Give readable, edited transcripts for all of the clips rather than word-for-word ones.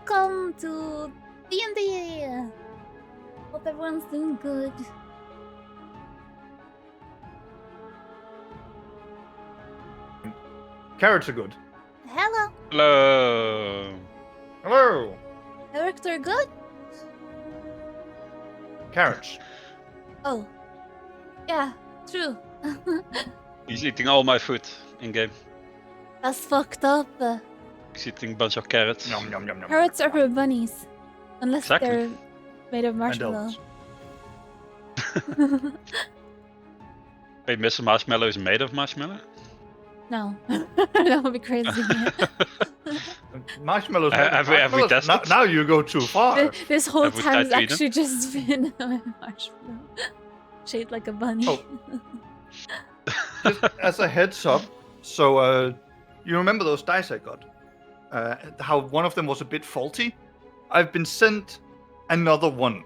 welcome to D&D. Hope everyone's doing good. Carrots are good. Hello. Hello. Hello. Character good? Carrots. Oh. Yeah, true. He's eating all my food in game. That's fucked up. He's eating a bunch of carrots. Yum yum yum yum. Carrots are for bunnies. Unless Exactly. they're made of marshmallow. Adults. Wait, Mr. Marshmallow is made of marshmallow? No. That would be crazy. Marshmallows. Have we marshmallows? tested? Now you go too far. This whole Have we time has tried to eat them? actually just been a marshmallow. Shaped like a bunny. Oh. Just as a heads up, so you remember those dice I got? How one of them was a bit faulty? I've been sent another one,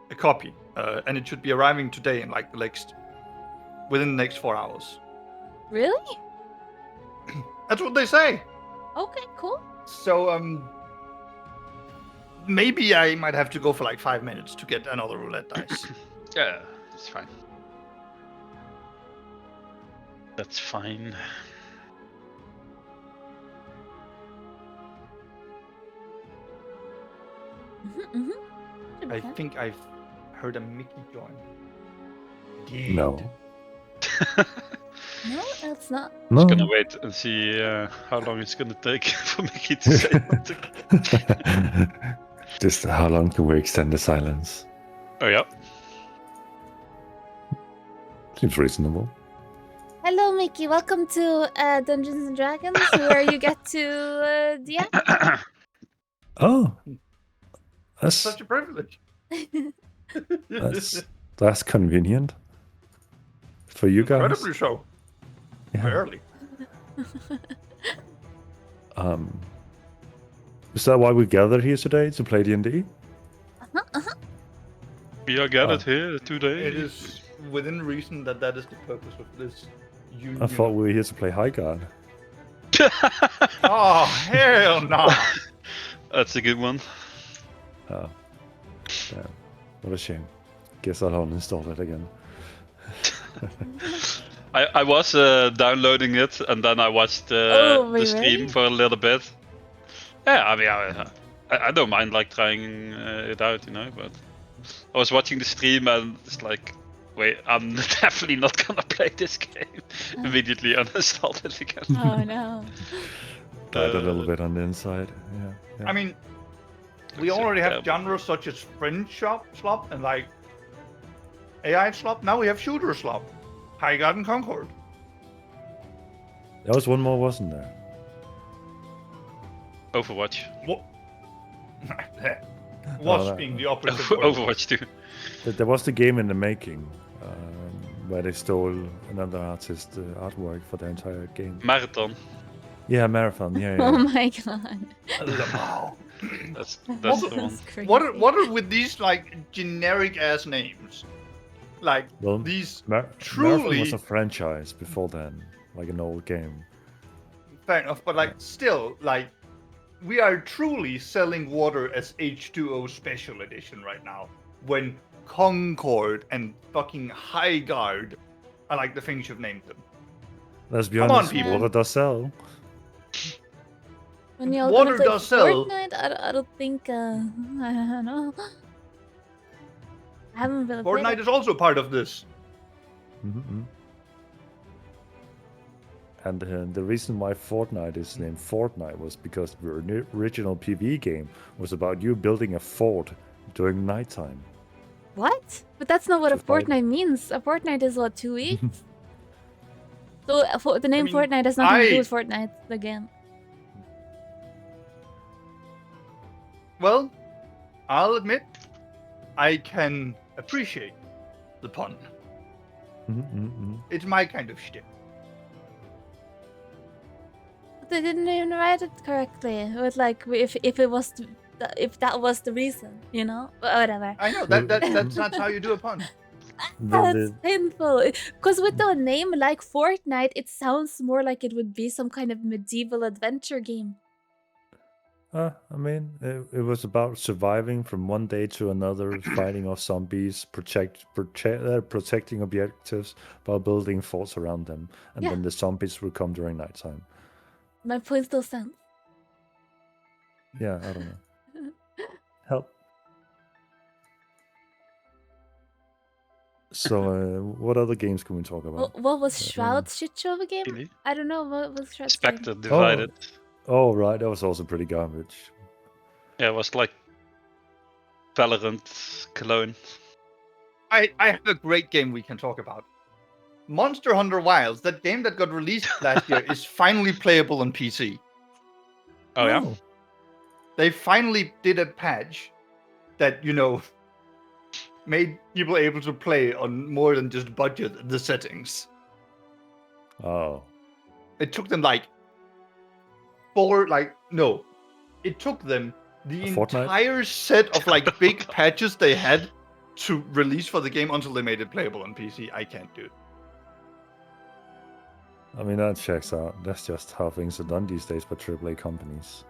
a copy, and it should be arriving today in like within the next 4 hours. Really? That's what they say. Okay, cool. So maybe I might have to go for like 5 minutes to get another roulette dice. Yeah, it's fine. That's fine. Mm-hmm. I think I've heard a Mickey join. No. No, that's not. No. Gonna wait and see how long it's gonna take for Mickey to say something. Just how long can we extend the silence? Oh yeah. Seems reasonable. Hello, Mickey. Welcome to Dungeons and Dragons, where you get to DM. Oh, that's Such a privilege. that's convenient for you guys. Incredibly so. Yeah. Early. Is that why we gathered here today to play D&D? We are gathered here today. It is within reason that is the purpose of this union. I thought we were here to play Highguard. Oh, hell no. That's a good one. Oh, damn. What a shame. Guess I'll uninstall it again. I was downloading it and then I watched the stream for a little bit. Yeah, I mean, I don't mind like trying it out, you know, but I was watching the stream and it's like, wait, I'm definitely not gonna play this game. Immediately uninstalled it again. Oh no. Died a little bit on the inside. Yeah. I mean, we already have genres such as friend slop and like AI slop. Now we have shooter slop. Highguard and Concord. There was one more, wasn't there? Overwatch. What? Was that- being the opposite word. Overwatch 2. There was the game in the making where they stole another artist's artwork for the entire game. Marathon. Yeah, Marathon. Yeah. Oh my god. Wow. That's the one. That's crazy. What are with these like generic ass names? Like Well, these Marathon truly was a franchise before then, like an old game. fair enough, but like still like we are truly selling water as H2O Special Edition right now. When Concord and fucking Highguard are like the things you've named them. Let's be Come on, honest, people. water does sell. When y'all Water gonna play does sell. Fortnite? I don't think. I don't know. I haven't really played Fortnite it. is also part of this. Mm-hmm. And the reason why Fortnite is named Fortnite was because the original PvE game was about you building a fort during nighttime. What? But that's not what a Just like- fortnight means. A fortnight is what, 2 weeks? So the name mean, Fortnite has nothing to do I- with Fortnite, the game. Well, I'll admit, I can appreciate the pun. Mm-hmm. It's my kind of shit. But they didn't even write it correctly. With like, if it was, if that was the reason, you know, whatever. I know that's not how you do a pun. That's painful. Because with the name like Fortnite, it sounds more like it would be some kind of medieval adventure game. I mean, it was about surviving from one day to another, fighting off zombies, protecting objectives while building forts around them, and Yeah. then the zombies will come during nighttime. My point still stands. Yeah, I don't know. Help. So, what other games can we talk about? What was Shroud's shit show of a game? Really? I don't know. What was Shroud's game? Spectre Divided. Oh, right, that was also pretty garbage. Yeah, it was like Valorant clone. I have a great game we can talk about. Monster Hunter Wilds, that game that got released last year, is finally playable on PC. Oh yeah. They finally did a patch that, made people able to play on more than just budget the settings. Oh. It took them it took them the entire set of big patches they had to release for the game until they made it playable on PC. I can't do it. I mean, that checks out. That's just how things are done these days by AAA companies.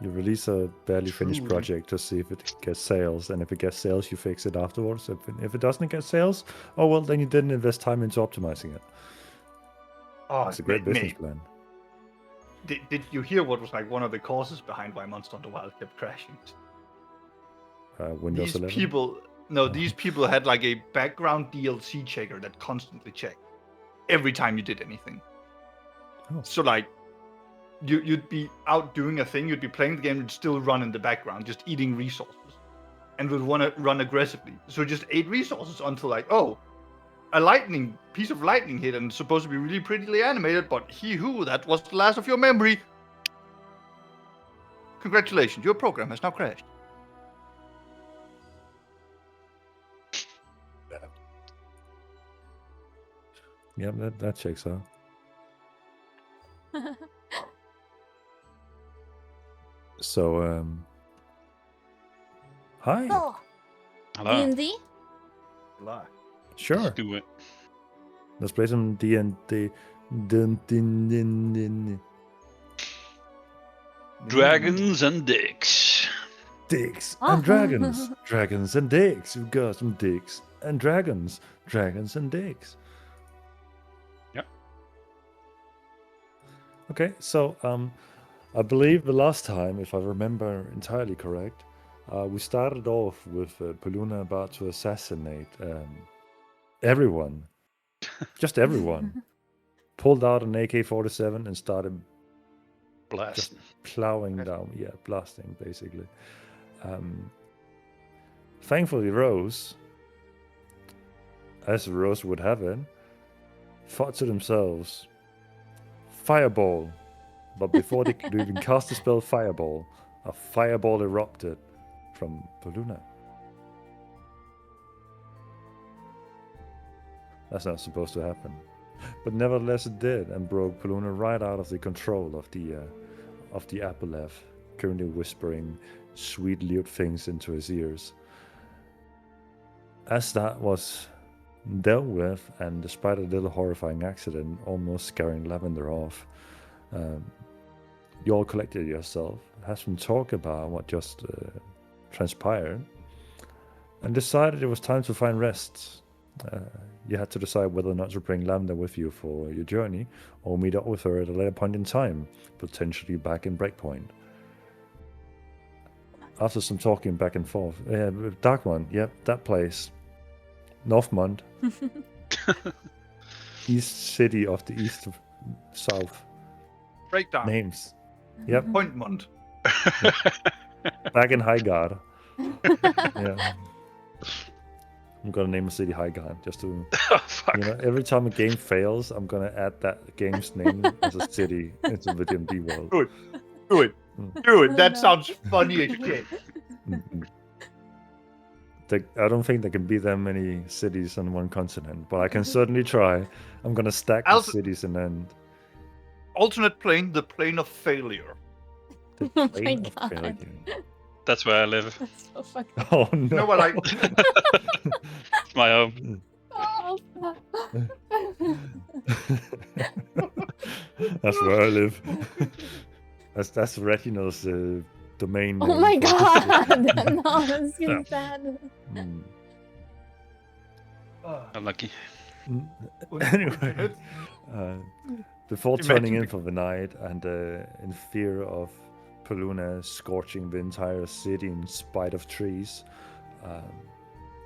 You release a barely finished Truly. project to see if it gets sales, and if it gets sales, you fix it afterwards. If it doesn't get sales, oh well, then you didn't invest time into optimizing it. Oh, It's a great business plan. Did you hear what was one of the causes behind why Monster Hunter Wilds kept crashing? Windows These 11. these people had a background DLC checker that constantly checked every time you did anything. Oh. So you'd be out doing a thing, you'd be playing the game, it'd still run in the background, just eating resources, and would want to run aggressively. So it just ate resources until a piece of lightning hit, and it's supposed to be really prettily animated, but that was the last of your memory. Congratulations, your program has now crashed. Yeah, that checks out. So, hi. Oh, Hello. D&D? Sure. Let's do it. Let's play some D&D. Dragons and dicks. Dicks Oh. and dragons. Dragons and dicks. We've got some dicks and dragons. Dragons and dicks. Yep. Okay, so I believe the last time, if I remember entirely correct, we started off with Paluna about to assassinate everyone. Just everyone. Pulled out an AK-47 and started Blast. plowing down. Yeah, blasting, basically. Thankfully, Rose, as Rose would have it, thought to themselves, fireball. But before they could even cast the spell fireball, a fireball erupted from Paluna. That's not supposed to happen. But nevertheless it did, and broke Paluna right out of the control of the Apolev, currently whispering sweet lute things into his ears. As that was dealt with, and despite a little horrifying accident almost scaring Lavender off, you all collected yourself, had some talk about what just transpired, and decided it was time to find rest. You had to decide whether or not to bring Lavender with you for your journey, or meet up with her at a later point in time, potentially back in Breakpoint. After some talking back and forth, Darkmont, yep, that place. Northmont. East City of the East of South. Breakdown. Names. Yep. Appointment. Back in Highguard. Yeah. I'm gonna name a city Highguard just to, Oh, fuck. every time a game fails, I'm gonna add that game's name as a city into the D&D world. Do it. Do it. That no. sounds funny as shit. I don't think there can be that many cities on one continent, but I can certainly try. I'm gonna stack the Also- cities and then Alternate plane, the plane of failure. the Oh my plane of God. failure. That's where I live. That's so fucking Oh no! You know what It's my home. oh, That's where I live. That's Reginald's domain name. Oh my for god! this. No, it's getting sad. Mm. Unlucky. Anyway, before Imagine turning in the- for the night and in fear of Paluna scorching the entire city in spite of trees,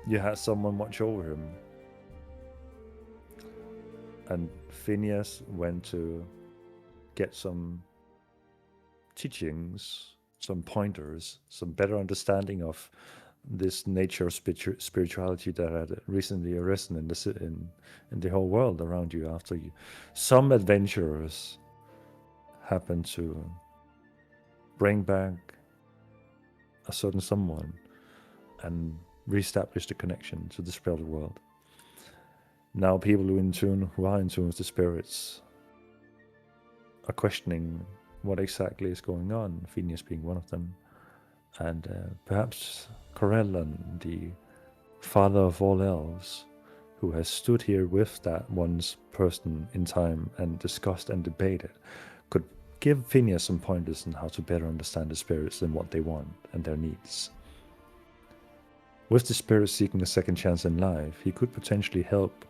you had someone watch over him. And Phineas went to get some teachings, some pointers, some better understanding of this nature of spirituality that had recently arisen in the whole world around you. After you, some adventurers happened to bring back a certain someone and reestablish the connection to the spirit world. Now people who are in tune with the spirits are questioning what exactly is going on, Phineas being one of them. And perhaps Corellan, the father of all elves, who has stood here with that once person in time and discussed and debated, could give Phineas some pointers on how to better understand the spirits and what they want and their needs. With the spirits seeking a second chance in life, he could potentially help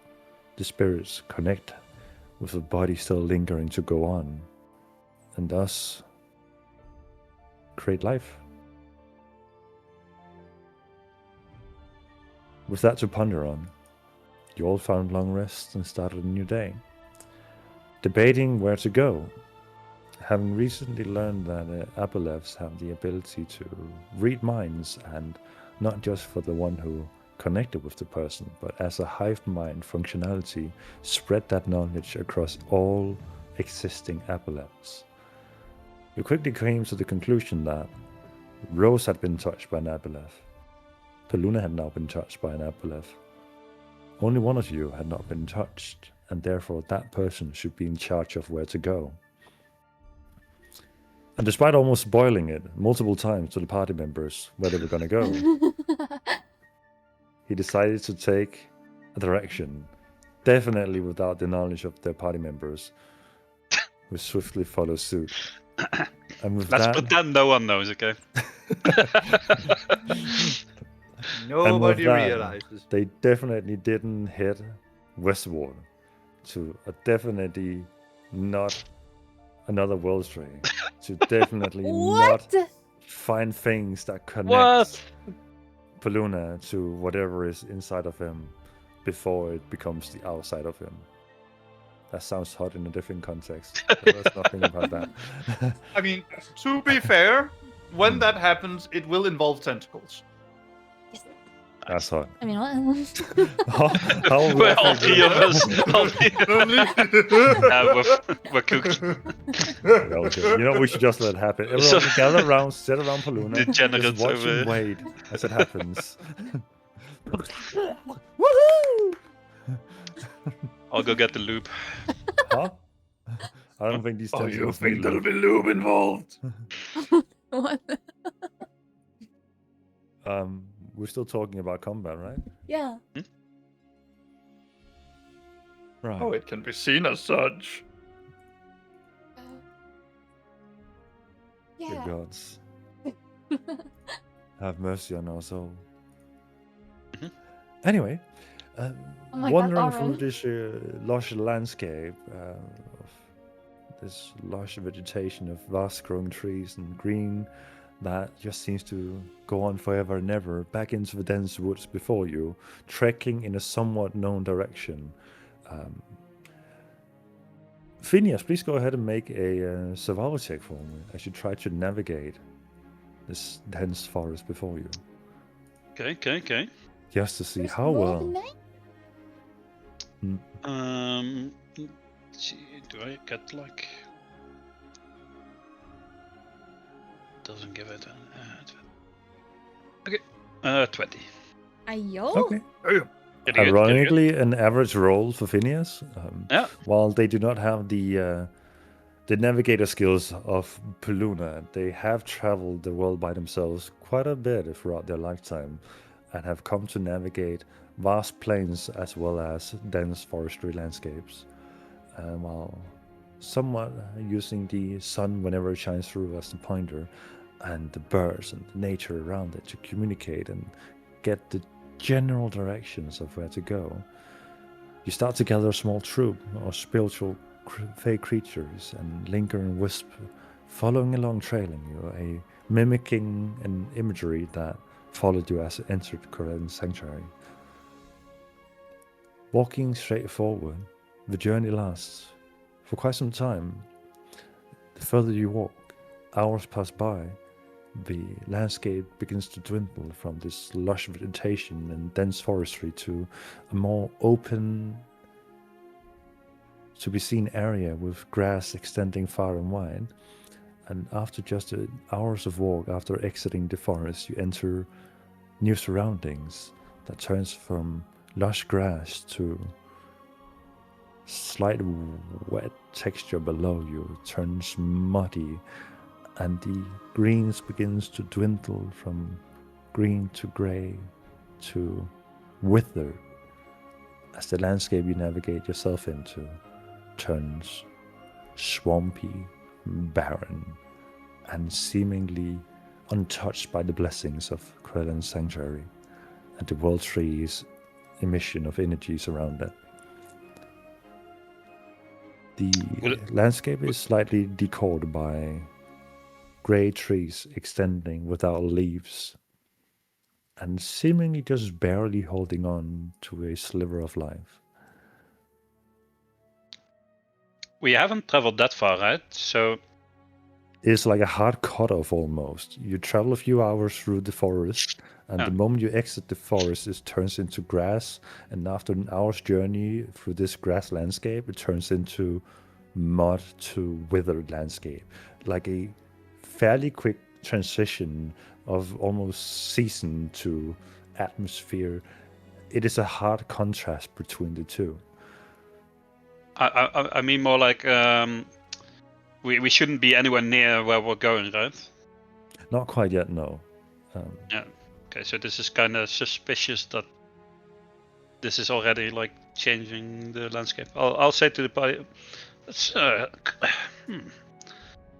the spirits connect with the body still lingering to go on, and thus create life. With that to ponder on, you all found long rest and started a new day, debating where to go, having recently learned that Aboleths have the ability to read minds, and not just for the one who connected with the person, but as a hive mind functionality, spread that knowledge across all existing Aboleths. You quickly came to the conclusion that Rose had been touched by an Aboleth. Paluna had now been touched by an Aboleth. Only one of you had not been touched, and therefore that person should be in charge of where to go. And despite almost spoiling it multiple times to the party members where they were going to go, he decided to take a direction, definitely without the knowledge of their party members, who swiftly follow suit. And with Let's that, pretend no one knows, okay? Nobody that, realizes. they definitely didn't hit Westward to a definitely not another world strain, to definitely What? not find things that connect What? Paluna to whatever is inside of him before it becomes the outside of him. That sounds hot in a different context. But there's nothing about that. I mean, to be fair, when that happens, it will involve tentacles. That's hot. I mean, what? How will We're that all figure? three of us. We're cooked. Yeah, okay. You know, we should just let it happen. Everyone gather around, sit around Paluna, Degenerates just watch over and wait as it happens. Woohoo! I'll go get the loop. Huh? I don't think these tentacles need lube. be lube involved? What? We're still talking about combat, right? Yeah. Right. Oh, it can be seen as such. Dear gods, have mercy on our soul. Mhm. Anyway, Oh my God, wandering through Oren. this lush landscape of this lush vegetation of vast growing trees and green that just seems to go on forever and ever, back into the dense woods before you, trekking in a somewhat known direction. Phineas, please go ahead and make a survival check for me as you try to navigate this dense forest before you. Okay. Just to see Just how roll well. the name? Let's see, do I get like? Doesn't give it an. Okay, 20. Ayo. Okay. Pretty good, pretty good. Ironically, an average roll for Phineas. Yeah. While they do not have the navigator skills of Paluna, they have traveled the world by themselves quite a bit throughout their lifetime, and have come to navigate vast plains as well as dense forestry landscapes. While somewhat using the sun whenever it shines through as the pointer, and the birds and the nature around it to communicate and get the general directions of where to go. You start to gather a small troop of spiritual fey creatures and linger and whisper, following along, trailing you, mimicking an imagery that followed you as you entered Coredin's sanctuary. Walking straight forward, the journey lasts for quite some time. The further you walk, hours pass by, the landscape begins to dwindle from this lush vegetation and dense forestry to a more open, to be seen area with grass extending far and wide. And after just hours of walk, after exiting the forest, you enter new surroundings that turns from lush grass to slight wet texture below you, turns muddy, and the greens begins to dwindle from green to grey to wither as the landscape you navigate yourself into turns swampy, barren, and seemingly untouched by the blessings of Coredin's sanctuary and the world tree's emission of energies around it. The landscape is slightly decored by grey trees extending without leaves and seemingly just barely holding on to a sliver of life. We haven't traveled that far, right? So it's like a hard cutoff almost. You travel a few hours through the forest, and the moment you exit the forest, it turns into grass. And after an hour's journey through this grass landscape, it turns into mud to withered landscape. Like a fairly quick transition of almost season to atmosphere. It is a hard contrast between the two. I mean more like we shouldn't be anywhere near where we're going, right? Not quite yet, no. Yeah. Okay, so this is kind of suspicious that this is already like changing the landscape. I'll say to the party, it's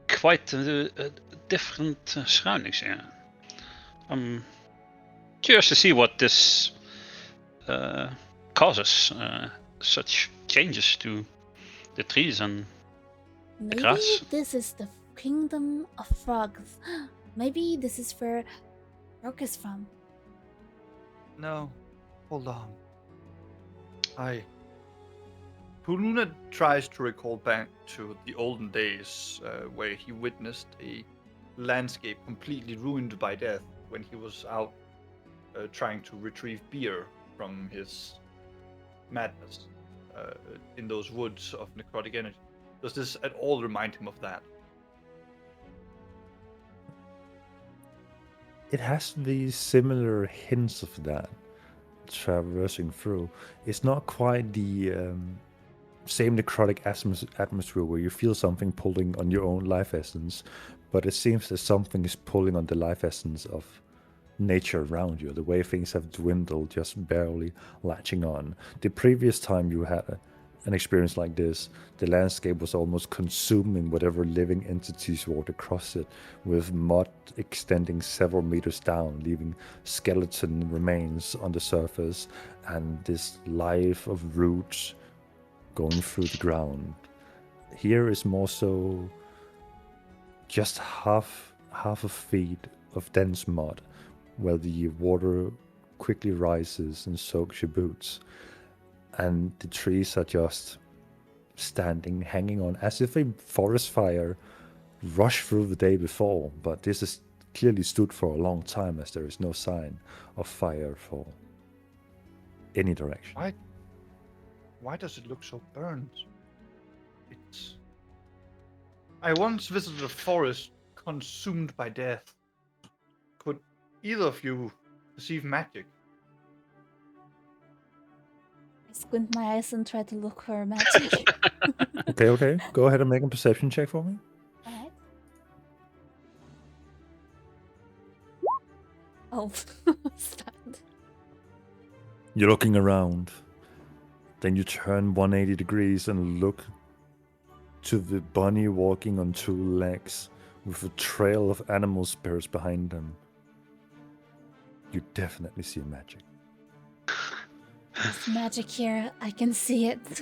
quite a different surroundings here. I'm curious to see what this causes such changes to the trees and the Maybe grass. this is the kingdom of frogs. Maybe this is where Rook is from. No, hold on. Puluna tries to recall back to the olden days where he witnessed a landscape completely ruined by death when he was out trying to retrieve beer from his madness in those woods of necrotic energy. Does this at all remind him of that? It has these similar hints of that traversing through. It's not quite the same necrotic atmosphere where you feel something pulling on your own life essence, but it seems that something is pulling on the life essence of nature around you, the way things have dwindled, just barely latching on. The previous time you had an experience like this, the landscape was almost consuming whatever living entities walked across it, with mud extending several meters down, leaving skeleton remains on the surface, and this life of roots going through the ground. Here is more so just half a feet of dense mud, where the water quickly rises and soaks your boots. And the trees are just standing, hanging on, as if a forest fire rushed through the day before. But this has clearly stood for a long time, as there is no sign of fire for any direction. Why does it look so burned? I once visited a forest consumed by death. Could either of you perceive magic? I squint my eyes and try to look for magic. Okay. Go ahead and make a perception check for me. Alright. Oh, stand. You're looking around. Then you turn 180 degrees and look to the bunny walking on 2 legs with a trail of animal spirits behind them, you definitely see magic. There's magic here. I can see it.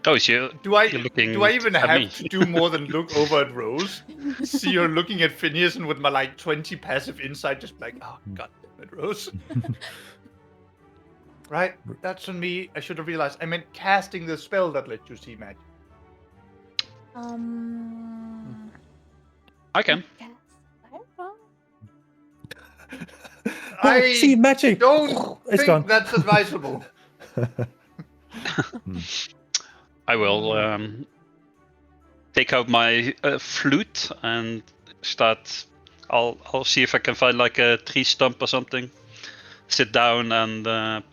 Oh, so Do I even at have me. to do more than look over at Rose? See her looking at Phineas, and with my like 20 passive insight, just like, oh god damn it, Rose. Right, that's on me. I should have realized. I meant casting the spell that lets you see magic. I can. Yes. I don't know. I see magic. don't It's think gone. that's advisable. I will take out my flute and start. I'll see if I can find like a tree stump or something. Sit down and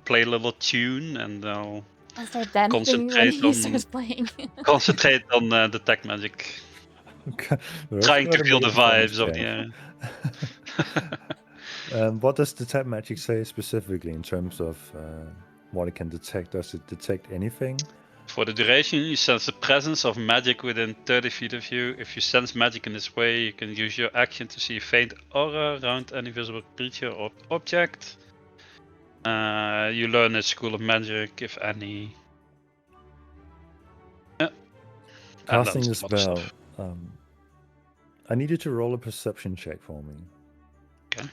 play a little tune, and I'll start dancing when he starts playing. concentrate on detect magic. Trying to feel the vibes of the air. What does detect magic say specifically in terms of what it can detect? Does it detect anything? For the duration, you sense the presence of magic within 30 feet of you. If you sense magic in this way, you can use your action to see a faint aura around any visible creature or object. You learn a school of magic, if any. Yeah. Casting a spell. I need you to roll a perception check for me. Okay.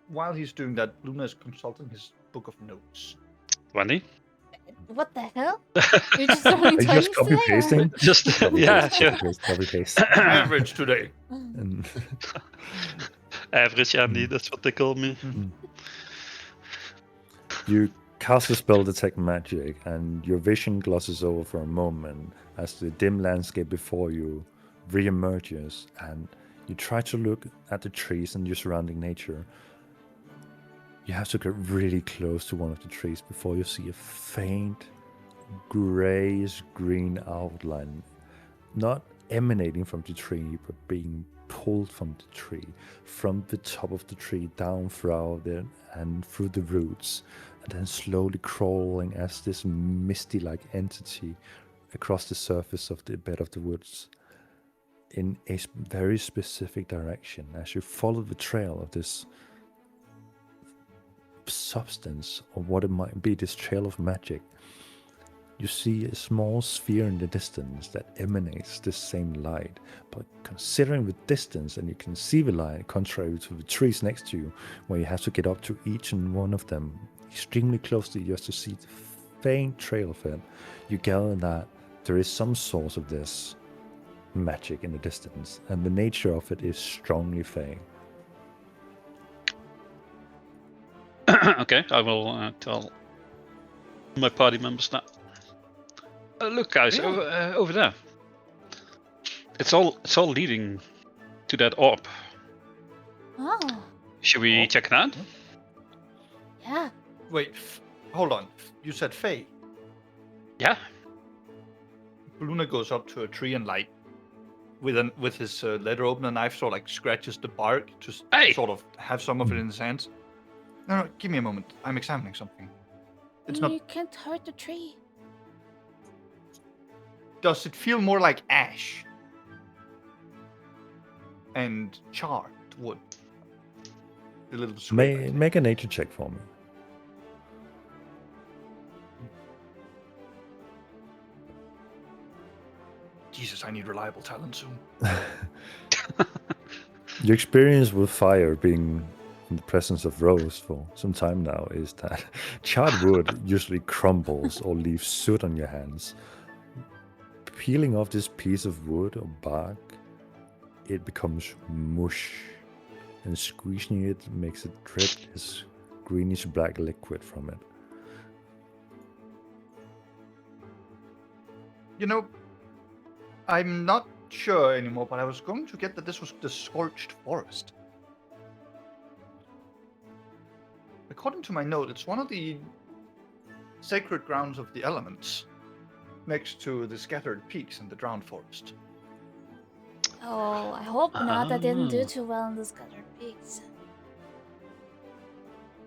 While he's doing that, Luna is consulting his book of notes. 20? What the hell? You're just throwing Are you just copy pasting? Just yeah, sure. Copy paste. Average today. And Average Andy, that's what they call me. you cast the spell detect magic, and your vision glosses over for a moment as the dim landscape before you re-emerges, and you try to look at the trees and your surrounding nature. You have to get really close to one of the trees before you see a faint grayish-green outline, not emanating from the tree, but being pulled from the tree, from the top of the tree down throughout it and through the roots, and then slowly crawling as this misty-like entity across the surface of the bed of the woods in a very specific direction. As you follow the trail of this substance, or what it might be, this trail of magic, you see a small sphere in the distance that emanates the same light. But considering the distance, and you can see the light, contrary to the trees next to you, where you have to get up to each and one of them extremely closely just to see the faint trail of it, you gather that there is some source of this magic in the distance, and the nature of it is strongly fey. Okay, I will tell my party members that. Look, guys, over there. It's all leading to that orb. Oh. Should we check it out? Yeah. Wait, hold on. You said Faye. Yeah. Luna goes up to a tree and like, with his letter opener knife, sort of like scratches the bark to sort of have some of it in his hands. No, give me a moment. I'm examining something. It's not. You can't hurt the tree. Does it feel more like ash and charred wood? A little scrape. Make a nature check for me. Jesus, I need reliable talent soon. Your experience with fire, being in the presence of Rose for some time now, is that charred wood usually crumbles or leaves soot on your hands. Peeling off this piece of wood or bark, it becomes mush, and squeezing it makes it drip this greenish black liquid from it. You know, I'm not sure anymore, but I was going to get that this was the Scorched Forest. According to my note, it's one of the sacred grounds of the elements, next to the Scattered Peaks and the Drowned Forest. Oh, I hope not. I didn't do too well in the Scattered Peaks.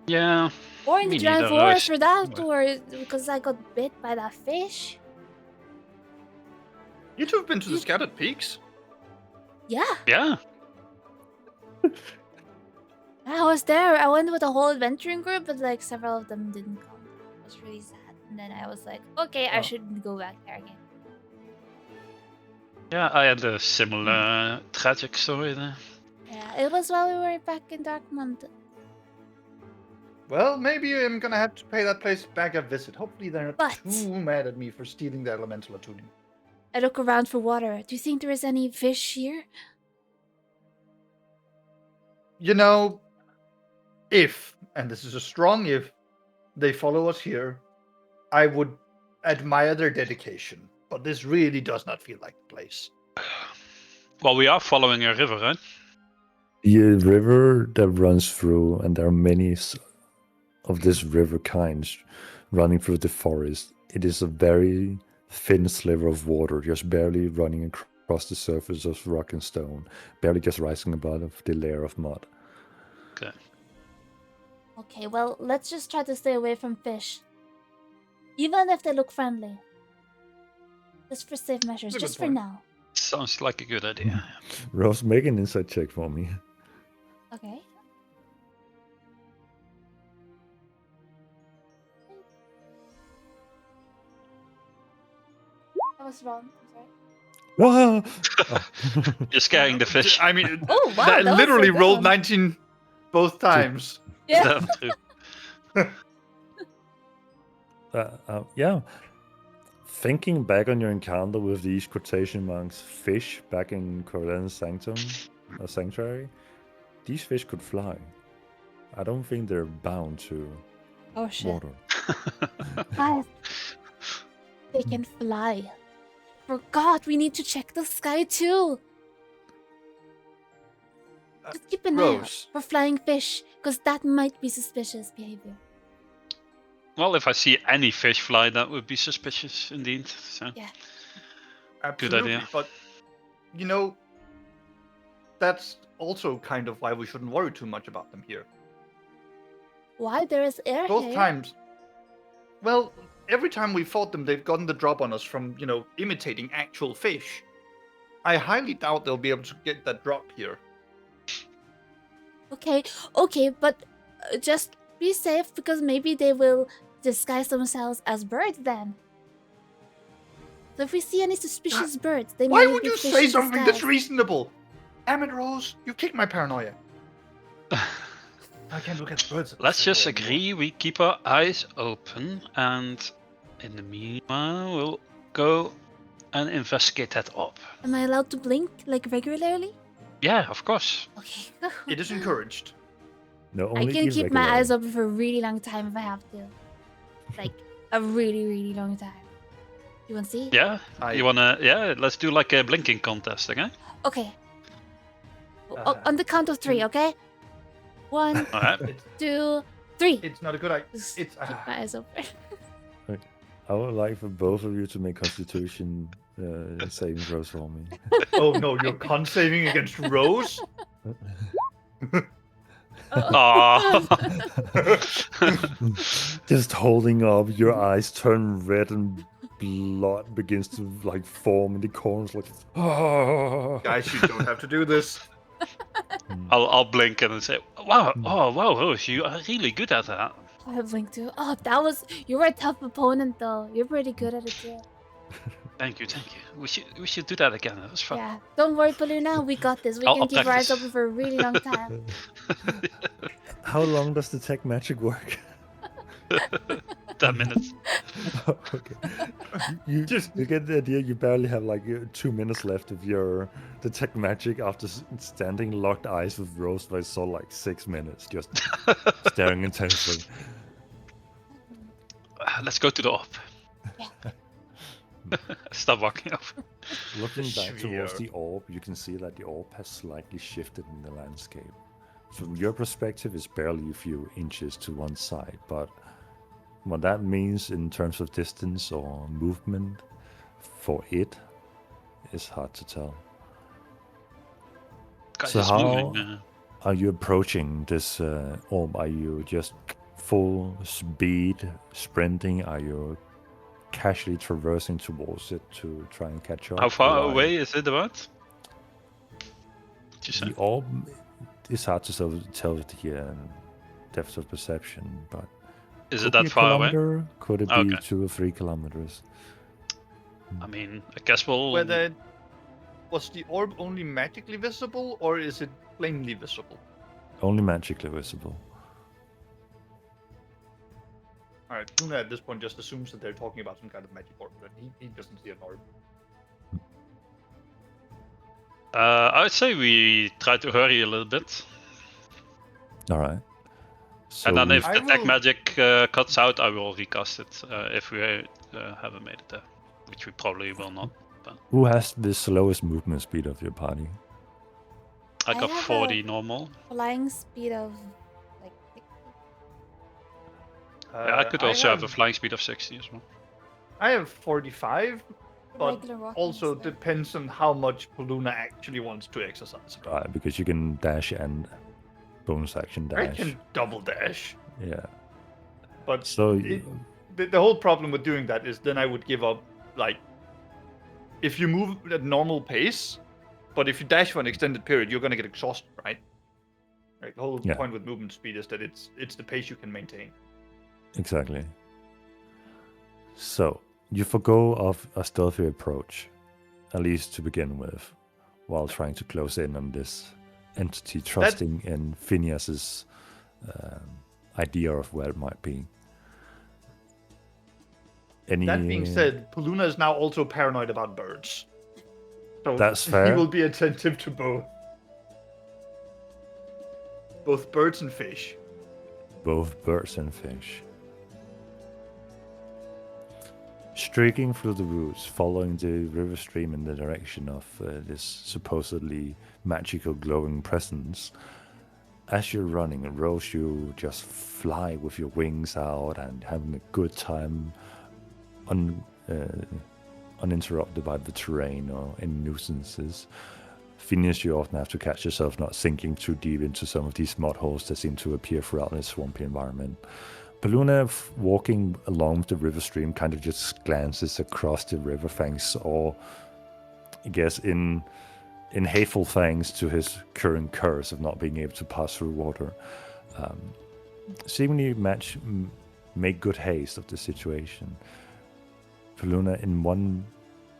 Yeah. Or in the Me Drowned neither, Forest Royce. for that, or because I got bit by that fish. You two have been to the Scattered Peaks? Yeah, Yeah. I was there. I went with a whole adventuring group, but like several of them didn't come. It was really sad. And then I was like, okay, I Oh. shouldn't go back there again. Yeah, I had a similar tragic story there. Yeah, it was while we were back in Darkmont. Well, maybe I'm gonna have to pay that place back a visit. Hopefully they're not But- too mad at me for stealing the elemental attuning. I look around for water. Do you think there is any fish here? You know, if, and this is a strong if, they follow us here, I would admire their dedication. But this really does not feel like the place. Well, we are following a river, right? The river that runs through, and there are many of this river kinds running through the forest. It is a very thin sliver of water, just barely running across the surface of rock and stone, barely just rising above the layer of mud. Okay. Okay, well, let's just try to stay away from fish. Even if they look friendly. Just for safe measures, That's a just good for point. now. Sounds like a good idea. Rose, make an insight check for me. Okay. I was wrong. I'm sorry. Ah! You're scaring the fish. I mean, Oh, wow, that that was literally a good rolled one. 19 both times. Yeah. True. Yeah. Thinking back on your encounter with these quotation marks fish back in Corellan's sanctuary, these fish could fly. I don't think they're bound to Oh shit. water. Guys, they can fly. Forgot, we need to check the sky too. Just keep an eye out Rose. for flying fish, because that might be suspicious behavior. Well, if I see any fish fly, that would be suspicious indeed. So. Yeah. Absolutely. idea. But, you know, that's also kind of why we shouldn't worry too much about them here. Why? There is air Both here. times. Well, every time we fought them, they've gotten the drop on us from, imitating actual fish. I highly doubt they'll be able to get that drop here. Okay, but just be safe, because maybe they will disguise themselves as birds then. So if we see any suspicious birds, they Why may would be you fish say in something disguise. that's reasonable? Damn it, Rose. You kicked my paranoia. I can't look at birds. Let's just agree we keep our eyes open, and in the meanwhile, we'll go and investigate that up. Am I allowed to blink, like, regularly? Yeah, of course. Okay. It is encouraged. No, I only can keep my irregular. eyes open for a really long time if I have to. Like, a really, really long time. You want to see? Yeah, I- you wanna? Yeah, let's do like a blinking contest, okay? Okay. On the count of 3, okay? 1, All right. 2, 3. It's not a good idea. Just It's keep my eyes open. I would like for both of you to make Constitution saving throws for me. oh no, you're con saving against Rose? Aww. Just holding up, your eyes turn red and blood begins to like form in the corners. Like, Guys, you don't have to do this. I'll blink and say, "Wow, oh wow, Rose, you are really good at that." I have Blink too. Oh, that was... You were a tough opponent, though. You're pretty good at it, too. Thank you. We should do that again. That was fun. Yeah. Don't worry, Paluna. We got this. We I'll can keep our eyes practice. open for a really long time. How long does detect magic work? 10 minutes. Okay. You get the idea. You barely have like 2 minutes left of your detect magic after standing locked eyes with Rose for so like 6 minutes, just staring intensely. Let's go to the op. Stop walking off. Looking back towards Sphere. the orb, you can see that the orb has slightly shifted in the landscape. From your perspective, it's barely a few inches to one side, but what that means in terms of distance or movement for it is hard to tell. Guys, So it's how- moving. Are you approaching this orb? Are you just full speed sprinting? Are you casually traversing towards it to try and catch up. How far while away is it about? Did you say? The orb, it's hard to tell with the depth of perception, but Is could it be that a far away? kilometer, could it be Okay. 2 or 3 kilometers? I mean, I guess we'll. Was the orb only magically visible, or is it plainly visible? Only magically visible. Alright, Luna at this point just assumes that they're talking about some kind of magic orb, but he doesn't see an orb. I would say we try to hurry a little bit. All right. So And then if I detect will- magic cuts out, I will recast it if we haven't made it there. Which we probably will not. who has the slowest movement speed of your party? I I got have 40 normal. Flying speed of like 60. Yeah, I could also have a flying speed of 60 as well. I have 45, but Regular walking also speed. depends on how much Paluna actually wants to exercise. Right, because you can dash and bonus action I dash. can double dash, Yeah. but So the whole problem with doing that is then I would give up, like, if you move at normal pace, but if you dash for an extended period, you're gonna get exhausted, right? Like, the whole Yeah. point with movement speed is that it's the pace you can maintain. exactly. So you forgo of a stealthy approach, at least to begin with, while trying to close in on this entity, trusting in Phineas's idea of where it might be. That being said, Paluna is now also paranoid about birds. So That's He fair. will be attentive to both birds and fish. both birds and fish. Streaking through the woods, following the river stream in the direction of this supposedly magical glowing presence. As you're running, Rose, you just fly with your wings out and having a good time, uninterrupted by the terrain or any nuisances. Phineas, you often have to catch yourself not sinking too deep into some of these mud holes that seem to appear throughout this swampy environment. Paluna, walking along the river stream, kind of just glances across the river, thanks, or I guess in hateful thanks to his current curse of not being able to pass through water. Seemingly make good haste of the situation. Paluna, in one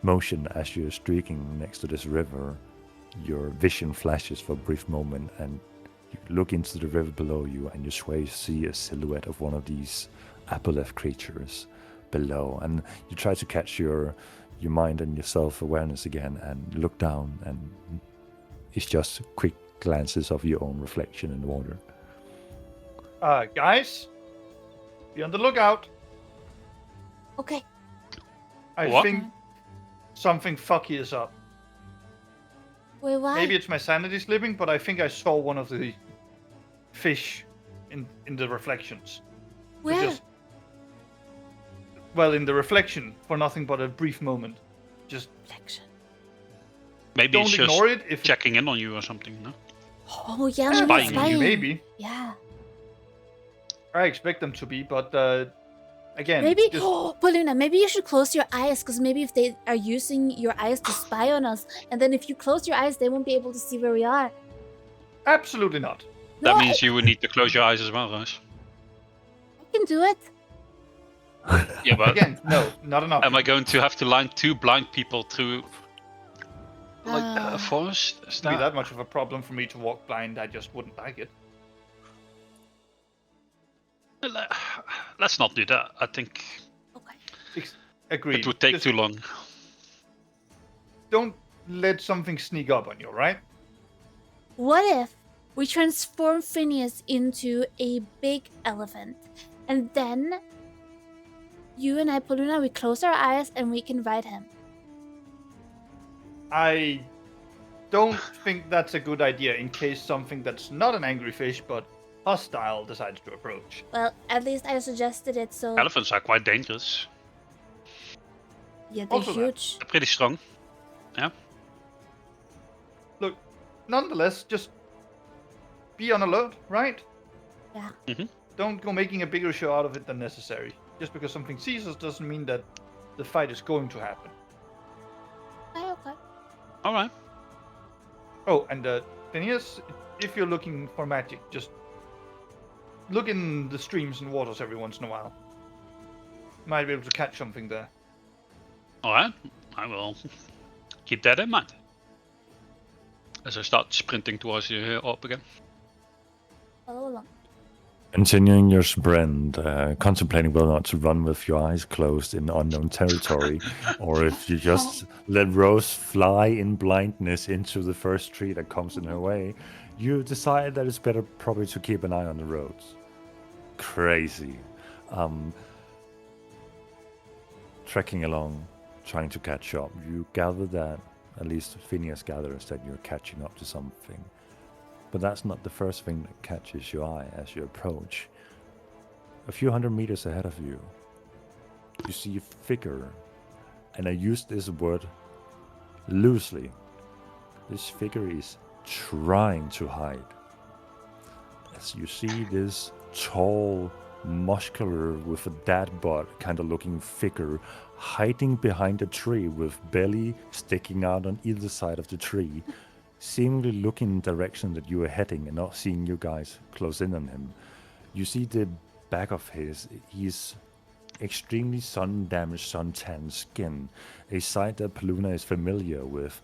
motion, as you're streaking next to this river, your vision flashes for a brief moment, and you look into the river below you, and you swear you see a silhouette of one of these apoleph creatures below. And you try to catch your mind and your self-awareness again, and look down, and it's just quick glances of your own reflection in the water. Guys, be on the lookout. Okay. I What? think something fucky is up. Wait, why? Maybe it's my sanity slipping, but I think I saw one of the fish in the reflections. Where? Well, in the reflection for nothing but a brief moment. Just Reflection. Maybe don't it's just ignore it. If checking in on you or something, no? Oh yeah, it's maybe it's spying on spying. you, maybe. Yeah. I expect them to be, but again, Maybe, just- Paluna, maybe you should close your eyes, because maybe if they are using your eyes to spy on us, and then if you close your eyes, they won't be able to see where we are. absolutely not. That No, means you would need to close your eyes as well, Rose. I can do it. Yeah, but Again, no, not enough. am I going to have to line two blind people through like Ah. a forest? Is Wouldn't be that much of a problem for me to walk blind. I just wouldn't like it. Let's not do that. I think Okay. Agreed. it would take Just too long. Don't let something sneak up on you, right? What if we transform Phineas into a big elephant, and then you and I, Paluna, we close our eyes and we can ride him? I don't think that's a good idea in case something that's not an angry fish but hostile decides to approach. Well, at least I suggested it, so Elephants are quite dangerous. yeah, they're Also that. huge. They're pretty strong. Look, nonetheless, just be on alert, right? Yeah. Mhm. Don't go making a bigger show out of it than necessary. Just because something sees us doesn't mean that the fight is going to happen. Okay. All right. Oh, and Phineas, if you're looking for magic, just look in the streams and waters every once in a while. Might be able to catch something there. All right. I will keep that in mind. As I start sprinting towards you up again. Follow along. Continuing your sprint, contemplating whether or not to run with your eyes closed in unknown territory, or if you just let Rose fly in blindness into the first tree that comes in her way, you decide that it's better probably to keep an eye on the roads. Crazy. Trekking along, trying to catch up, you gather that, at least Phineas gathers that you're catching up to something. But that's not the first thing that catches your eye as you approach. A few hundred meters ahead of you, you see a figure, and I use this word loosely. This figure is trying to hide. As you see this tall, muscular, with a dad bod kind of looking figure hiding behind a tree with belly sticking out on either side of the tree, seemingly looking in the direction that you are heading and not seeing you guys close in on him. You see the back of his extremely sun-damaged, sun-tanned skin, a sight that Paluna is familiar with,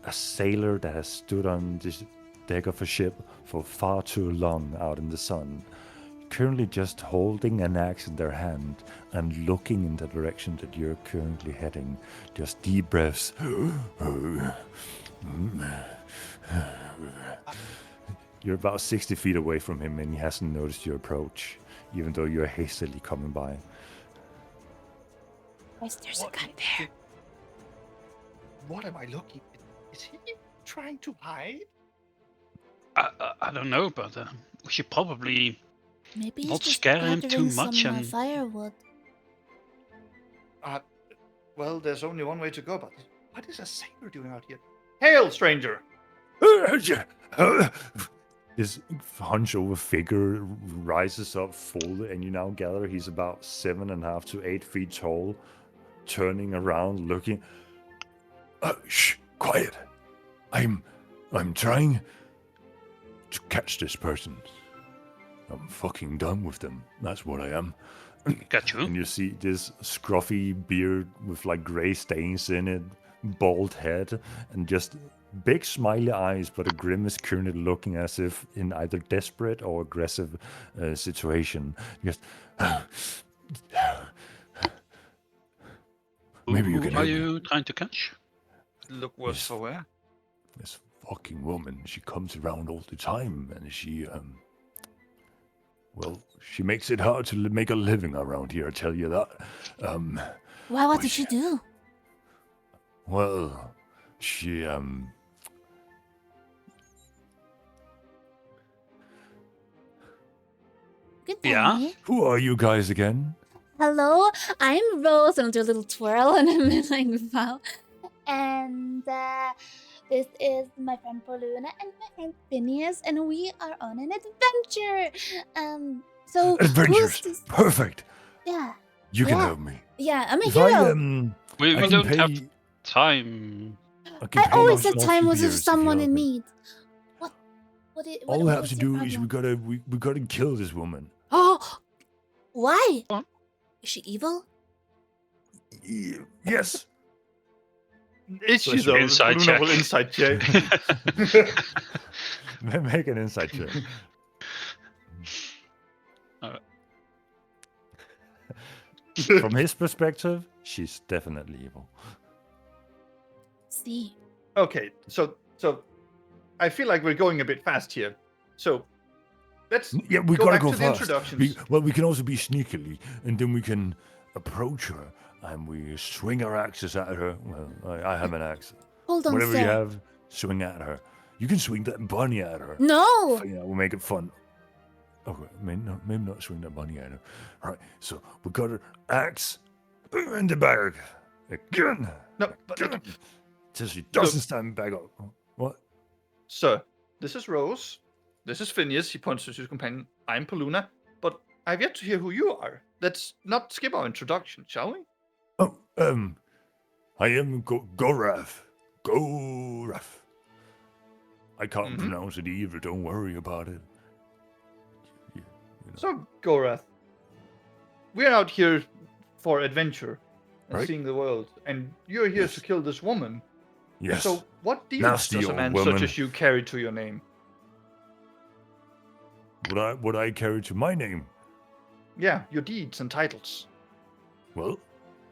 a sailor that has stood on this deck of a ship for far too long out in the sun, currently just holding an axe in their hand and looking in the direction that you're currently heading. Just deep breaths. You're about 60 feet away from him and he hasn't noticed your approach, even though you're hastily coming by. Guys, there's a gun there. What am I looking at? Is he trying to hide? I don't know, but we should probably Maybe he's not just scare him too gathering much some and firewood. Well, there's only one way to go about this. What is a sailor doing out here? Hail, stranger! This hunch over figure rises up full, and you now gather he's about 7.5 to 8 feet tall, turning around, looking. Shh, quiet. I'm trying to catch this person. I'm fucking done with them. That's what I am. Got you. And you see this scruffy beard with like gray stains in it, bald head, and just big smiley eyes, but a grimace currently looking as if in either desperate or aggressive situation. Just maybe you can Who help are me. you trying to catch? Look worse for wear. This fucking woman, she comes around all the time, and she well, she makes it hard to make a living around here, I tell you that. Why? What did she do? Well, she Good day. Yeah? who are you guys again? Hello, I'm Rose, and I'll do a little twirl and a like bow. And this is my friend Paluna and my friend Phineas, and we are on an adventure. So Adventures. who's this? Perfect. Yeah, You can Yeah. help me. yeah, I'm a If hero. I We I can don't pay. have time. can I pay always you said a time few was beers with if you someone help in me. need. What? All we have what's to your do is problem? we gotta kill this woman. Oh, why? What? Is she evil? Yes. Is she Bless though? you. Inside Luna check. will inside check. Make an insight check. From his perspective, she's definitely evil. See. Okay, so I feel like we're going a bit fast here. So let's Yeah, we go gotta back go to the fast. introductions. We can also be sneakily, and then we can approach her, and we swing our axes at her. Well, I have an axe. Hold on, Whatever sir. you have, swing at her. You can swing that bunny at her. No. Yeah, we'll make it fun. Okay, maybe not swing that bunny at her. All right, so we got her axe in the bag. Again. No, but Again. Till she doesn't stand back up. What? sir, this is Rose. This is Phineas. He points to his companion. I'm Paluna, but I've yet to hear who you are. Let's not skip our introduction, shall we? Oh, I am Gorath. Gorath. I can't pronounce it either, don't worry about it. You know. So, Gorath, we're out here for adventure and Right. seeing the world, and you're here to kill this woman. Yes. So, what deeds Nasty does a old man woman. such as you carry to your name? What I carry to my name? Yeah, your deeds and titles. Well,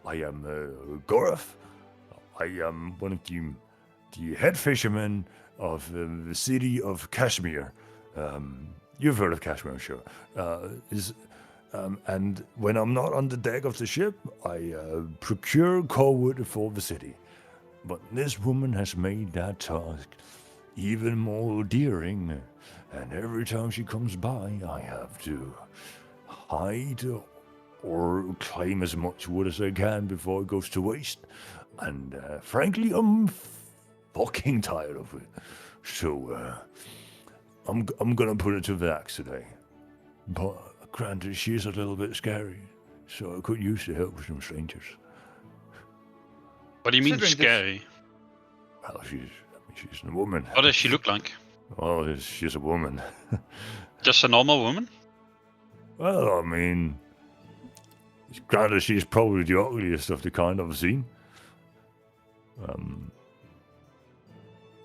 I am Gorath. I am one of the head fishermen of the city of Kashmir. You've heard of Kashmir, I'm sure. And when I'm not on the deck of the ship, I procure core wood for the city. But this woman has made that task even more daring. And every time she comes by, I have to hide or claim as much wood as I can before it goes to waste. And frankly, I'm fucking tired of it. So I'm gonna put it to the axe today. But granted, she's a little bit scary, so I could use the help of some strangers. What do you mean Considering scary? Well, she's a woman. What does she look like? Well, she's a woman. Just a normal woman? Well, I mean, granted, she's probably the ugliest of the kind I've seen.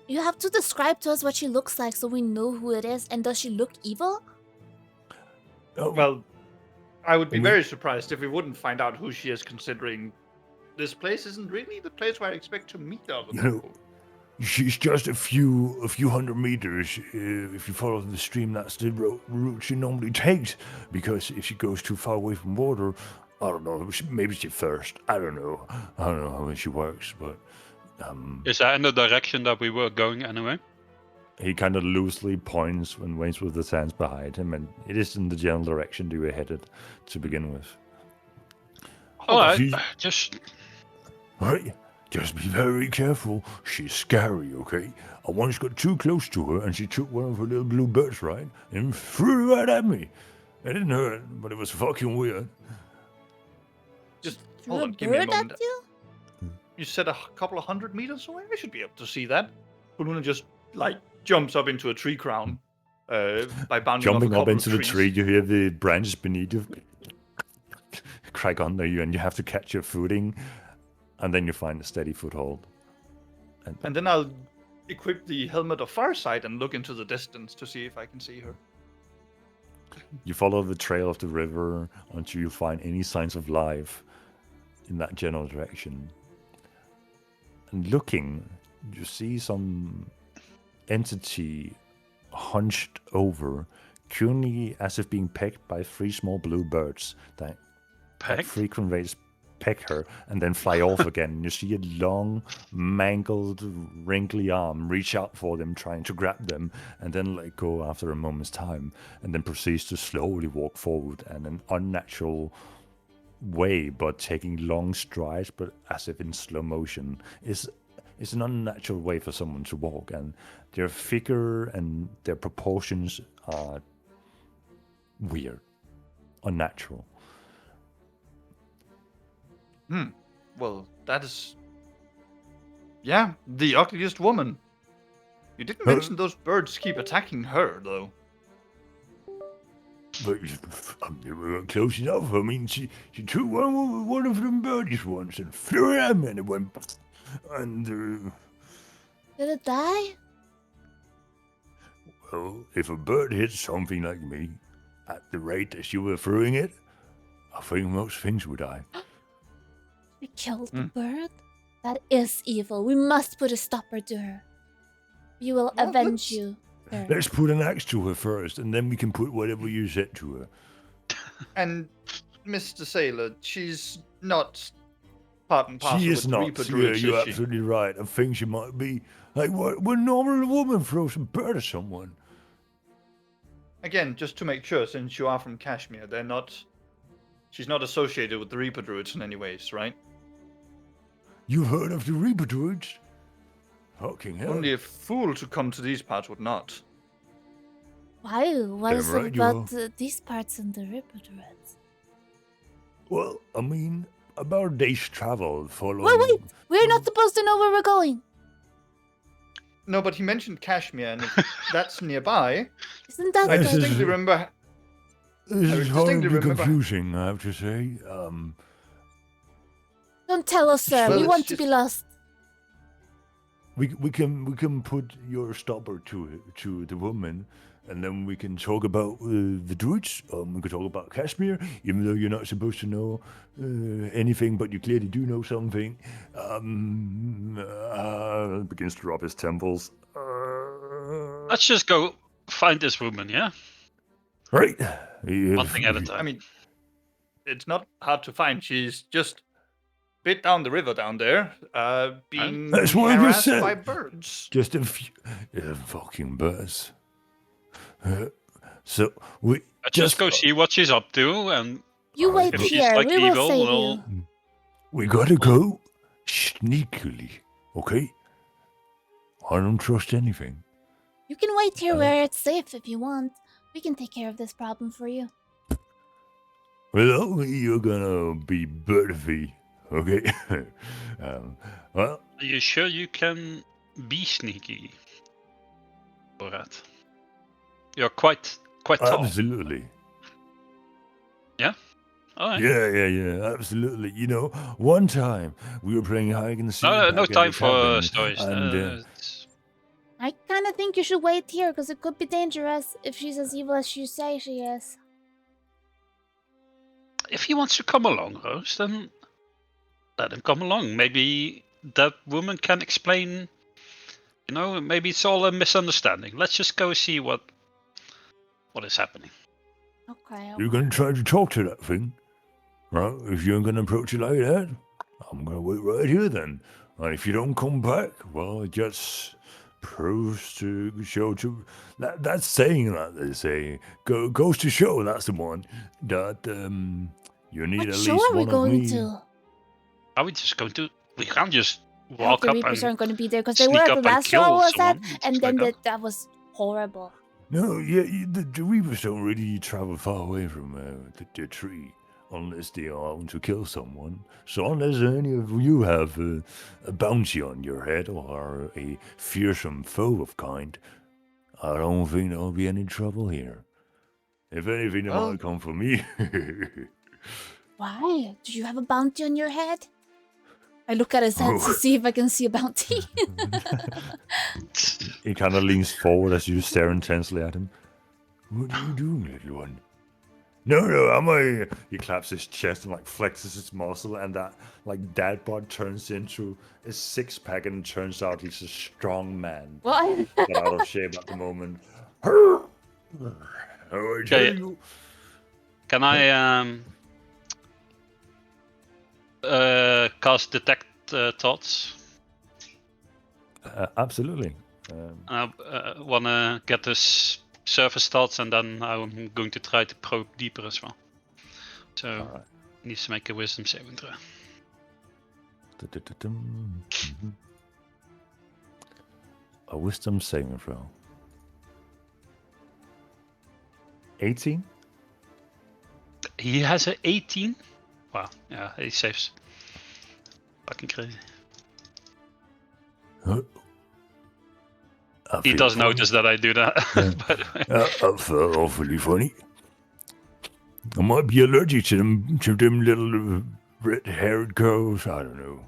You have to describe to us what she looks like so we know who it is. And does she look evil? Oh, Well, I would be We- very surprised if we wouldn't find out who she is, considering this place isn't really the place where I expect to meet other You know, people. she's just a few hundred meters. If you follow the stream, that's the route she normally takes. Because if she goes too far away from water, I don't know. Maybe she thirsts. I don't know how she works, but Is that in the direction that we were going anyway? he kind of loosely points and waits with his hands behind him, and it is in the general direction they were headed to begin with. Alright, she- just... Right, just be very careful. She's scary, okay? I once got too close to her, and she took one of her little blue birds, right, and threw it right at me. It didn't hurt, but it was fucking weird. Just Threw hold a on, give me a bird moment. at you? You said a couple of 100 meters away? I should be able to see that. Kuluna just, jumps up into a tree crown by bounding Jumping off a up couple into of the trees. tree, you hear the branches beneath you crack under you, and you have to catch your footing, and then you find a steady foothold. And then I'll equip the helmet of Farsight and look into the distance to see if I can see her. You follow the trail of the river until you find any signs of life in that general direction. And looking, you see some entity hunched over, curiously as if being pecked by 3 small blue birds that at Pecked? frequent rates peck her and then fly off again. And you see a long, mangled, wrinkly arm reach out for them, trying to grab them, and then let go after a moment's time, and then proceeds to slowly walk forward in an unnatural way, but taking long strides, but as if in slow motion. It's an unnatural way for someone to walk, and their figure and their proportions are weird, unnatural. Well, that is... Yeah, the ugliest woman. You didn't Huh? mention those birds keep attacking her, though. But we weren't close enough. I mean, she took one of them birds once and threw it at me, and it went. And Did it die? well, if a bird hits something like me at the rate that you were throwing it, I think most things would die. You killed the bird? That is evil. We must put a stopper to her. We will Well, avenge let's- you. Sir. Let's put an axe to her first, and then we can put whatever you said to her. And Mr. Sailor, she's not part and parcel She with is the not. Reaper Yeah, druids, you're is she? absolutely right. I think she might be like what? When normal woman throws a bird at someone. Again, just to make sure, since you are from Kashmir, they're not... She's not associated with the Reaper druids in any ways, right? You've heard of the Reaper druids? Fucking hell. Only a fool to come to these parts would not. Why? What Damn is right it you about these parts in the Ripper Druids? Well, I mean, about a day's travel following... Wait! We're not supposed to know where we're going. No, but he mentioned Kashmir, and if that's nearby, Isn't that I This is- distinctly remember. This I is distinctly horribly remember- confusing, I have to say. Don't tell us, sir. Well, We it's want to just- be lost. We can put your stopper to the woman, and then we can talk about the druids. We can talk about Kashmir, even though you're not supposed to know anything, but you clearly do know something. Begins to rub his temples. Let's just go find this woman, yeah? Right. One thing at a time. I mean, it's not hard to find. She's just a bit down the river down there, being That's what I just harassed said. by birds. Just a few fucking birds. So we Let's just go see what she's up to, and You wait if she's here. like We will evil, save we'll... you. We gotta go sneakily, okay? I don't trust anything. You can wait here where it's safe if you want. We can take care of this problem for you. Well, you're gonna be birthy, okay? Well, Are you sure you can be sneaky, Borat? You're quite tall. absolutely. All right. Yeah, absolutely. You know, one time we were playing hide and seek. No back in the time for cabin, stories. and, It's- I kind of think you should wait here because it could be dangerous if she's as evil as you say she is. if he wants to come along, Rose, then let him come along. Maybe that woman can explain. You know, maybe it's all a misunderstanding. Let's just go see what is happening. Okay. You're gonna try to talk to that thing, right? If you're gonna approach it like that, I'm gonna wait right here then. And if you don't come back, well, it just proves to show to that's saying that they say goes to show that's the one that you need What at show least are we one of going me. to? Are we just going to? We can't just I hope walk the up Reapers and aren't going to be there because they sneak were at up the and last show kill I was at, someone, and something then like that was horrible. No, yeah, the Reapers don't really travel far away from the tree unless they are out to kill someone. So unless any of you have a bounty on your head or a fearsome foe of kind, I don't think there'll be any trouble here. If anything, it Well- might come from me. Why? Do you have a bounty on your head? I look at his head to Oh. see if I can see a bounty. He kind of leans forward as you stare intensely at him. What are you doing, little one? No, He claps his chest and like flexes his muscle, and that like dad bod turns into a six-pack, and it turns out he's a strong man, What? but out of shape at the moment. Oh, I tell Okay. you. can I cast detect thoughts? Absolutely. I wanna get this surface thoughts, and then I'm going to try to probe deeper as well. So Alright. needs to make a wisdom saving throw. Mhm. A wisdom saving throw. 18? He has a 18. Wow, yeah, he saves. Fucking crazy. I He feel does funny. notice that I do that. By the way. I felt awfully funny. I might be allergic to them little red-haired girls. I don't know.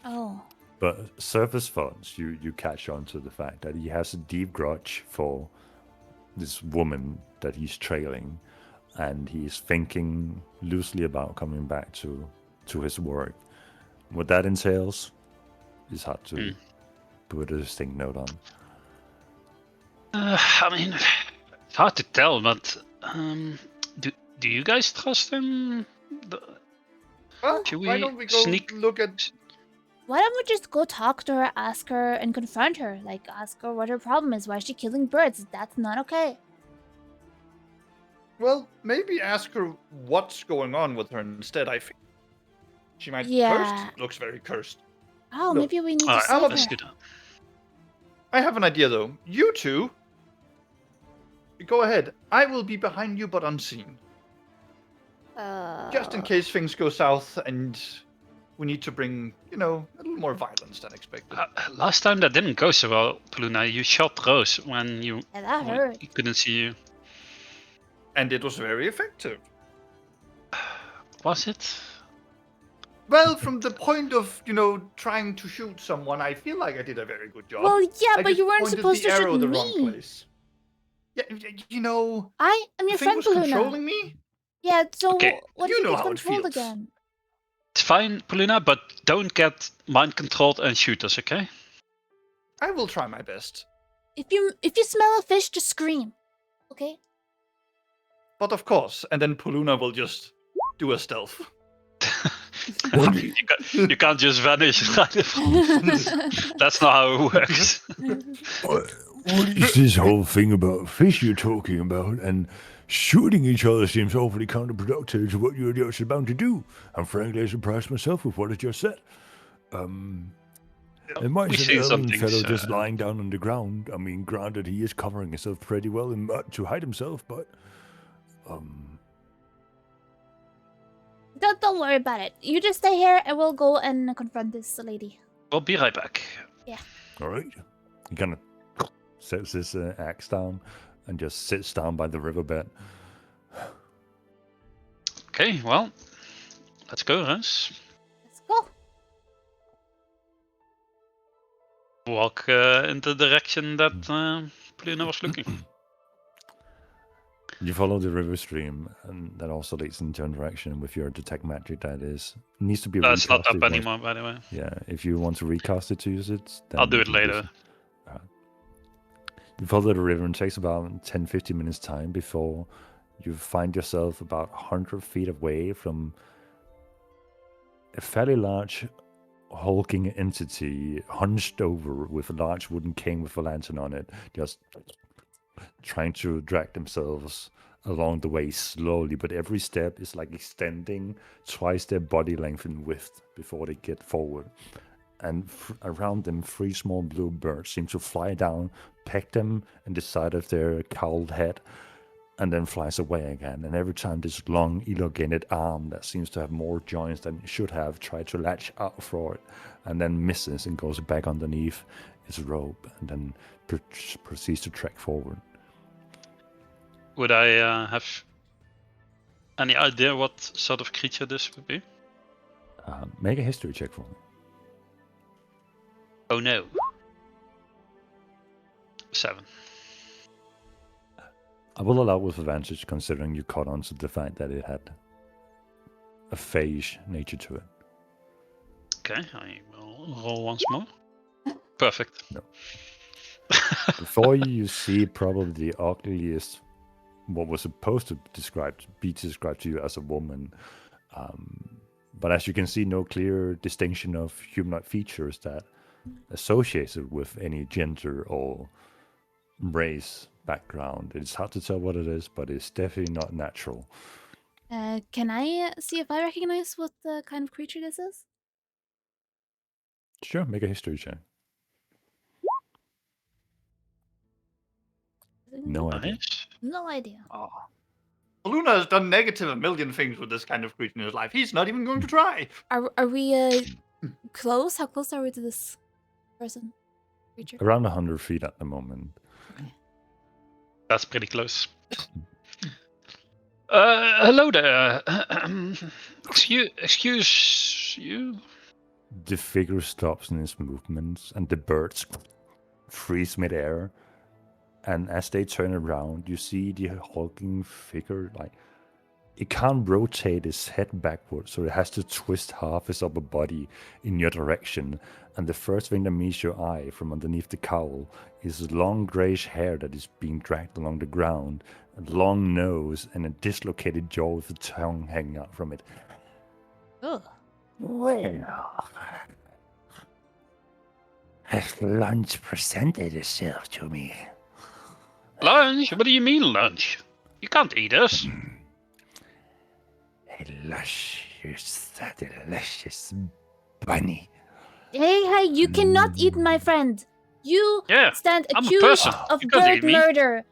Oh. But surface thoughts, you catch on to the fact that he has a deep grudge for this woman that he's trailing, and he's thinking loosely about coming back to his work. What that entails is hard to put a distinct note on. I mean, it's hard to tell, but do you guys trust him? Well, Should why we don't we go sneak- look at? Why don't we just go talk to her, ask her, and confront her? Like, ask her what her problem is. Why is she killing birds? That's not okay. Well, maybe ask her what's going on with her instead. I think she might be Yeah. cursed. Looks very cursed. Oh, No. maybe we need to Alright, save let's her. do that. I have an idea though. You two, go ahead. I will be behind you, but unseen. Just in case things go south and we need to bring, a little more violence than expected. Last time that didn't go so well, Paluna. You shot Rose when Yeah, that hurt. he couldn't see you. And it was very effective. Was it? Well, from the point of, trying to shoot someone, I feel like I did a very good job. Well, yeah, I but just you weren't pointed supposed the to arrow shoot the wrong me. place. Yeah, I am the your thing friend, was Paluna. controlling me. Yeah, so Okay, what you if you know get how it controlled feels. again? It's fine, Paluna, but don't get mind controlled and shoot us, okay? I will try my best. If you smell a fish, just scream. Okay? But of course, and then Paluna will just do a stealth. You can't just vanish right in front. That's not how it works. What is this whole thing about fish you're talking about? And shooting each other seems awfully counterproductive to what you're just about to do. I'm frankly surprised myself with what I just said. And why We've is seen an some elven fellow things, just lying down on the ground? I mean, granted, he is covering himself pretty well in mud to hide himself, but... Don't worry about it. You just stay here and we'll go and confront this lady. We'll be right back. All right. He kind of sets his axe down and just sits down by the riverbed. Okay, well, let's go, Rose. Let's go. Walk in the direction that Paluna was looking. You follow the river stream, and that also leads into a direction with your detect magic. That needs to be. That's not up recasted once- anymore, by the way. Yeah, if you want to recast it to use it, then I'll do it you can later. You follow the river and it takes about 10-15 minutes time before you find yourself about 100 feet away from a fairly large hulking entity hunched over with a large wooden cane with a lantern on it, just trying to drag themselves along the way slowly, but every step is like extending twice their body length in width before they get forward. And around them, 3 small blue birds seem to fly down, peck them in the side of their cowled head, and then flies away again. And every time this long, elongated arm that seems to have more joints than it should have tries to latch out for it, and then misses and goes back underneath its robe, and then proceeds to trek forward. Would I have any idea what sort of creature this would be? Make a history check for me. Oh no. 7. I will allow with advantage considering you caught on to the fact that it had a phage nature to it. Okay, I will roll once more. Perfect. No. Before you see probably the ugliest, what was supposed to be described to you as a woman. But as you can see, no clear distinction of humanoid features that associated with any gender or race background. It's hard to tell what it is, but it's definitely not natural. Can I see if I recognize what kind of creature this is? Sure, make a history check. No idea. Nice. No idea. Oh. Paluna has done negative a million things with this kind of creature in his life. He's not even going to try. Are we close? How close are we to this person? Creature? Around 100 feet at the moment. That's pretty close. Hello there. Excuse you? The figure stops in its movements, and the birds freeze midair. And as they turn around, you see the hulking figure, like, it can't rotate its head backwards, so it has to twist half its upper body in your direction. And the first thing that meets your eye from underneath the cowl is long grayish hair that is being dragged along the ground, a long nose, and a dislocated jaw with a tongue hanging out from it. Ugh. Well, has lunch presented itself to me? Lunch? What do you mean lunch? You can't eat us. A delicious bunny. Hey, you cannot eat my friend. You Yeah, stand I'm a accused person. of You can't bird eat me. murder.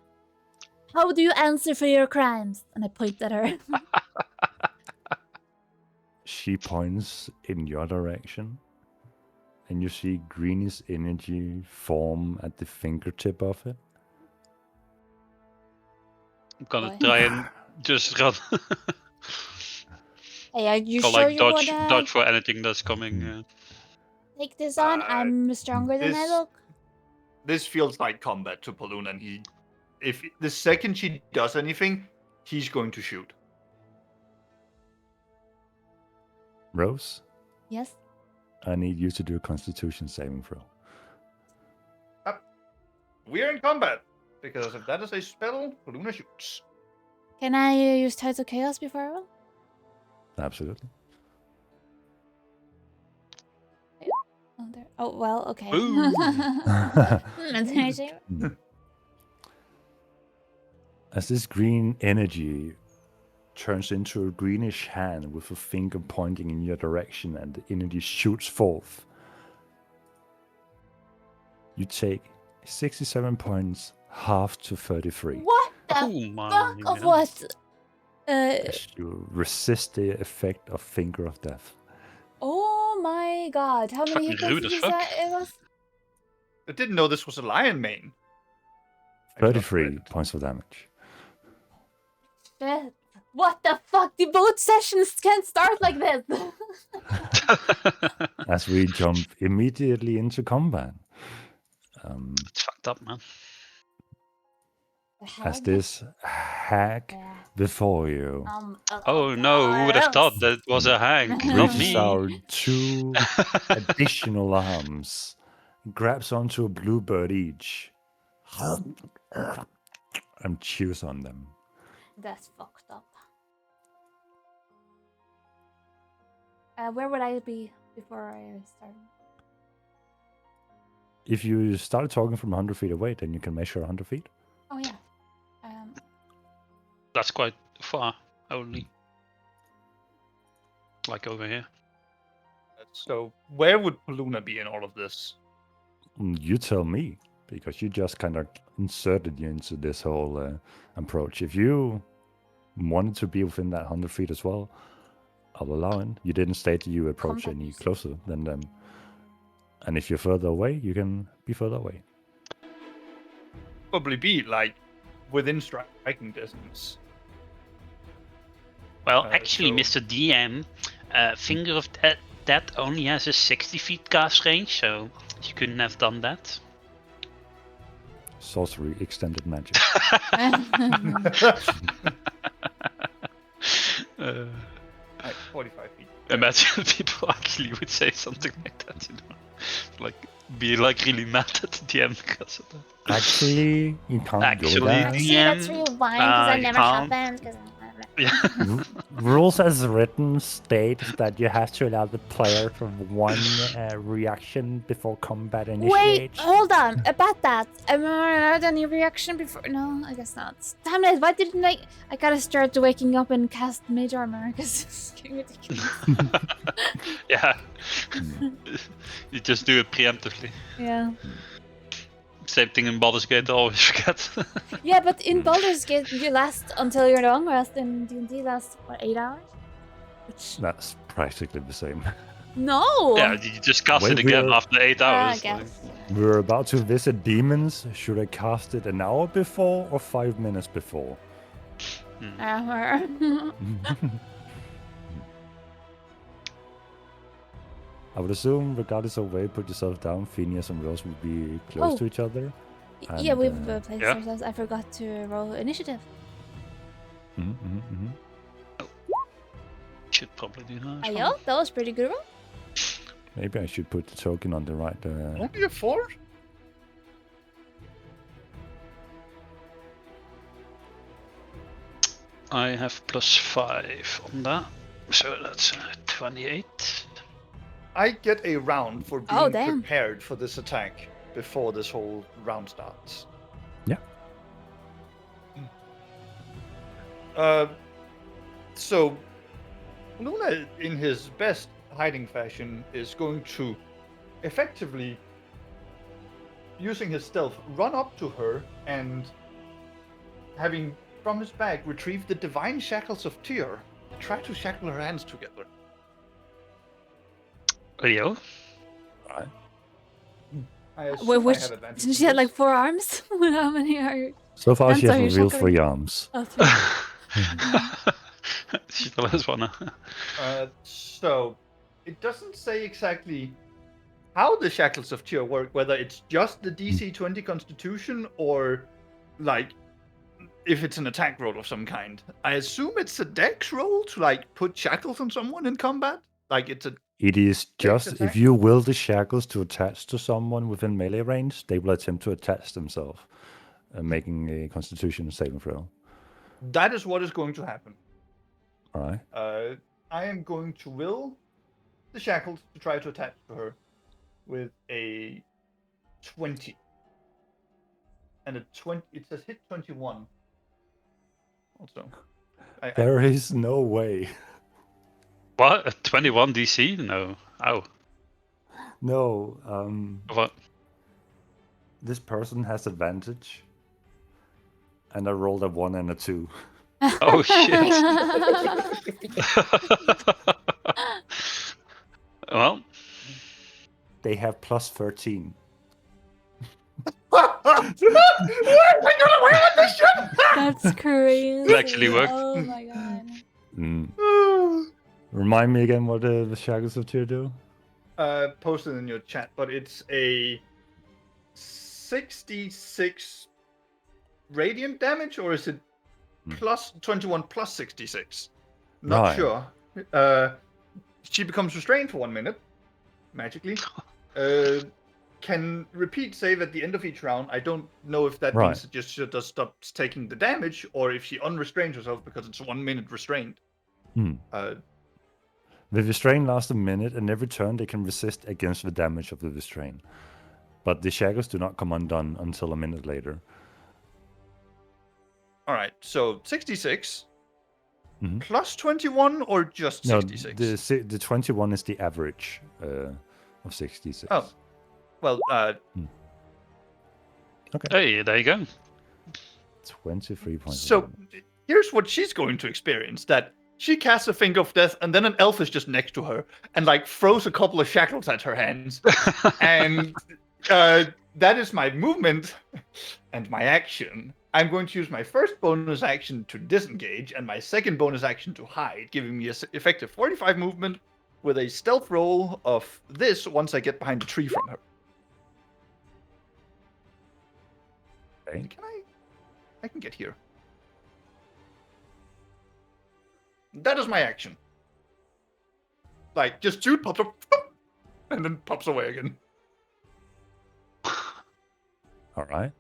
How do you answer for your crimes? And I point at her. she points in your direction, and you see greenish energy form at the fingertip of it. I'm gonna Boy. try and just run. Hey, are you Or sure like you dodge wanna for anything that's coming. take this on? I'm stronger than I this- look. This feels like combat to Balloon, and if the second she does anything, he's going to shoot. Rose, Yes. I need you to do a Constitution saving throw. We're in combat because if that is a spell, Luna shoots. Can I use Tides of Chaos before I roll? Absolutely. Oh, there. Oh well, okay. Boom. That's amazing. As this green energy turns into a greenish hand with a finger pointing in your direction and the energy shoots forth, you take 67 points, half to 33. What the Oh my fuck of god. what? As you resist the effect of Finger of Death. Oh my god! How many hit Fucking points rude did as you fuck. say it was? I didn't know this was a lion mane. 33 points of damage. Shit. What the fuck? The boat sessions can't start like this. As we jump immediately into combat. It's fucked up, man. As this hag Yeah. before you Oh no, who would have thought that was a Hank? Not reaches me. out two additional arms, grabs onto a bluebird each, and chews on them. That's fucked up. Where would I be before I start? If you start talking from 100 feet away, then you can measure 100 feet. Oh yeah. That's quite far, only. Like over here. So where would Luna be in all of this? You tell me, because you just kind of inserted you into this whole approach. If you wanted to be within that 100 feet as well, I'll allow it. You didn't state that you approach Combat. any closer than them. And if you're further away, you can be further away. Probably be like within striking distance. Well, actually, so- Mr. DM, Finger of Death only has a 60 feet cast range, so you couldn't have done that. Sorcery, extended magic. Like 45 feet. Imagine people actually would say something like that, you know? Like, be like really mad at the DM because of that. Actually, you can't Actually, do that. See, that's DM, real wine because I you never can't. happened. Cause Yeah. Rules as written state that you have to allow the player from one reaction before combat Wait, initiates. hold on. About that, am I allowed any reaction before? No, I guess not. Damn it! Why didn't I? I gotta start waking up and cast Mage Armor because it's getting ridiculous. Yeah. You just do it preemptively. Yeah. Same thing in Baldur's Gate, I always forget. Yeah, but in Baldur's Gate, you last until you're long rest. In D&D, lasts what, 8 hours? Which That's practically the same. no. Yeah, you just cast When it again we're- after 8 I hours. guess. We're about to visit demons. Should I cast it an hour before or 5 minutes before? Armor. I would assume, regardless of where you put yourself down, Phineas and Rose would be close Oh. to each other. Yeah, And, we've uh, placed yeah. ourselves. I forgot to roll initiative. Should probably do that. as Ayo, well. that was pretty good roll. Maybe I should put the token on the right. Only a 4? I have +5 on that, so that's 28. I get a round for being Oh, damn. prepared for this attack before this whole round starts. Yeah. So Luna, in his best hiding fashion, is going to effectively, using his stealth, run up to her and, having from his bag retrieve the divine shackles of Tyr, try to shackle her hands together. Leo? Right. I assume Wait, I which have advantage. didn't on she have this. like 4 arms? How many are you? So far, she Hands has are you revealed shuffling? 3 arms. Oh, 3. She still has one. So it doesn't say exactly how the Shackles of Tyr work, whether it's just the DC 20 Constitution or like if it's an attack roll of some kind. I assume it's a dex roll to like put shackles on someone in combat. Like it's a It is just attack? if you will the shackles to attach to someone within melee range, they will attempt to attach themselves, making a Constitution saving throw. That is what is going to happen. All right. I am going to will the shackles to try to attach to her with a 20. And a 20, it says hit 21. Also, There is no way. What? A 21 DC? No. Ow. No. What? This person has advantage, and I rolled a 1 and a 2. Oh shit. Well, They have plus 13. That's crazy. It actually worked. Oh my god. Remind me again what the Shackles of Tyr do? Post it in your chat, but it's a 66 radiant damage, or is it plus 21 plus 66? Not Right. sure. She becomes restrained for 1 minute, magically. Can repeat save at the end of each round. I don't know if that means it just stops taking the damage, or if she unrestrains herself because it's 1 minute restrained. The restraint lasts a minute, and every turn they can resist against the damage of the restraint. But the shackles do not come undone until a minute later. Alright, so 66 plus 21 or just 66? No, the 21 is the average of 66. Oh. Well, Okay. hey, there you go. 23 points. So here's what she's going to experience: that she casts a Finger of Death, and then an elf is just next to her and like throws a couple of shackles at her hands, and that is my movement and my action. I'm going to use my first bonus action to disengage and my second bonus action to hide, giving me an effective 45 movement with a stealth roll of this once I get behind the tree from her. Okay. I can get here. That is my action. Like, just shoot, pops up, and then pops away again. All right.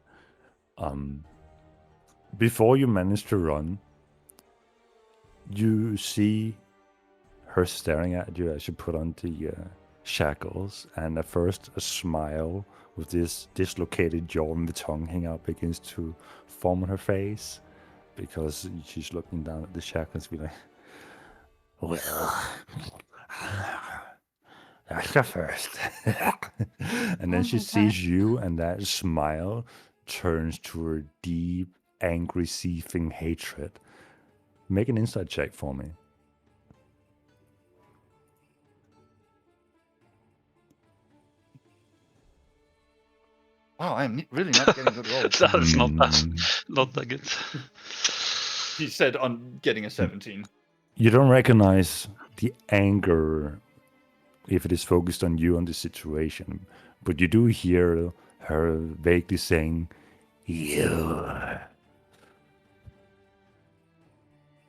Before you manage to run, you see her staring at you as you put on the shackles, and at first a smile with this dislocated jaw and the tongue hanging out begins to form on her face, because she's looking down at the shackles and be like, well, that's the first. And then she sees you, and that smile turns to a deep, angry, seething hatred. Make an insight check for me. Wow, I'm really not getting good rolls. That's not that good. He said on getting a 17. You don't recognize the anger if it is focused on you and the situation, but you do hear her vaguely saying, "You."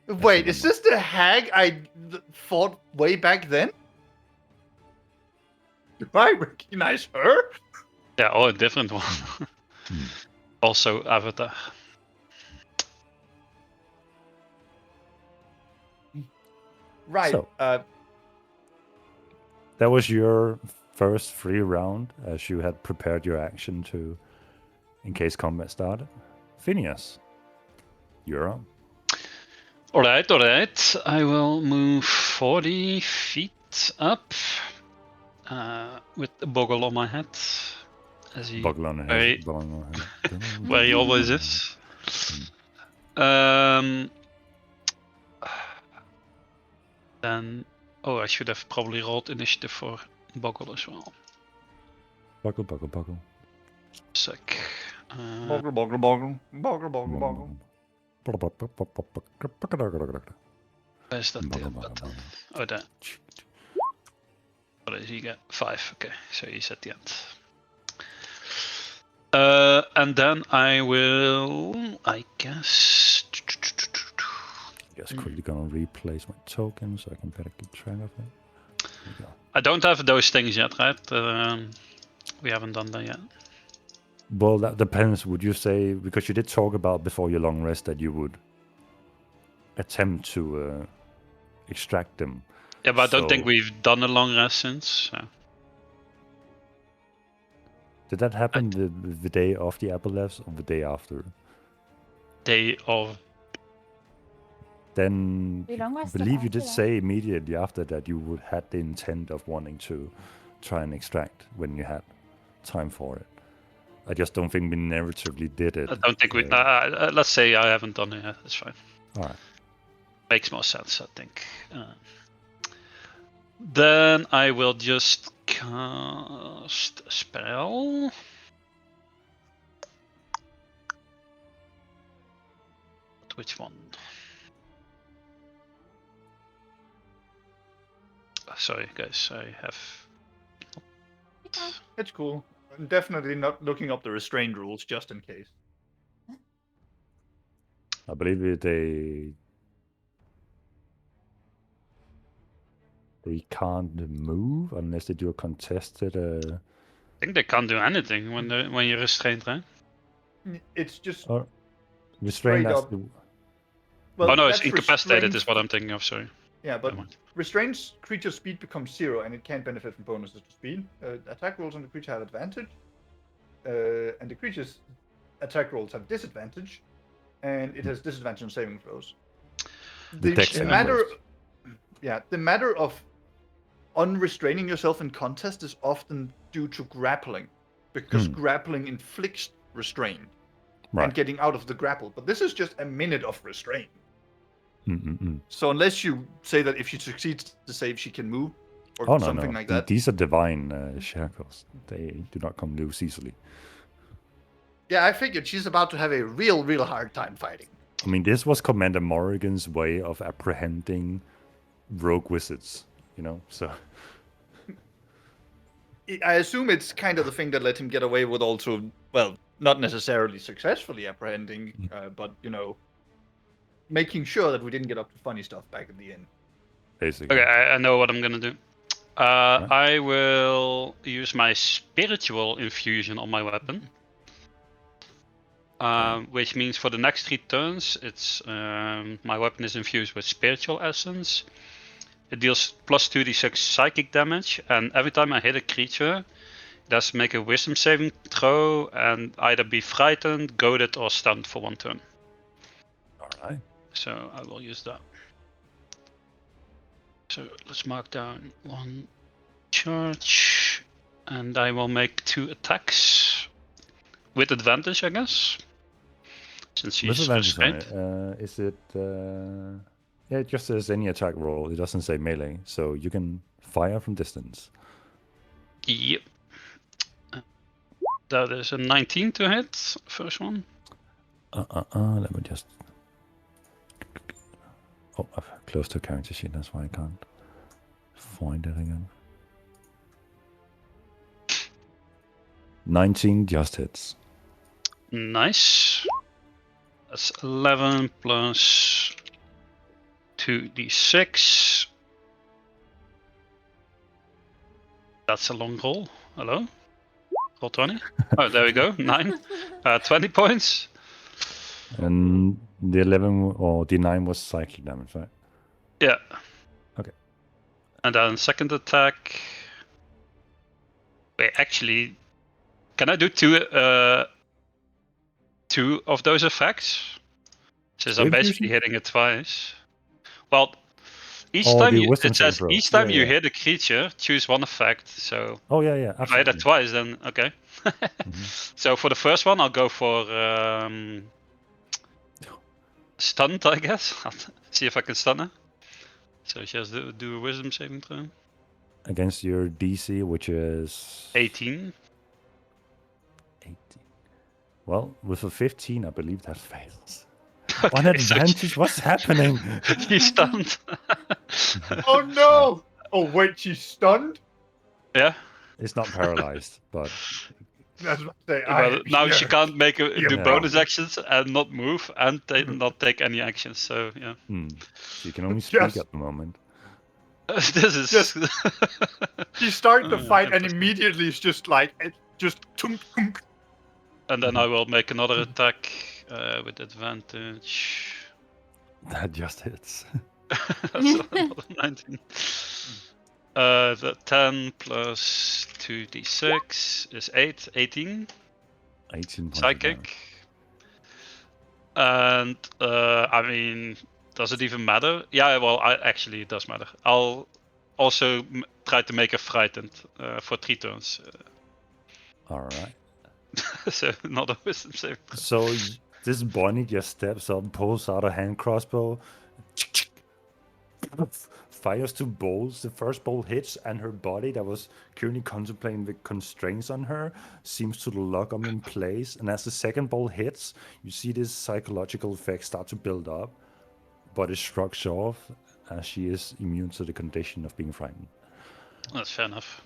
Wait, is this the hag I fought way back then? Do I recognize her? Yeah, oh, a different one. Also Avatar. Right. So- That was your first free round, as you had prepared your action to, in case combat started. Phineas, you're up. Alright. I will move 40 feet up with the boggle on my head. As he, Buckle on Very- head, buggle on head. where he always is. Then, I should have probably rolled initiative for Boggle as well. Boggle. Sick. Boggle, boggle, boggle. Boggle, boggle, boggle. Where's that tail button? Oh, there. What does he get? 5. Okay, so he's at the end. And then I will, I guess. Just quickly gonna replace my token so I can better keep track of it. There we go. I don't have those things yet, right? We haven't done that yet. Well, that depends. Would you say, because you did talk about before your long rest that you would attempt to extract them? Yeah, but I don't think So- we've done a long rest since. So. Did that happen the day of the Apoleps or the day after? Day of. Then We long I rested believe you did after that. say immediately after that you would had the intent of wanting to try and extract when you had time for it. I just don't think we narratively did it. I don't think we. Let's say I haven't done it yet. That's fine. All right. Makes more sense, I think. Then I will just cast a spell. Which one? Sorry, guys. I have. It's cool. I'm definitely not looking up the restrained rules just in case. I believe they can't move unless they do a contested. I think they can't do anything when you're restrained, right? It's just Restrained straight as up. the, well, Oh no, it's that's incapacitated restrained- is what I'm thinking of. Sorry. Yeah, but Never mind. restrained creature speed becomes 0 and it can't benefit from bonuses to speed. Attack rolls on the creature have advantage, and the creature's attack rolls have disadvantage, and it has disadvantage on saving throws. The dex saving throws. The matter of unrestraining yourself in contest is often due to grappling, because grappling inflicts restraint and right. getting out of the grapple. But this is just a minute of restraint. Mm-mm-mm. So unless you say that if she succeeds to save, she can move, or Oh no, something no. like that. These are divine shackles. They do not come loose easily. Yeah, I figured she's about to have a real hard time fighting. I mean, this was Commander Morrigan's way of apprehending rogue wizards, you know? So, I assume it's kind of the thing that let him get away with also, well, not necessarily successfully apprehending, but, you know, making sure that we didn't get up to funny stuff back at the end. basically. Okay, I know what I'm gonna do. I will use my spiritual infusion on my weapon. Which means for the next 3 turns, it's my weapon is infused with spiritual essence. It deals plus 2d6 psychic damage, and every time I hit a creature, it has to make a wisdom saving throw and either be frightened, goaded, or stunned for 1 turn. Alright. So I will use that. So let's mark down 1 charge, and I will make 2 attacks with advantage, I guess. Since she's Disadvantage on restrained. it. Is it... yeah, it just says any attack roll. It doesn't say melee. So you can fire from distance. Yep. That is a 19 to hit, first one. Let me just... Oh, I've closed to character sheet. That's why I can't find it again. 19 just hits. Nice. That's 11 plus 2d6. That's a long roll. Hello? Roll 20. Oh, there we go. 9. 20 points. And the 11 or the 9 was psychic damage, right? Yeah. Okay. And then second attack. Wait, actually, can I do 2 of those effects? Since I'm Wave basically fusion? hitting it twice. Well, each Oh, time the you, wisdom it says saving throw. each time Yeah, you yeah. hit a creature, choose 1 effect. So Oh, yeah, yeah. if I hit it Absolutely. twice, then okay. So for the first one, I'll go for stunned, I guess. I'll see if I can stun her. So she has to do a wisdom saving throw. against your DC, which is 18. 18. Well, with a 15, I believe that fails. Okay, On advantage, what's happening? He's stunned. Oh no! Oh wait, she's stunned? Yeah. It's not paralyzed, but That's what they But now she can't make do Yeah. bonus actions and not move and not take any actions. So yeah, she can only speak Yes. at the moment. this is Just- She started the Oh, fight and interesting. immediately it's just like it just tunk, tunk. And then I will make another attack with advantage. That just hits. That's another 19. The 10 plus 2d6 is 8, 18. 18 points of Psychic. damage. And I mean, does it even matter? Yeah, well, actually it does matter. I'll also try to make her frightened for 3 turns. All right. So not a wisdom save. So this bunny just steps up, pulls out a hand crossbow, fires 2 bolts. The first bolt hits, and her body that was currently contemplating the constraints on her seems to lock them in place. And as the second bolt hits, you see this psychological effect start to build up, but it shrugs off as she is immune to the condition of being frightened. That's fair enough.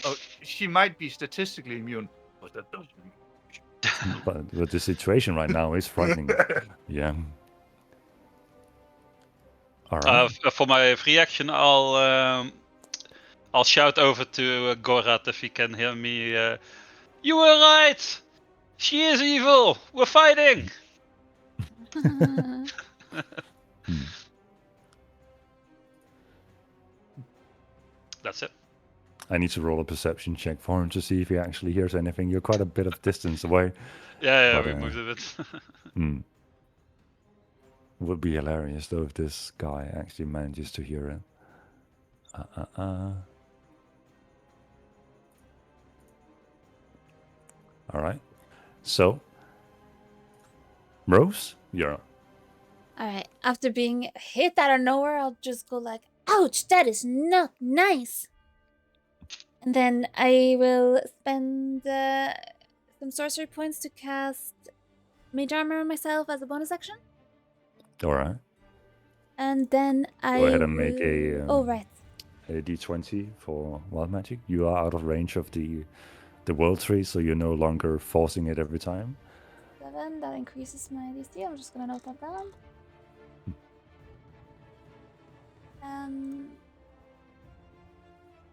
Oh, she might be statistically immune, but that doesn't mean. But the situation right now is frightening. Yeah. All right. For my free action, I'll shout over to Gorat if he can hear me. You were right. She is evil. We're fighting. That's it. I need to roll a perception check for him to see if he actually hears anything. You're quite a bit of distance away. Yeah, But, we moved a bit. Would be hilarious though if this guy actually manages to hear it. All right. So, Rose, you're up. Alright, after being hit out of nowhere, I'll just go like, ouch, that is not nice. And then I will spend some sorcery points to cast Mage Armor on myself as a bonus action. All right. And then I Go ahead and make a, oh, right. a d20 for wild magic. You are out of range of the world tree, so you're no longer forcing it every time. 7, that increases my DC. I'm just gonna note that down.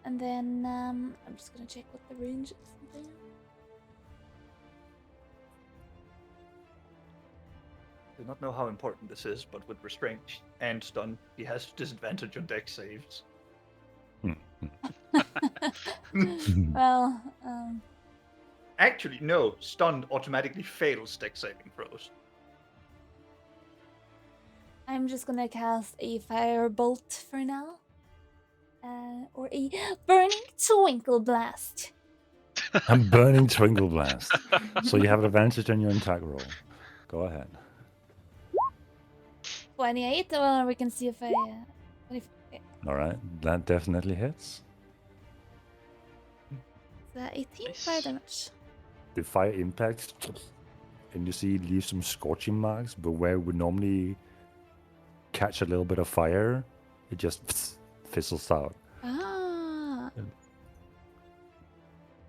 And then I'm just gonna check what the range is. I do not know how important this is, but with restraint and stun, he has disadvantage on dex saves. Well, Actually, no. Stunned automatically fails dex saving throws. I'm just gonna cast a firebolt for now. Or a burning twinkle blast. I'm burning Twinkle Blast. So you have an advantage on your attack roll. Go ahead. 28. Well, we can see if I. All right. That definitely hits. 18 Nice. fire damage. The fire impacts, and you see it leaves some scorching marks, but where it would normally catch a little bit of fire, it just fizzles out. Ah. Yeah.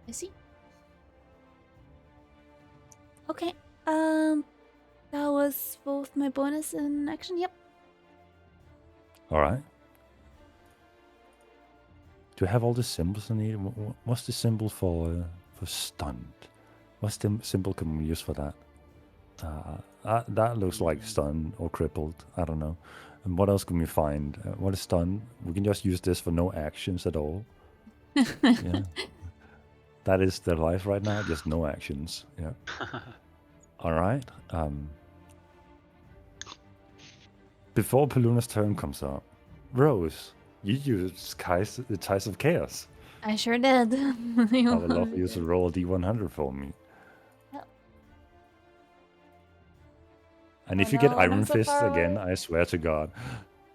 I see. Okay. That was both my bonus and action. Yep. All right. Do you have all the symbols I need? What's the symbol for stunned? What's the symbol can we use for that? That looks like stunned or crippled. I don't know. And what else can we find? What is stunned? We can just use this for no actions at all. Yeah. That is their life right now. Just no actions. Yeah. All right. Before Paluna's turn comes up, Rose, you use the Ties of Chaos. I sure did. I would love you to roll a d100 for me. Yep. And if Oh you get no, Iron I'm so Fist far again, away. I swear to God.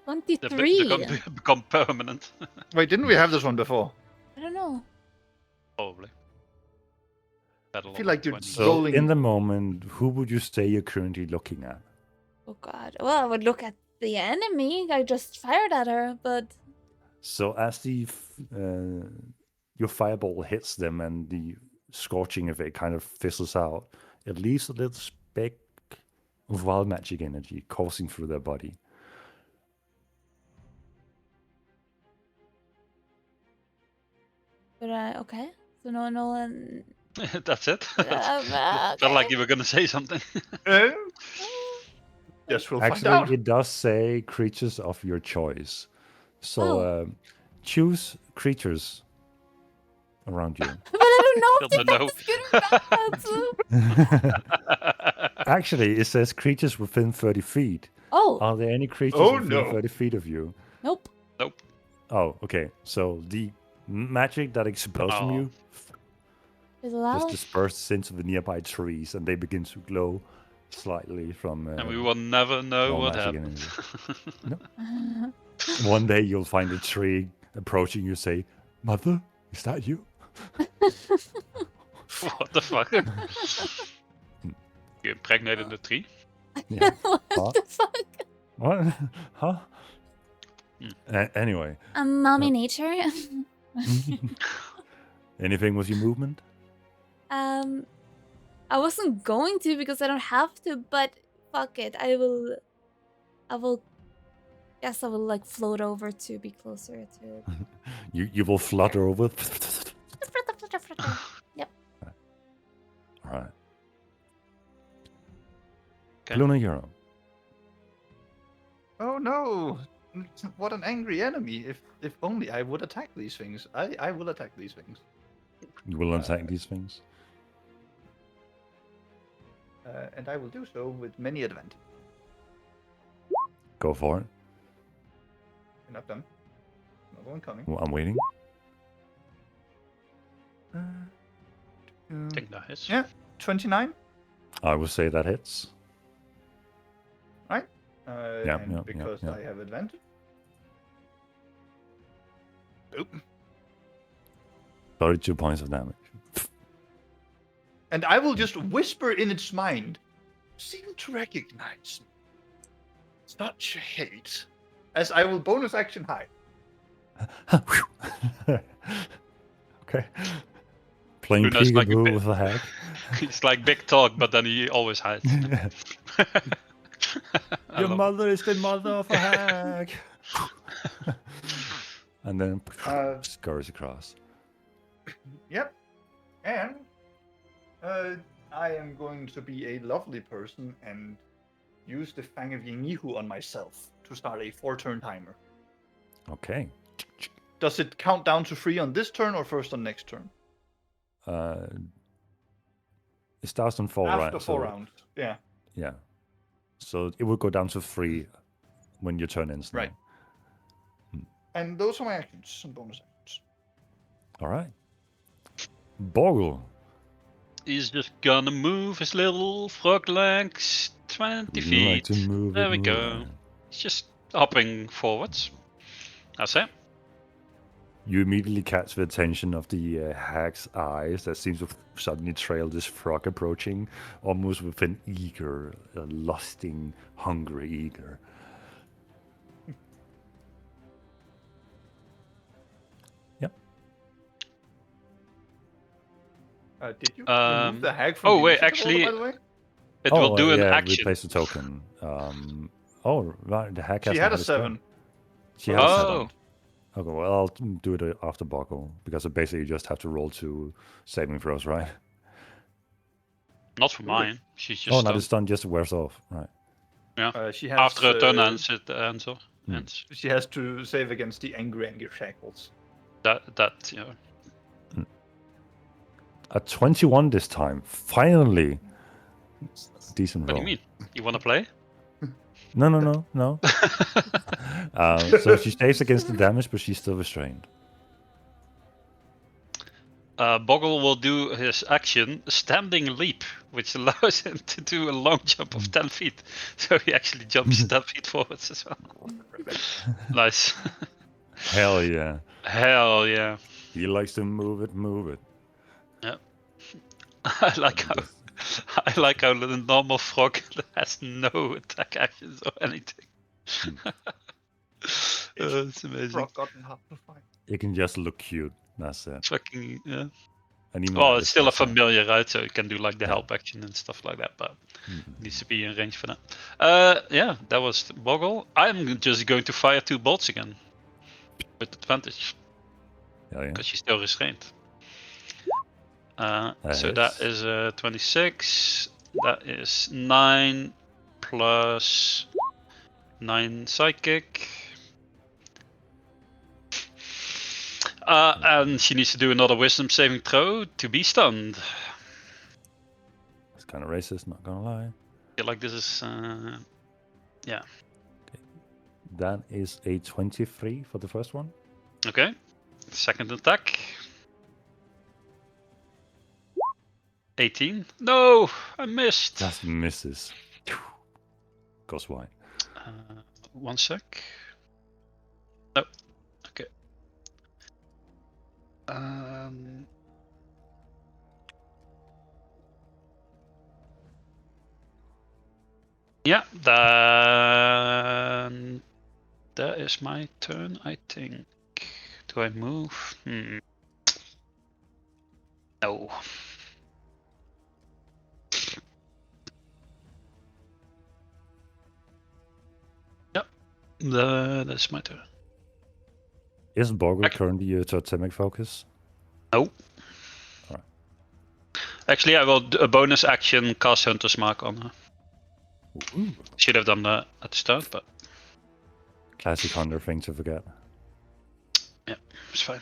23. become permanent. Wait, didn't we have this one before? I don't know. Probably. I feel like you're So, rolling. in the moment, who would you say you're currently looking at? Oh god. Well, I would look at the enemy. I just fired at her, but So, as your fireball hits them and the scorching of it kind of fizzles out, it leaves a little speck of wild magic energy coursing through their body. okay. So no one. That's it. Okay. Felt like you were gonna say something. Yes, we'll find Actually, out. it does say creatures of your choice. So, choose creatures around you. But I don't know if Still don't that's good or bad. Actually, it says creatures within 30 feet. Oh, Are there any creatures Oh, within no. 30 feet of you? nope. Nope. Oh, okay. So the magic that explodes from Oh. you Is just allowed. disperses into the nearby trees, and they begin to glow slightly from. And we will never know no what magic happened. One day you'll find a tree approaching you, say, "Mother, is that you?" What the fuck? You impregnated the tree? Yeah. What Huh? the fuck? What? Huh? Anyway, Mommy nature. anything with your movement? I wasn't going to because I don't have to, but fuck it. I will. Guess I will like float over to be closer to. You will flutter over. Yep. All right. Okay. Luna, you're up. Oh no! What an angry enemy! If only I would attack these things. I will attack these things. You will attack these things. And I will do so with many advantage. Go for it. Enough done. Another one coming. I'm waiting. I think that hits. Yeah, 29. I will say that hits. Right? Yeah, And yeah, because yeah. I have advantage. Oop. 32 points of damage. And I will just whisper in its mind, seem to recognize such hate, as I will bonus action hide. Okay. Playing Luna's like a peekaboo bit- with a hack. It's like big talk, but then he always hides. I Your love mother is the mother of a hack. And then scurries across. Yep. And I am going to be a lovely person and use the Fang of Yengihu on myself to start a 4-turn timer. Okay. Does it count down to 3 on this turn or first on next turn? It starts on 4, right? After 4 rounds. Yeah. Yeah. So it will go down to 3 when your turn ends now. Right. And those are my actions and bonus actions. All right. Borgul. He's just gonna move his little frog legs 20 You feet. like to move There it, we move go. it. He's just hopping forwards. That's it. You immediately catch the attention of the hag's eyes that seems to suddenly trail this frog approaching, almost with an eager, lusting, hungry eager. Yep. Did you remove the hag from oh, the wait, initiative order, actually- by the way? It will do an yeah, action. Replace the token. Right, the hag has She had a 7. She had a 7. Oh, Okay, well, I'll do it after Borgul, because basically you just have to roll 2 saving throws, right? not for mine. She's just Oh, no, stunned. the stun just wears off. Right. She has, After a turn ends, it ends. Hmm. ends. She has to save against the angry shackles. That yeah. A 21 this time. Finally. Decent What do roll. you mean? You wanna play? No. So she saves against the damage, but she's still restrained. Boggle will do his action, Standing Leap, which allows him to do a long jump of 10 feet. So he actually jumps 10 feet forwards as well. Nice. Hell yeah. Hell yeah. He likes to move it. Yeah. I like how the normal frog has no attack actions or anything. It's amazing. Frog gotten half the fight. It can just look cute. That's it. Fucking yeah. And even Well, at it's still a distance, familiar, right? So you can do like the Yeah. help action and stuff like that, but Mhm. needs to be in range for that. Yeah, that was Boggle. I'm just going to fire 2 bolts again with advantage Hell yeah. because she's still restrained. That So that hits. is 26. That is 9 plus 9 psychic. And she needs to do another wisdom saving throw to be stunned. It's kind of racist, not gonna lie. I feel like this is That is a 23 for the first one. okay. Second attack. 18. No, I missed. That misses. Goes wide. 1 sec. No. Okay. Yeah, then that is my turn, I think. Do I move? No. Yep, that's my turn. Is Boggle Okay. currently your totemic focus? No. Alright. Actually, I will do a bonus action cast Hunter's Mark on her. Ooh. Should have done that at the start, but Classic Hunter thing to forget. it's fine.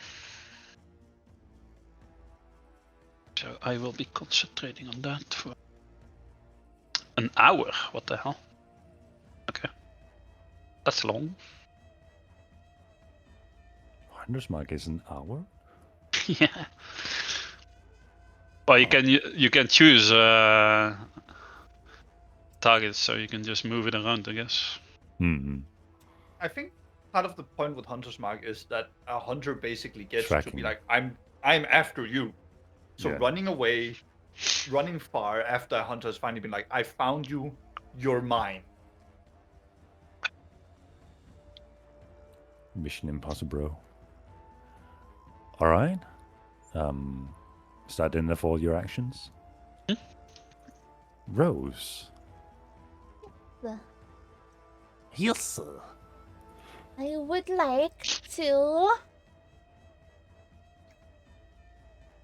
So I will be concentrating on that for an hour. What the hell? Okay. That's long. Hunter's Mark is an hour? Yeah. Well, you can choose targets, so you can just move it around, I guess. Hmm. I think part of the point with Hunter's Mark is that a hunter basically gets to Tracking. be like, I'm after you. So Yeah. running away, running far after a hunter has finally been like, I found you, you're mine. Mission Impossible, bro. Alright. Is that enough for all your actions? Rose. Yes, sir. I would like to.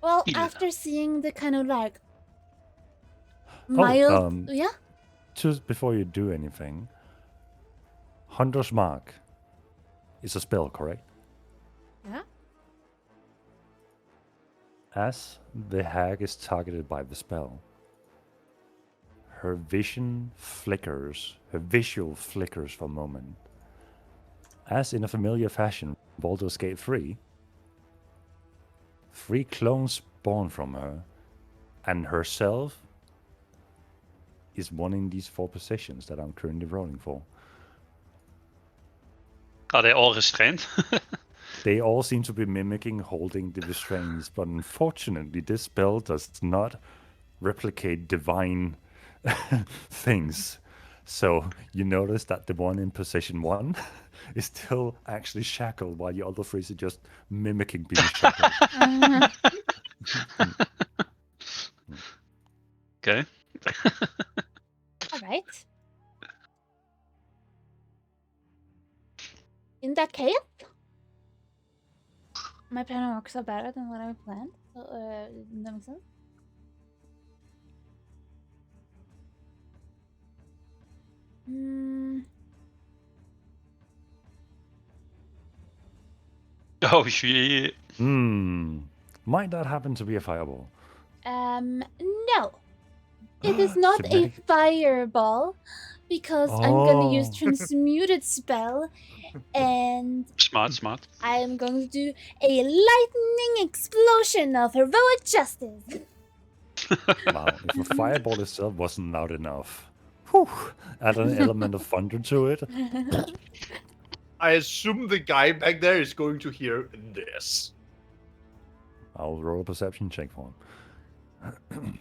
Well, Yeah. after seeing the kind of like mild, yeah. Just before you do anything, Hunter's Mark is a spell, correct? Yeah. As the hag is targeted by the spell, her vision flickers, her visual flickers for a moment. As in a familiar fashion, Baldur's Gate 3, 3 clones spawn from her, and herself is one in these 4 positions that I'm currently rolling for. Are they all restrained? They all seem to be mimicking holding the restraints, but unfortunately this spell does not replicate divine things. So you notice that the one in position 1 is still actually shackled, while the other 3 are just mimicking being shackled. Okay. All right. In that case, my plan works out better than what I planned. So, that makes sense. Oh shit. Might that happen to be a fireball? No. It is not a Thematic. fireball. because I'm gonna use Oh. Transmuted spell, and Smart. I am going to do a lightning explosion of heroic justice. Wow, if a fireball itself wasn't loud enough, whew, add an element of thunder to it. I assume the guy back there is going to hear this. I'll roll a perception check for him.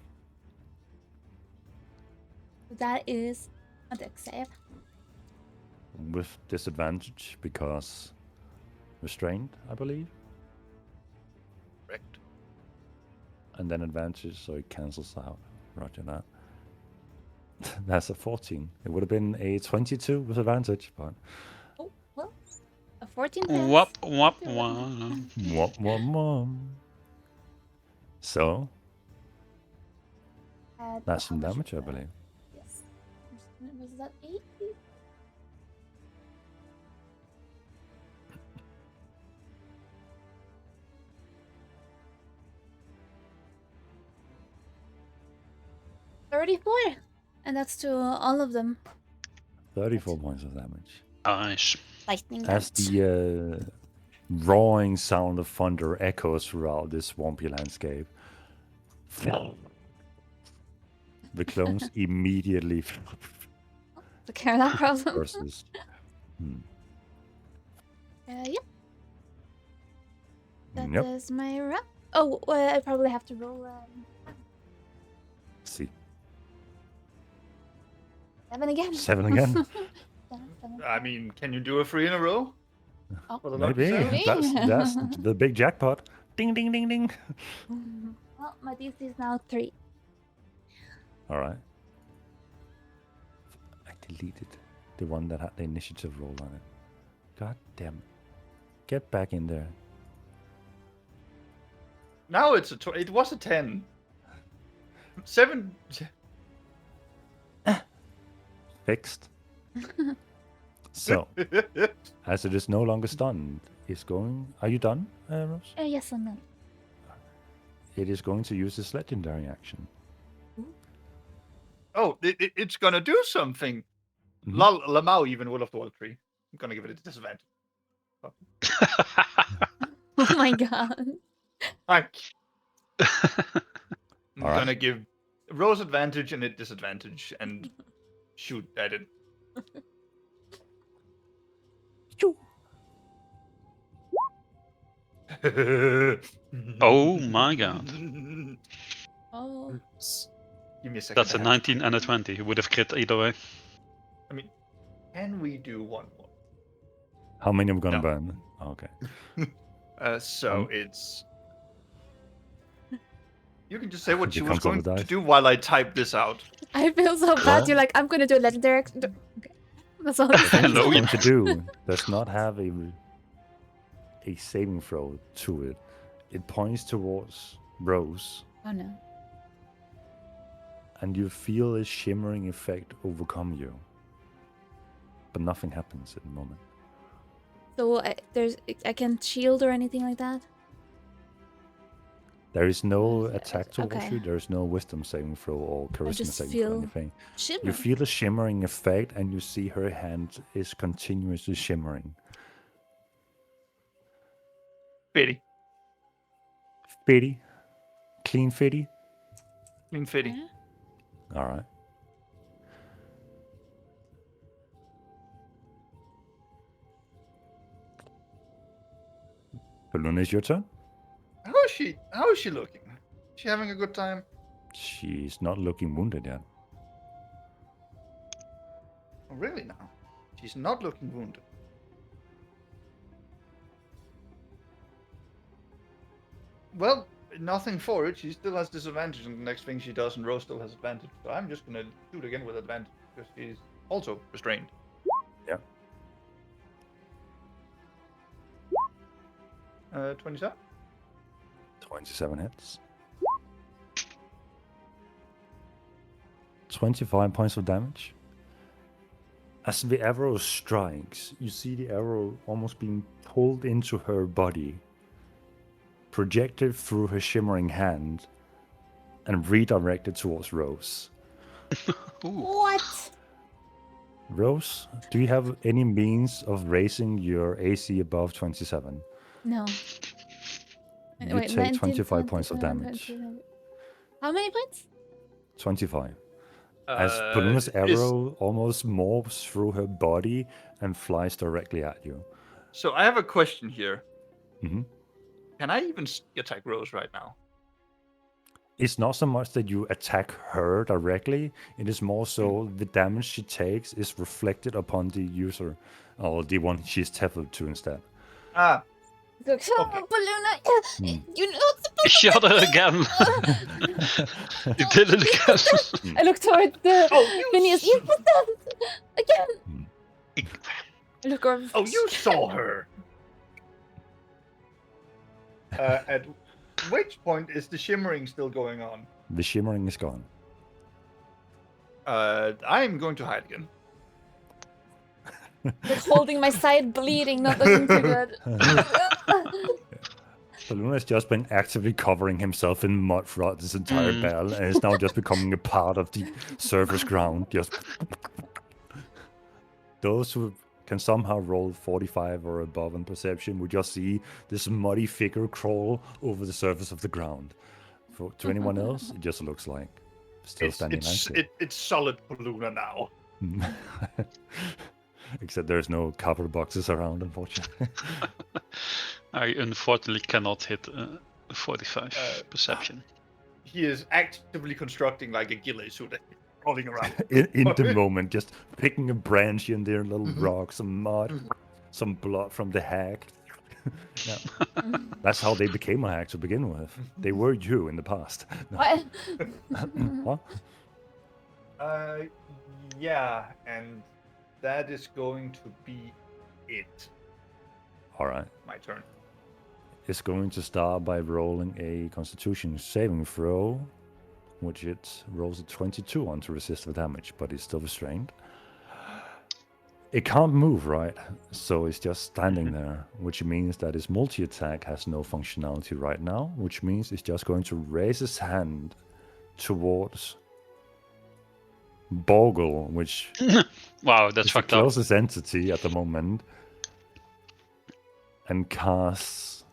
That is a dex save. With disadvantage because restrained, I believe. Correct. And then advantage, so it cancels out. Roger that. That's a 14. It would have been a 22 with advantage, but Oh, well, a 14 hits. Wop. womp womp. So Add that's some 100 damage, I to that. believe. Yes. Was that 8? $34, and that's to all of them. 34 points of damage. Nice. Lightning As bolt. the roaring sound of thunder echoes throughout this swampy landscape, the clones immediately Took care of that problem. versus. Yep. That Yep. is my round. Oh, well, I probably have to roll See, 7 again. 7 again. Seven. I mean, can you do a 3 in a row? Oh. For the lucky Maybe seven? that's the big jackpot. Ding ding ding ding. Well, my DC is now 3. All right. I deleted the one that had the initiative roll on it. God damn it. Get back in there. Now it's it was a 10. 7. Fixed. So, as it is no longer stunned, it's going. Are you done, Rose? Yes and no. It is going to use its legendary action. Oh, it's gonna do something. Mhm. Lamau even will of the World Tree. I'm gonna give it a disadvantage. Oh my god. I'm All right. gonna give Rose advantage and it disadvantage and shoot at it. Oh my god. Oh. Give me a second. That's a 19 and a 20. He would have crit either way. I mean, can we do one more? How many are we gonna No. burn? Okay. So it's. You can just say what It she was becomes on going the to dice. do while I type this out. I feel so bad. Well- You're like, I'm gonna do a legendary. Okay. That's all I'm saying. Hello. What I'm going to do does not have a saving throw to it. It points towards Rose, Oh no. and you feel a shimmering effect overcome you. But nothing happens at the moment. So I can't shield or anything like that. There is no Okay, attack towards okay. you. There is no wisdom saving throw or charisma just saving feel throw anything. Shimmer. You feel a shimmering effect, and you see her hand is continuously shimmering. Fitty. Fitty, clean fitty. Clean fitty. Yeah. All right. Balloon, is your turn. How is she? How is she looking? She having a good time? She's not looking wounded yet. Oh, really now? She's not looking wounded. Well, nothing for it. She still has disadvantage on the next thing she does, and Rose still has advantage. So I'm just gonna shoot again with advantage because she's also restrained. Yeah. 27. 27 hits. 25 points of damage. As the arrow strikes, you see the arrow almost being pulled into her body, projected through her shimmering hand, and redirected towards Rose. Ooh. What? Rose, do you have any means of raising your AC above 27? No. You take 19, 25 points of 27, damage. 27. How many points? 25. As Paluna's arrow almost morphs through her body and flies directly at you. So I have a question here. Mm-hmm. Can I even attack Rose right now? It's not so much that you attack her directly, it is more so the damage she takes is reflected upon the user, or the one she's tethered to instead. Ah, Look, Okay. Balloona, you're not supposed You shot her again. You did it again. I look toward the Phineas. You put that again. I look over. Oh, you saw her. At which point is the shimmering still going on? The shimmering is gone. I'm going to hide again. Like holding my side, bleeding, not looking too good. Balloon has just been actively covering himself in mud throughout this entire battle and is now just becoming a part of the surface ground. Just those who can somehow roll 45 or above in perception would just see this muddy figure crawl over the surface of the ground. To anyone else, it just looks like still standing nicely. It's solid Paluna now. Except there's no cover boxes around, unfortunately. I unfortunately cannot hit 45 perception. He is actively constructing like a ghillie suit, crawling around. in the moment, just picking a branch here and there, little rock, some mud, some blood from the hag. Yeah. That's how they became a hag to begin with. They were you in the past. No. What? What? Yeah, and that is going to be it. All right. My turn. It's going to start by rolling a Constitution saving throw, which it rolls a 22 on to resist the damage, but it's still restrained. It can't move, right? So it's just standing there, which means that its multi-attack has no functionality right now, which means it's just going to raise its hand towards Bogle, which Wow, that's is the fucked up. closest entity at the moment, and casts...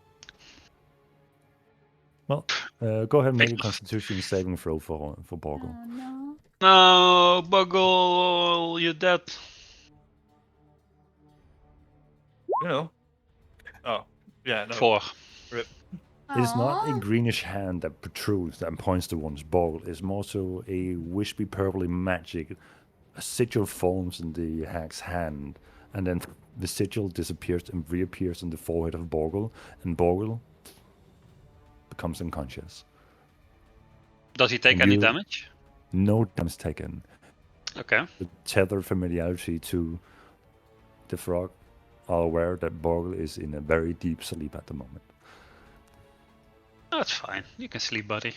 Well, go ahead and make a Constitution saving throw for Bogle. Oh no. No, Buggle, you're dead. You know. Oh, yeah. No. 4. It's not a Aw. greenish hand that protrudes and points towards Bogle. It's more so a wispy purpley magic. A sigil forms in the hag's hand, and then the sigil disappears and reappears on the forehead of Bogle, and Bogle becomes unconscious. Does he take And any you- damage? No damage taken. Okay. The tethered familiarity to the frog are aware that Bogle is in a very deep sleep at the moment. That's fine. You can sleep, buddy.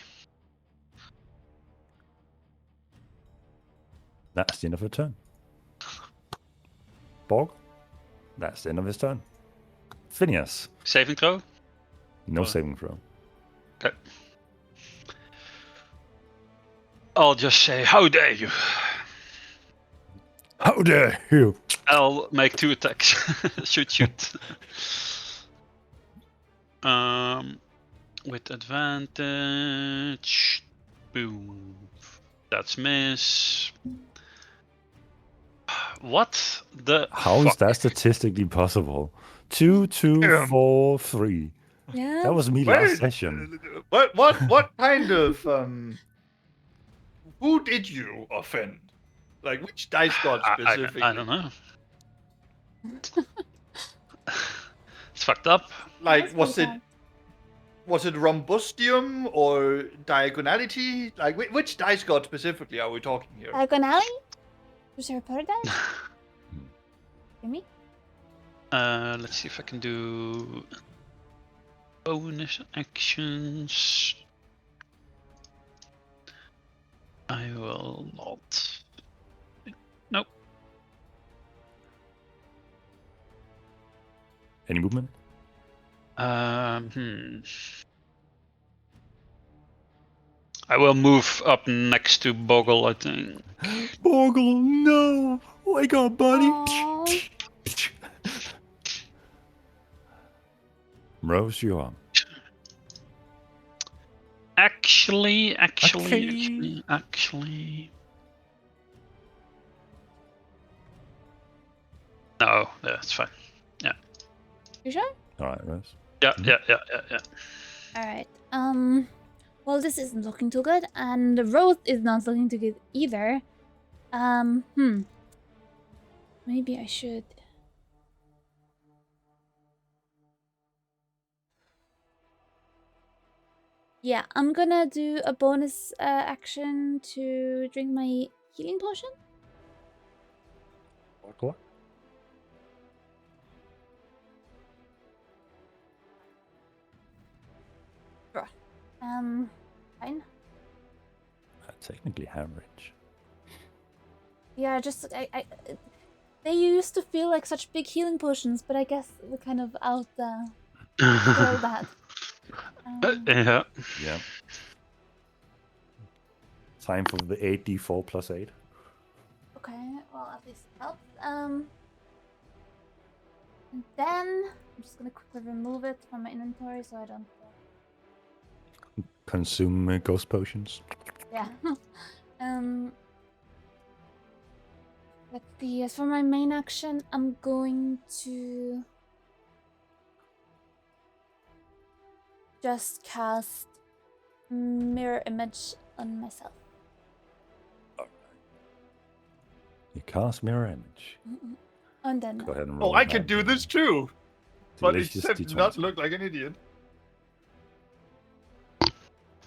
That's the end of her turn. Borg, that's the end of his turn. Phineas, Saving throw? no saving throw. Okay. I'll just say, how dare you? How dare you! I'll make 2 attacks. shoot. With advantage. Boom. That's miss. What the How is fuck? that statistically possible? 2, 2, 4, 3. Yeah. That was me Where last did- session. What kind of who did you offend? Like which dice god specifically? I don't know. It's fucked up. Like That's was pretty it Rumbustium or Diagonality? Like which dice god specifically are we talking here? Diagonally? Was there a paradise? Jimmy? Let's see if I can do bonus actions. I will not. Nope. Any movement? I will move up next to Bogle, I think. Bogle, no! Wake up, buddy. Aw. Rose, you are. Actually. No, that's fine. You sure? All right, Rose. Yeah. All right. Well, this isn't looking too good, and the road is not looking too good either. Maybe I should. Yeah, I'm gonna do a bonus action to drink my healing potion. What? Fine. Technically average. Yeah, just they used to feel like such big healing potions, but I guess we kind of outgrow that. Yeah. Yeah. Time for the 8d4 plus 8. Okay, well at least it helps. And then I'm just gonna quickly remove it from my inventory so I don't. Consume ghost potions. Yeah. Let's see. As for my main action, I'm going to just cast mirror image on myself. You cast mirror image. And then Go ahead and Oh, roll. I can do this too. But Delicious except D20. not look like an idiot.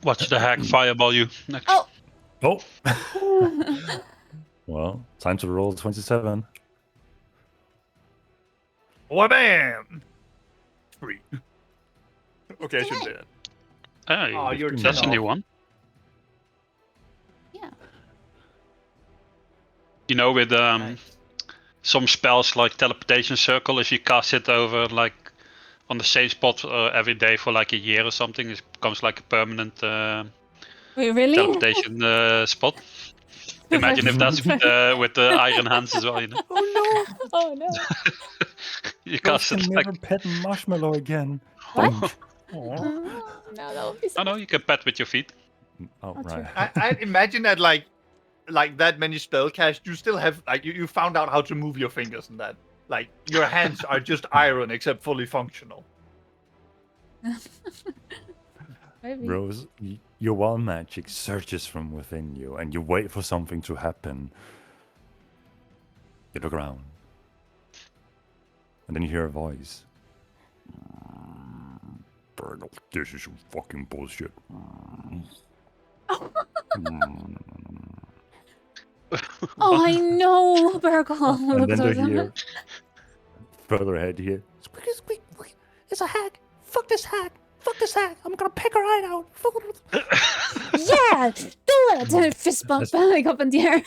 Watch the hack fireball you next. Oh. Oh! Well, time to roll 27. Wha-bam! 3. Okay, I shouldn't say that. Oh, you're that's a 10 new off. one. Yeah. You know, with Nice. some spells like teleportation circle, if you cast it over like on the same spot every day for like a year or something, it becomes like a permanent Wait, really? teleportation spot. Imagine if that's with the iron hands as well, you know. Oh no. You cast it like. Never pet marshmallow again. What? Don't. Oh, no, that would be so. Oh no, you can pat with your feet. Oh, That's right. I imagine that like that many spell cast, you still have like you found out how to move your fingers and that. Like your hands are just iron except fully functional. Maybe. Rose, your wild magic surges from within you, and you wait for something to happen. You look around, and then you hear a voice. Bergel, this is some fucking bullshit. Oh, I know, Burgle. And then they hear, further ahead here, Squeaky, squeak, squeak. It's a hack. Fuck this hack. Fuck this hack. I'm gonna pick her eye out. Yeah, do it. Fist bump back up in the air.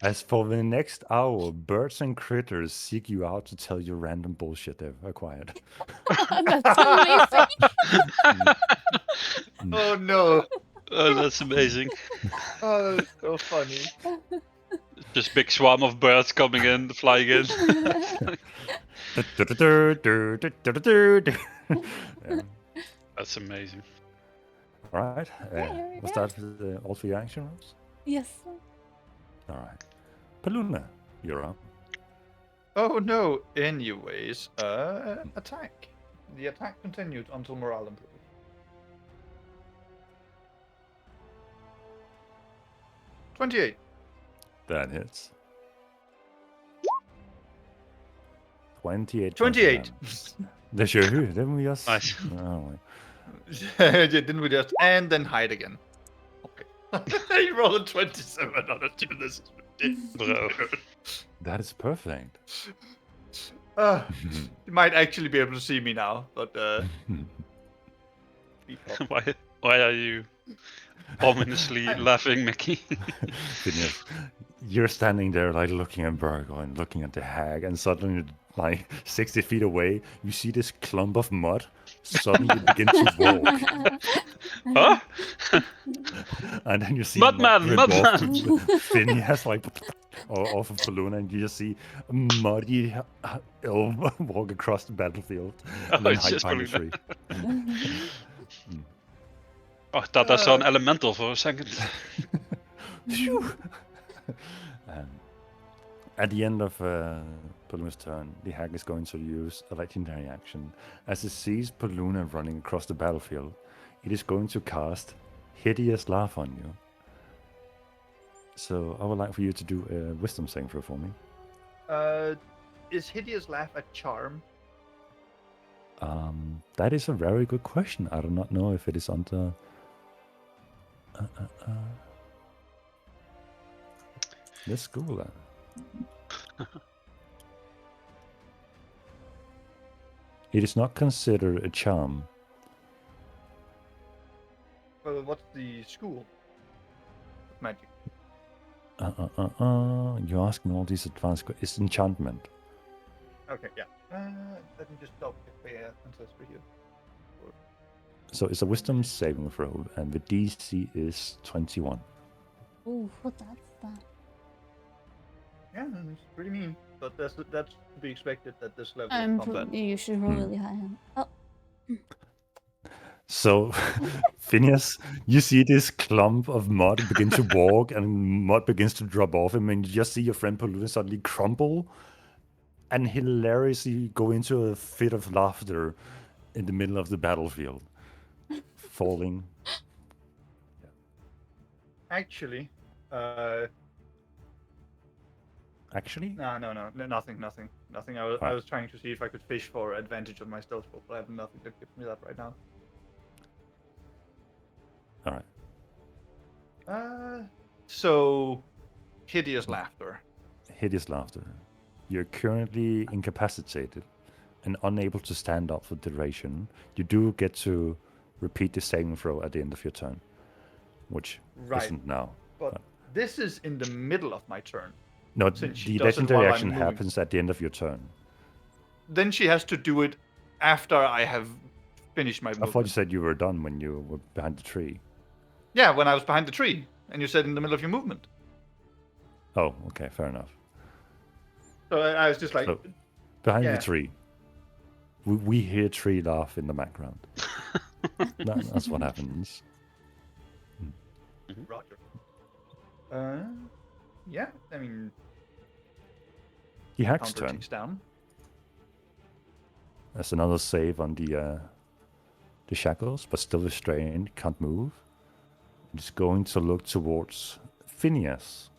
as for the next hour, birds and critters seek you out to tell you random bullshit they've acquired. That's amazing. Oh no. Oh, that's amazing. Oh, that's so funny. Just big swarm of birds coming in, flying in. Yeah. That's amazing. All right. here we We'll go. start with all three action rolls. Yes. All right. Paluna, you're up. Oh no. Anyways, attack. The attack continued until morale improved. $28. That hits. 28. 28. Det kör vi. Det må vi just... Nice. Oh, Yeah, didn't we just and then hide again? Okay. You rolled a 27 on it. Dude, this is ridiculous. Bro. that is perfect. You might actually be able to see me now, but Why are you ominously laughing, Mickey? Phineas, You're standing there, like looking at Burgo and looking at the hag, and suddenly, like 60 feet away, you see this clump of mud suddenly begin to walk, Huh? and then you see Mudman, red dwarf Mudman. Phineas like off of Paluna, and you just see a muddy elf walk across the battlefield and Oh, then it's hide just behind a tree. Oh, I thought I saw an elemental for a second. At the end of Paluna's turn, the hag is going to use a legendary action. As it sees Paluna running across the battlefield, it is going to cast Hideous Laugh on you. So I would like for you to do a wisdom saving throw for me. Is Hideous Laugh a charm? That is a very good question. I do not know if it is under... Let's Google that. It is not considered a charm. Well, what's the school of magic? You're asking all these advanced questions. It's enchantment. Okay, yeah. Let me just double check the ancestry here. So it's a wisdom saving throw, and the DC is 21. Ooh, that's that. Yeah, it's pretty mean. But that's to be expected at this level of combat. You should roll really high. Oh, So, Phineas, you see this clump of mud begin to walk, and mud begins to drop off him, and you just see your friend Paluna suddenly crumple and hilariously go into a fit of laughter in the middle of the battlefield, falling. Actually, Actually? no, nothing. I was trying to see if I could fish for advantage on my stealth roll, but I have nothing that gives me that right now. All right. So, Hideous Laughter. Hideous laughter. You're currently incapacitated and unable to stand up for duration. You do get to repeat the saving throw at the end of your turn, which isn't now. But this is in the middle of my turn. No, Since she the does it legendary while I'm action moving. happens at the end of your turn. Then she has to do it after I have finished my movement. I thought you said you were done when you were behind the tree. Yeah, when I was behind the tree, and you said in the middle of your movement. Oh, okay, fair enough. So I was just like, So, behind yeah. the tree. We hear tree laugh in the background. That's what happens. Roger. Yeah, I mean, The hag's counter turn. ticks down. That's another save on the shackles, but still restrained, can't move. It's going to look towards Phineas.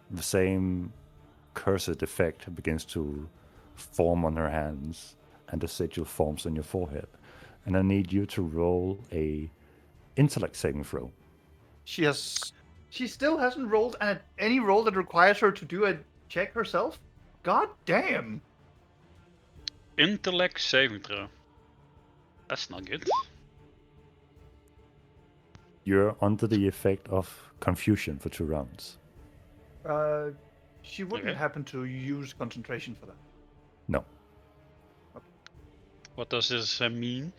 The same cursed effect begins to form on her hands, and the sigil forms on your forehead. And I need you to roll a intellect saving throw. She still hasn't rolled any roll that requires her to do a check herself? God damn! Intellect saving throw. That's not good. You're under the effect of confusion for 2 rounds. She wouldn't Okay. happen to use concentration for that. No. What does this mean?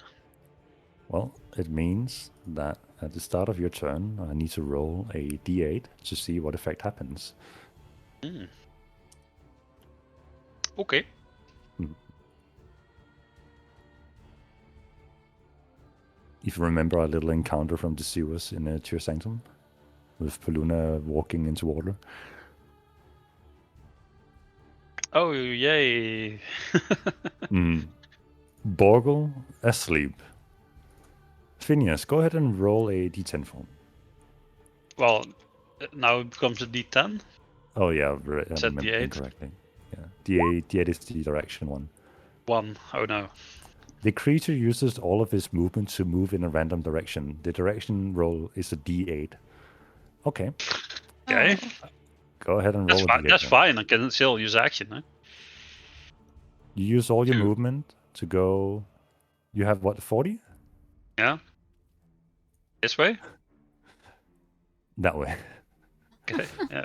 Well, it means that at the start of your turn, I need to roll a d8 to see what effect happens. Okay. If you remember our little encounter from the sewers in Tyr Sanctum, with Paluna walking into water. Oh, yay. Borgle, asleep. Phineas, go ahead and roll a d10 for me. Well, now it becomes a D10. Oh yeah, I Said remember D8. incorrectly. Yeah, d8 is the direction one. 1. Oh no. The creature uses all of its movement to move in a random direction. The direction roll is a d8. Okay, Okay. go ahead and roll a d8. That's then. fine. I can still use action, eh? You use all your 2. movement to go. You have what, 40? Yeah. This way? That way. Okay, yeah.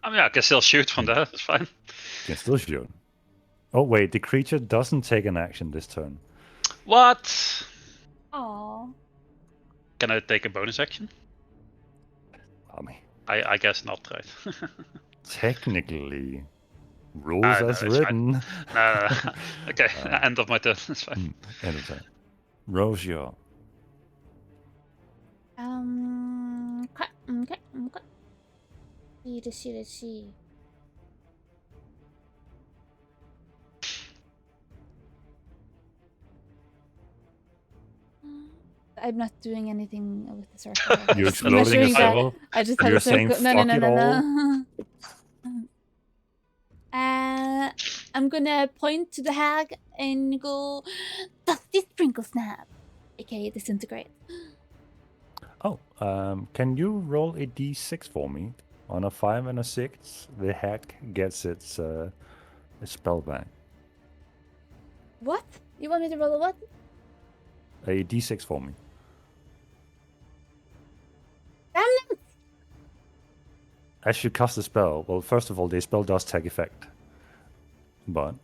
I mean, I can still shoot from there. It's fine. You can still shoot. Oh wait, the creature doesn't take an action this turn. What? Aww. Can I take a bonus action? I mean, I guess not, right? technically, rules No, as it's fine. written. No. Okay, end of my turn. It's fine. End of turn. Rosia. Okay. Let's see. I'm not doing anything with the circle. You're I'm not exploding a doing that. circle. I just and had you're a circle. saying, "Fuck it all." I'm gonna point to the hag and go, Dusty Sprinkle Snap, aka Disintegrate. Oh, can you roll a d6 for me? On a 5 and a 6, the hack gets its spell back. What? You want me to roll a what? A d6 for me. Damn it! As you cast the spell, well, first of all, the spell does take effect. But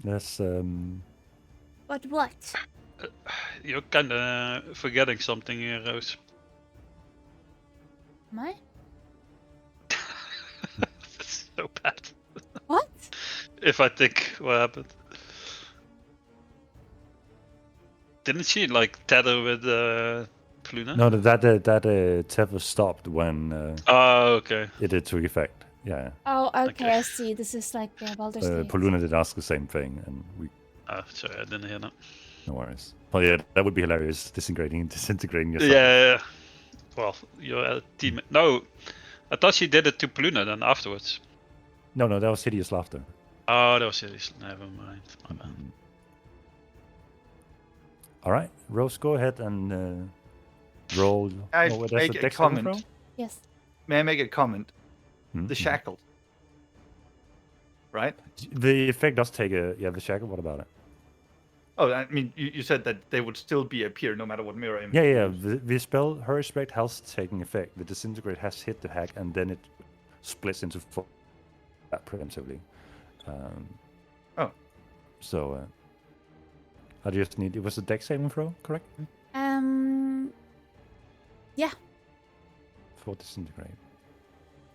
that's But what? You're kind of forgetting something here, Rose. Am I? That's so bad. What? If I think what happened. Didn't she like tether with Pluna? no, that tether stopped when Oh, okay. it took effect. Yeah, Oh, okay, Okay. I see. This is like Baldur's Gate. Poluna did ask the same thing, and we Oh, sorry, I didn't hear that. no worries. Well, yeah, that would be hilarious. Disintegrating yourself. Yeah. Well, your team. No, I thought she did it to Pluna then afterwards. No, that was hideous laughter. Oh, that was serious. Never mind. My bad. All right, Rose, go ahead and roll. I that's make a dex saving comment. Yes. May I make a comment? throw? The Mhm. shackled. Right? The effect does take the shackle. What about it? Oh, I mean, you said that they would still be appear no matter what mirror image. Yeah. The spell, her respect has taken effect. The disintegrate has hit the hack, and then it splits into four preemptively. Oh. So I just need. It was a dex saving throw, correct? Yeah. For disintegrate.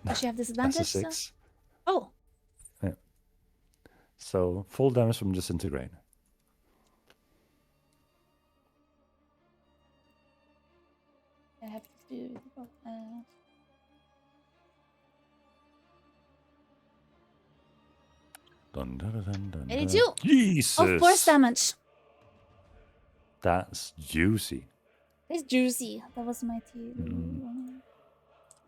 Does she have That's disadvantage? a 6. Oh. So full damage from disintegrate. I have to do. Dun, dun, dun, dun, dun, 82. dun. Jesus. Oh, force damage. That's juicy. It's juicy. That was my team.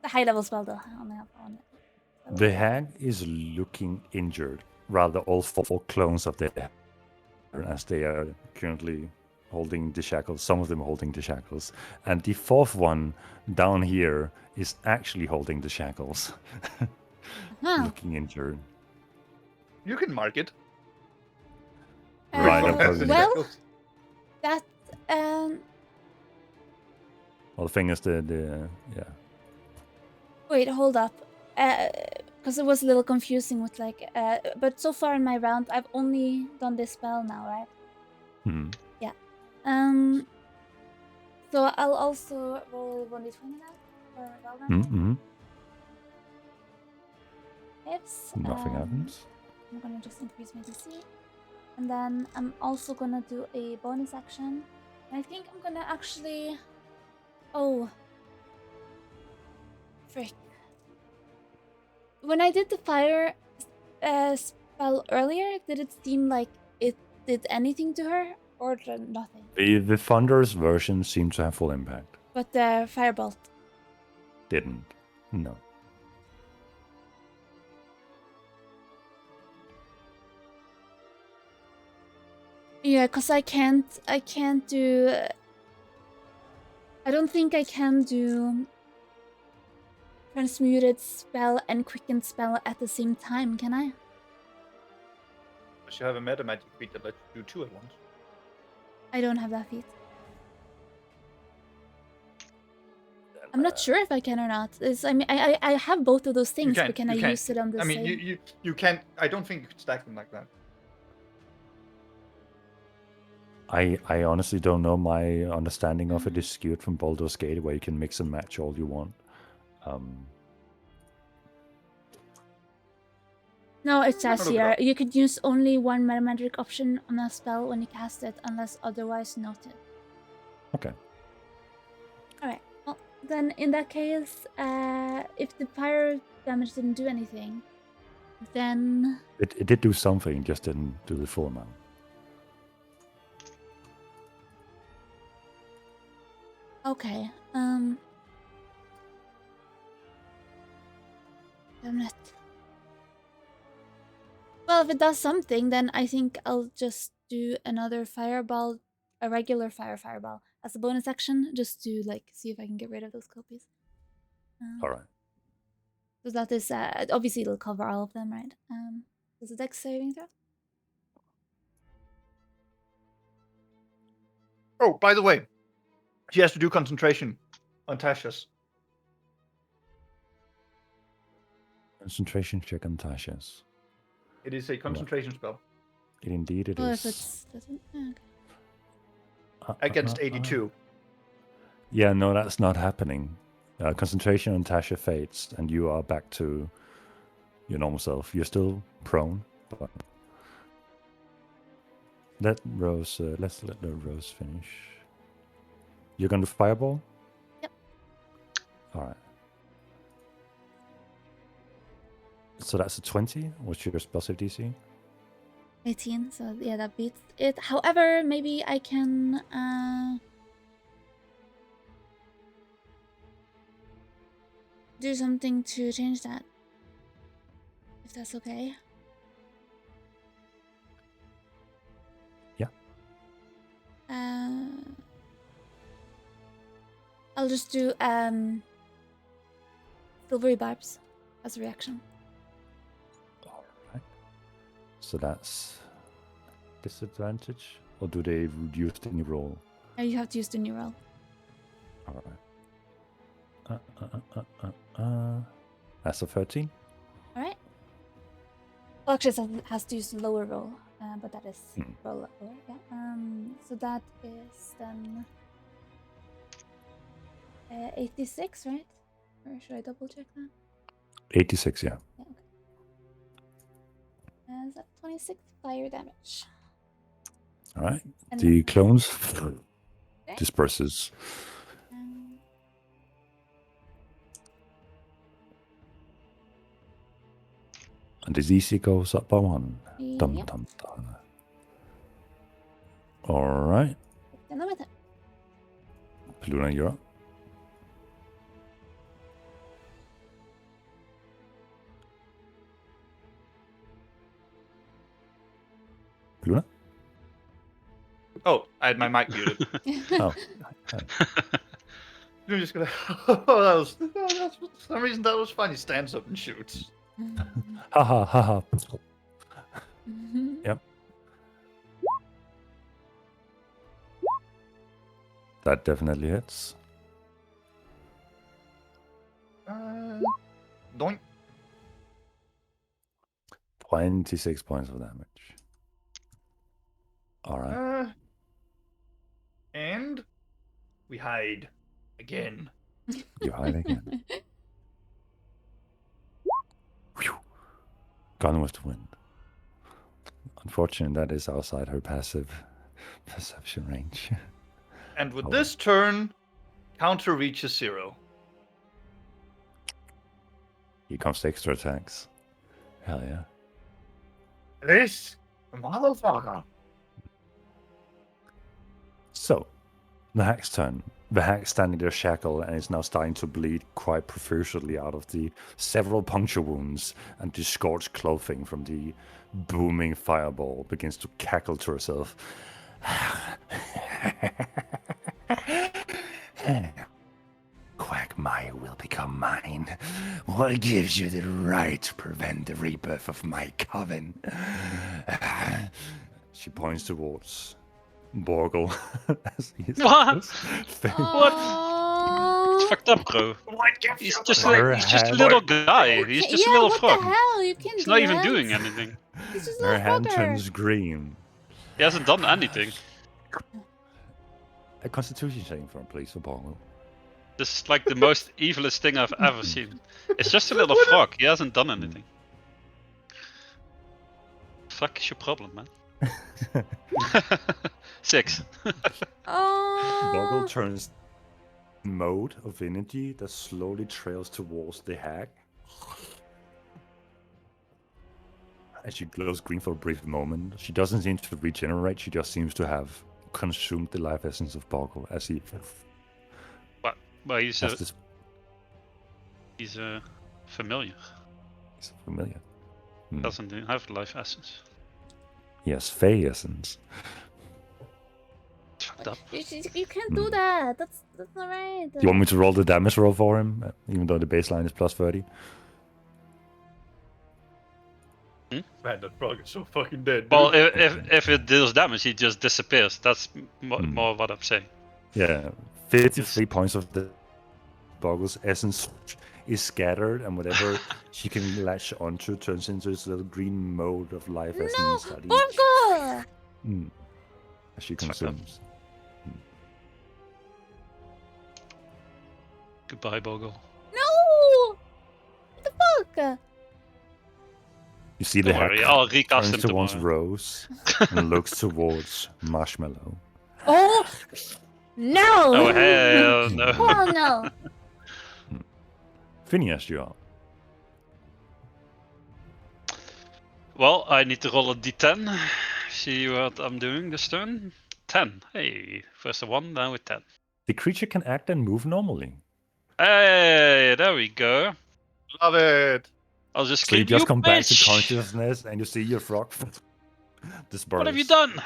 The high level spell though. On it. The hag is looking injured. Rather, all four clones of the hag, as they are currently holding the shackles. Some of them holding the shackles, and the fourth one down here is actually holding the shackles, Huh. looking injured. You can mark it. Right, I'm probably- Well, that Well, the thing is, yeah. wait, hold up. Because it was a little confusing with like but so far in my round I've only done this spell now, right? Hmm. So I'll also roll 1d20 now for Valorant. Mm-hmm. Oops. Nothing happens. I'm gonna just increase my DC. And then I'm also gonna do a bonus action. And I think I'm gonna actually... Oh. Frick. When I did the fire spell earlier, did it seem like it did anything to her? Or nothing? The Thunder's version seemed to have full impact. But the firebolt. Didn't. No. Yeah, because I can't do... I don't think I can do transmuted spell and quickened spell at the same time, can I? Does you have a meta magic feat that lets you do two at once? I don't have that feat. I'm not sure if I can or not. I mean, I have both of those things, but can I use it on the I mean, same? you can't. I don't think you could stack them like that. I honestly don't know. My understanding of it is skewed from Baldur's Gate, where you can mix and match all you want. No, it says look it here up. you could use only one meta magic option on a spell when you cast it, unless otherwise noted. Okay. Alright, well, then in that case, if the fire damage didn't do anything, then... It did do something, just didn't do the full amount. Okay, damn it. Well, if it does something, then I think I'll just do another fireball, a regular fireball, as a bonus action, just to, like, see if I can get rid of those copies. Alright. So that is, obviously it'll cover all of them, right? Is it Dex saving throw? Oh, by the way, she has to do concentration on Tasha's. Concentration check on Tasha's. It is a concentration spell Indeed it Or is. if it's doesn't. Okay. against 82. Yeah, no, that's not happening. Concentration on Tasha fades, and you are back to your normal self. You're still prone, but let's let the Rose finish. You're going to fireball? Yep. All right. So that's a 20. What's your spell save DC? 18, so yeah, that beats it. However, maybe I can do something to change that. If that's okay. Yeah. I'll just do silvery barbs as a reaction. All right. So that's disadvantage, or do they reduce any roll? You have to use the new roll. All right. That's a 13. All right. Well, actually, it has to use the lower roll, but that is roll lower. Yeah. So that is then 86, right? Or should I double check that? 86, yeah. Yeah. Okay. Is that 26 fire damage? All right. And The clones Okay. disperses. And the DC goes up by 1. Dum Yep. dum dum. All right. Then with it. Luna, you're up. Luna? Oh, I had my mic muted. Oh. You're just gonna. Oh, that was for some reason that was funny. Stands up and shoots. Ha ha ha ha. Yep. That definitely hits. Doink. 26 points of damage. All right. And we hide again. You hide again. Whew. Gone with the wind. Unfortunately, that is outside her passive perception range. And with Oh. this turn, counter reaches 0. Here comes the extra attacks. Hell yeah. This motherfucker. So, the hack's turn. The hack standing there shackled and is now starting to bleed quite profusely out of the several puncture wounds, and the scorched clothing from the booming fireball begins to cackle to herself. Quagmire will become mine. What gives you the right to prevent the rebirth of my coven? She points towards Borgle as he is What? thing. What? Oh, fucked up, bro. White gift. He's just Her he's just a hand- little guy. He's just a yeah, little what frog. the hell? You can't He's do not even that. doing anything. He's just a Her little hand frogger. turns green. He hasn't done anything. A Constitution saving throw, please, for Bongo. This is like the most evilest thing I've ever seen. It's just a little frog. He hasn't done anything. Fuck is your problem, man? 6. Boggle Oh. turns mode of energy that slowly trails towards the hag. As she glows green for a brief moment, she doesn't seem to regenerate, she just seems to have consumed the life essence of Boggle as he But he's has a, this he's a familiar. he's familiar. Doesn't have life essence. He has Fey essence. It's fucked up. You can't do that. That's not right. Do you want me to roll the damage roll for him, even though the baseline is plus 30? Man, that frog is so fucking dead. Dude. Well, if it deals damage, he just disappears. That's more what I'm saying. Yeah, 53 points of the Boggle's essence is scattered, and whatever she can latch onto turns into this little green mode of life No, essence that Bongo! as she fucked up. consumes. Goodbye, Bogle. No! What the fuck? You see the Don't worry, hag I'll recast turns him towards tomorrow. Rose and looks towards Marshmallow. Oh! No! Oh hell no! Oh no! Phineas, you are. Well, I need to roll a d10. See what I'm doing this turn. 10. Hey, first a 1, now with 10. The creature can act and move normally. Hey, there we go. Love it. I'll just So you kill just come back to bitch! consciousness and you see your frog disperse. What have you done?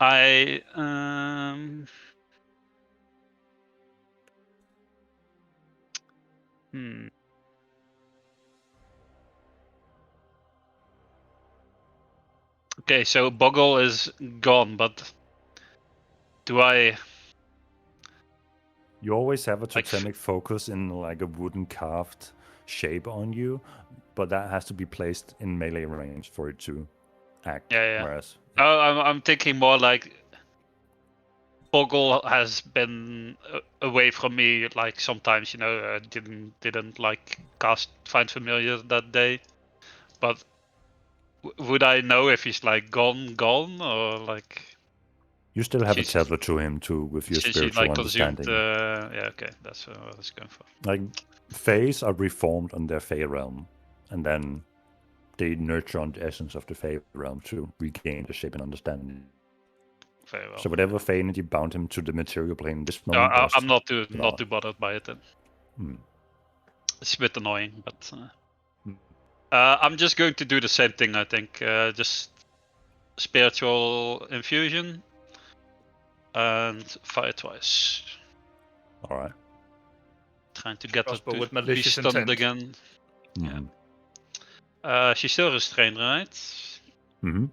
I Okay, so Boggle is gone, but do I? You always have a Like- totemic focus in like a wooden carved shape on you, but that has to be placed in melee range for it to act. Yeah. Whereas Oh, I'm thinking more like Boggle has been away from me. Like sometimes, didn't like cast Find Familiar that day. But would I know if he's like gone, or like? you still have a She's- tether to him too with your She spiritual like consumed. understanding. Yeah, okay, that's what I was going for. Like Fays are reformed on their Fey realm, and then they nurture on the essence of the Fey realm to regain the shape and understanding. Very well. So whatever Fey energy bound him to the material plane in this No, moment. does I'm not too not. bothered by it then. Hmm. It's a bit annoying, but Hmm. I'm just going to do the same thing. I think just spiritual infusion and fire twice. All right. Trying to get her Crossbow to with be malicious stunned intent. again. Mhm. She's still restrained, right? Mhm.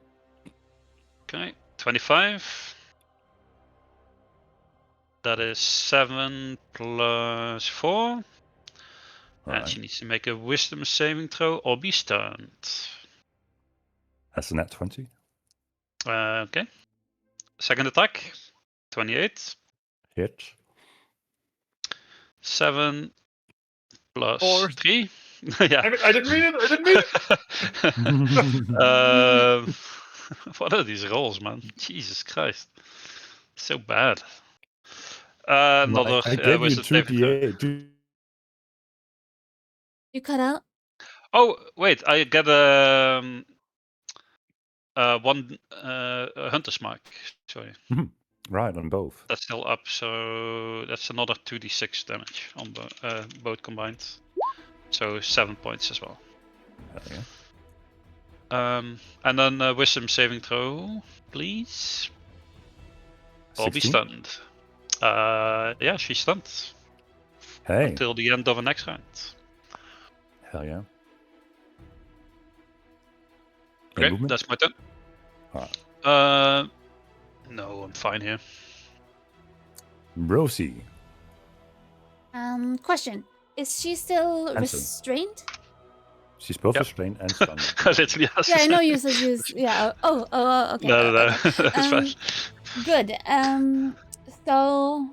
Okay, 25. That is 7 plus 4. All And right. she needs to make a wisdom saving throw or be stunned. That's a nat 20. Okay. Second attack. 28. Hit. 7 plus Four. 3. Yeah. I didn't mean it. I didn't mean it. What are these rolls, man? Jesus Christ. So bad. Another I gave you wisdom 2 saving throw. d8. You cut out? Oh, wait, I get a hunter's mark. Sorry, Right, on both. that's still up, so that's another 2d6 damage on both combined. So 7 points as well. Yeah. And then wisdom saving throw, please. Or be 16? stunned. Yeah, she's stunned Hey. until the end of the next round. Hell yeah. Any Okay, movement? that's my turn. Alright. No, I'm fine here. Rosie. Question: is she still Answer. restrained? She's both Yep. restrained and stunned. Literally, yes. Yeah, I know you said use. Yeah. Oh. Okay. No, no, okay. it's fine. Good. So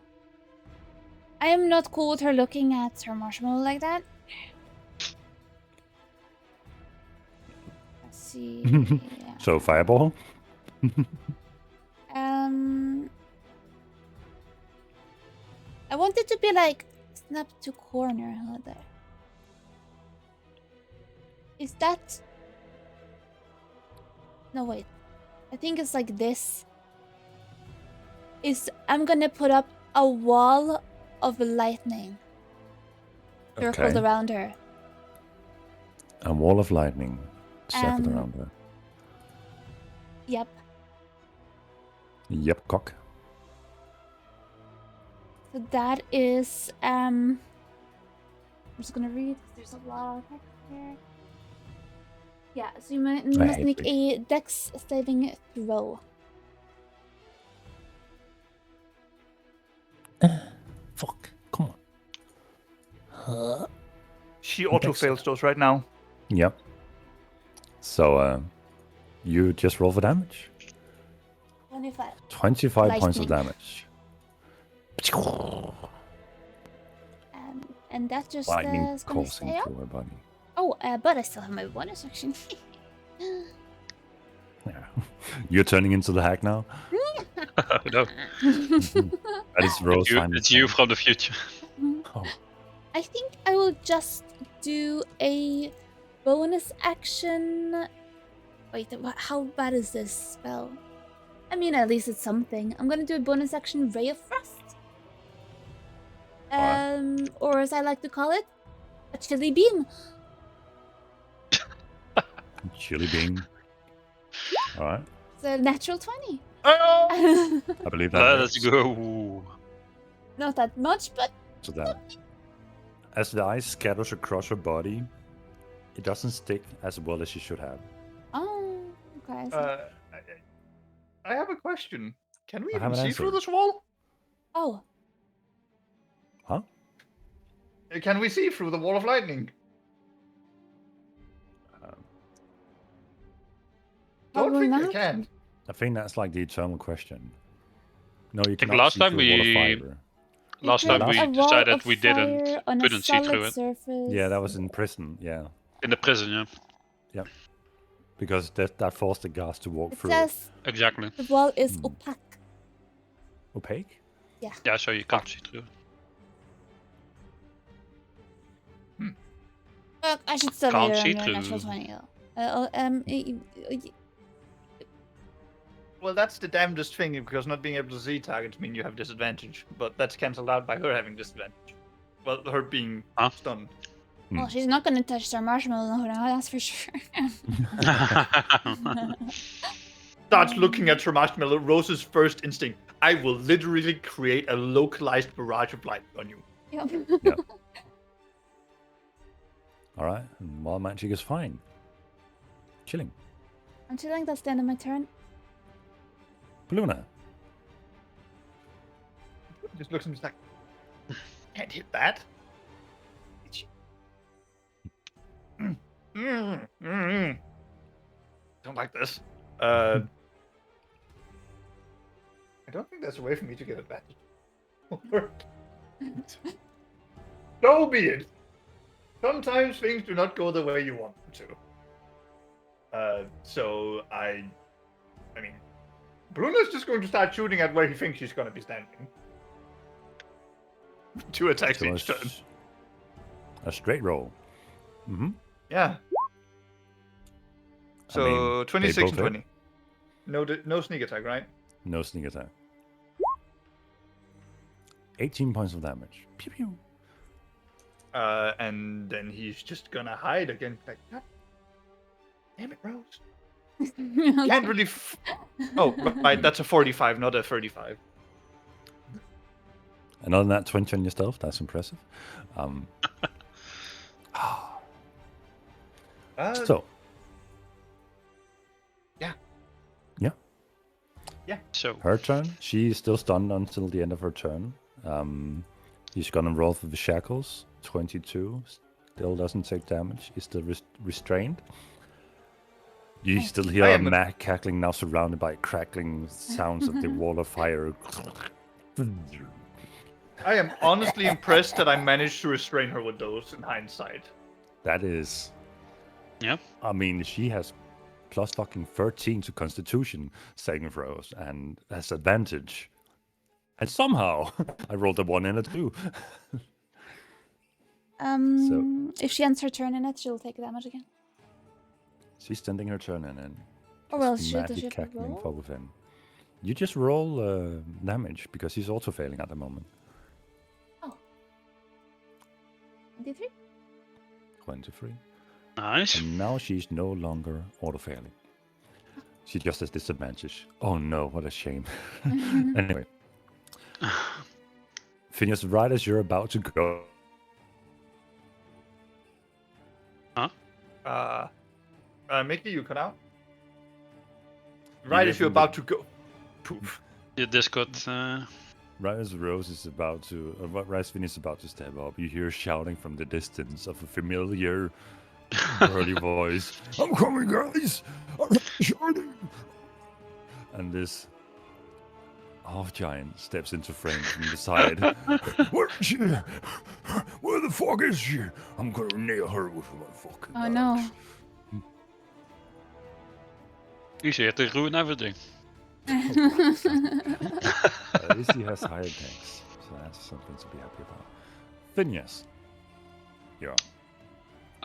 I am not cool with her looking at her marshmallow like that. Let's see. Yeah. So fireball. I want it to be like snap to corner her there. Is that? No, wait. I think it's like this. I'm gonna put up a wall of lightning circled Okay. around her. A wall of lightning circled Um, around her. Yep. Yep, cock. So that is I'm just gonna read. There's a lot of text here. Yeah, so you must hate make a dex saving throw. Fuck. Come on. She auto fails those right now. Yep. So you just roll for damage. 25. 25 points of Lightning. damage. And that just Lightning is gonna coursing stay up. through her body. Oh, but I still have my bonus action. Yeah. You're turning into the hack now? No, That is Rose finally. it's you from the future. Oh. I think I will just do a bonus action. Wait, how bad is this spell? I mean, at least it's something. I'm gonna do a bonus action Ray of Frost. Or as I like to call it, a chilly beam. Chili bean. Alright. It's a natural 20. Oh! I believe that. Let's hits. go. Not that much, but So that. As the ice scatters across her body, it doesn't stick as well as it should have. oh, okay. I see. I have a question. Can we I have even an see answer. through this wall? Oh, Huh? Can we see through the wall of lightning? Don't Probably think I not. can. I think that's like the eternal question. No, you think cannot last see time through a wall of we- fiber. You Last put time we a wall decided of we didn't- fire on a couldn't see through solid it. surface. Yeah, that was in prison, yeah. In the prison, yeah. Because that forced the guards to walk It through says Exactly. the wall is Hmm. opaque. opaque. Yeah, so you can't see through. I should still Can't read see it on your natural through. 20 though. Well, that's the damnedest thing, because not being able to see targets mean you have disadvantage. But that's cancelled out by her having disadvantage. Well, her being Huh? stunned. Well, she's not gonna touch our marshmallow now, that's for sure. Starts looking at her marshmallow. Rose's first instinct: I will literally create a localized barrage of light on you. Yep. Alright, and wild magic is fine. Chilling. I'm chilling, that's the end of my turn. Baluna. Just looks at me like, can't hit that. Don't like this. I don't think there's a way for me to get advantage. So be it. Sometimes things do not go the way you want them to. So I mean, Bruno's just going to start shooting at where he thinks she's going to be standing. 2 attacks So each turn. a straight roll. Mm-hmm. Yeah. So mean, 26 they and both hit. 20. No sneak attack, right? No sneak attack. 18 points of damage. Pew pew. And then he's just gonna hide again. Like, God damn it, Rose. Can't really. Oh, right. That's a 45, not a 35. And other than that, 20 on your stealth. That's impressive. So. Yeah. Yeah. Yeah. So Her turn. She is still stunned until the end of her turn. He's gonna roll for the shackles. 22. Still doesn't take damage. He's still restrained. You still hear a Mac cackling, now surrounded by crackling sounds of the wall of fire. I am honestly impressed that I managed to restrain her with those in hindsight. That is... Yeah. I mean, she has plus fucking 13 to Constitution saving throws and has advantage. And somehow, I rolled a 1 and a 2. If she ends her turn in it, she'll take damage again. She's standing her turn in and Or else just she madly does she have to cackling roll? for within. You just roll damage because he's also failing at the moment. 23? 23. Nice. And now she's no longer auto-failing. She just has disadvantage. Oh no, what a shame. Anyway. Phineas, right as you're about to go... Mickey, you cut out? Right as you're about to go. Poof. Your Discord. Right as Rose is about to... right as Phineas is about to step up, you hear shouting from the distance of a familiar burly voice. I'm coming, guys! I'm shouting! And this half-giant steps into frame from the side. Where is she? Where the fuck is she? I'm gonna nail her with my fucking Oh no. He's here to ruin everything. At least he has higher tanks, so that's something to be happy about. Phineas. Yeah.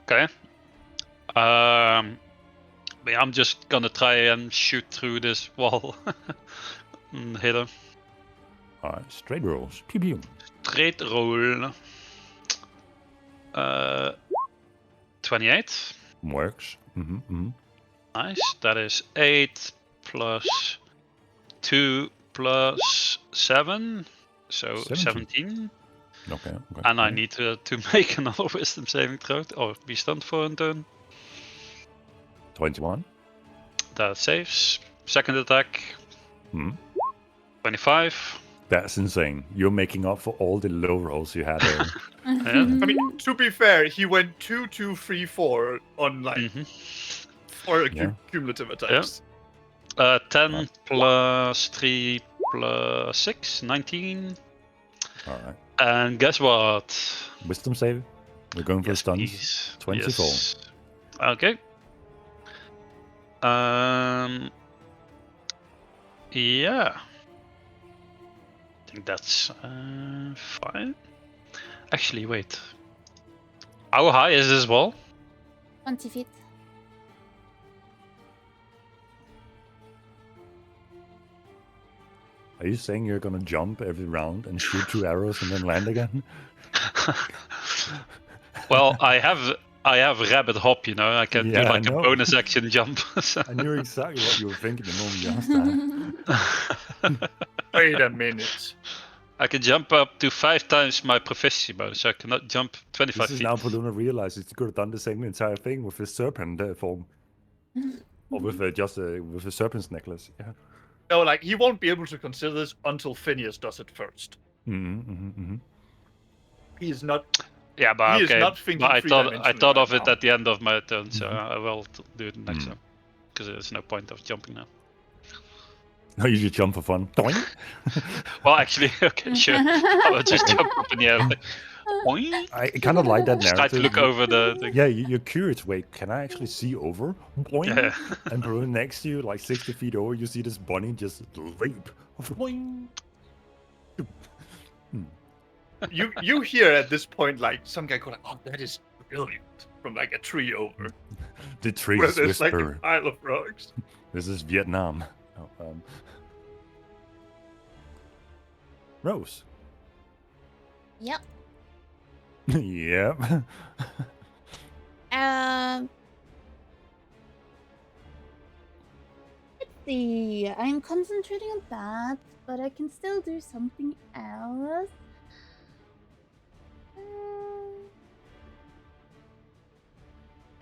Okay. But I'm just gonna try and shoot through this wall and hit him. Alright, straight rolls. Pew pew. Straight roll. 28. Works. Nice. That is 8 plus 2 plus 7. So 17. Okay. And I need to make another wisdom saving throw or be stunned for a turn. 21. That saves. Second attack. Hmm. 25. That's insane. You're making up for all the low rolls you had there. Yeah. I mean, to be fair, he went 2, 2, 3, 4 on like 4 cumulative attacks. 10 plus 3 plus 6, 19. Alright. And guess what? Wisdom save. We're going for stuns. Please. 24. Yes. Okay. Yeah. I think that's fine. Actually, wait. How high is this wall? 20 feet. Are you saying you're gonna jump every round and shoot 2 arrows and then land again? Well, I have rabbit hop, you know. I can do Yeah, like I a know. bonus action jump. I knew exactly what you were thinking the moment you asked that. Wait a minute. I can jump up to 5 times my proficiency bonus, so I cannot jump 25 This is feet. now Paluna realizes he could have done the same entire thing with his serpent form. Or with with a serpent's necklace. Yeah. No, like, he won't be able to consider this until Phineas does it first. He is not... Yeah, but He is okay. not thinking But I thought three-dimensionally of right it now. at the end of my turn, so I will do it next time. Because there's no point of jumping now. No, you just jump for fun. Doink. Well, actually, okay, sure. I will just jump up in the air. Like, boing. I kind of like that Just narrative. try to look over the Yeah, you're curious. Wait, can I actually see over? Boing. Yeah. And Paluna next to you, like 60 feet over, you see this bunny just leap. Boing. You hear at this point, like, some guy go like, oh, that is brilliant, from like a tree over. The Where trees there's like a whisper. pile of rocks. This is Vietnam. Oh, Rose. Yep. Yep. Let's see. I'm concentrating on that, but I can still do something else.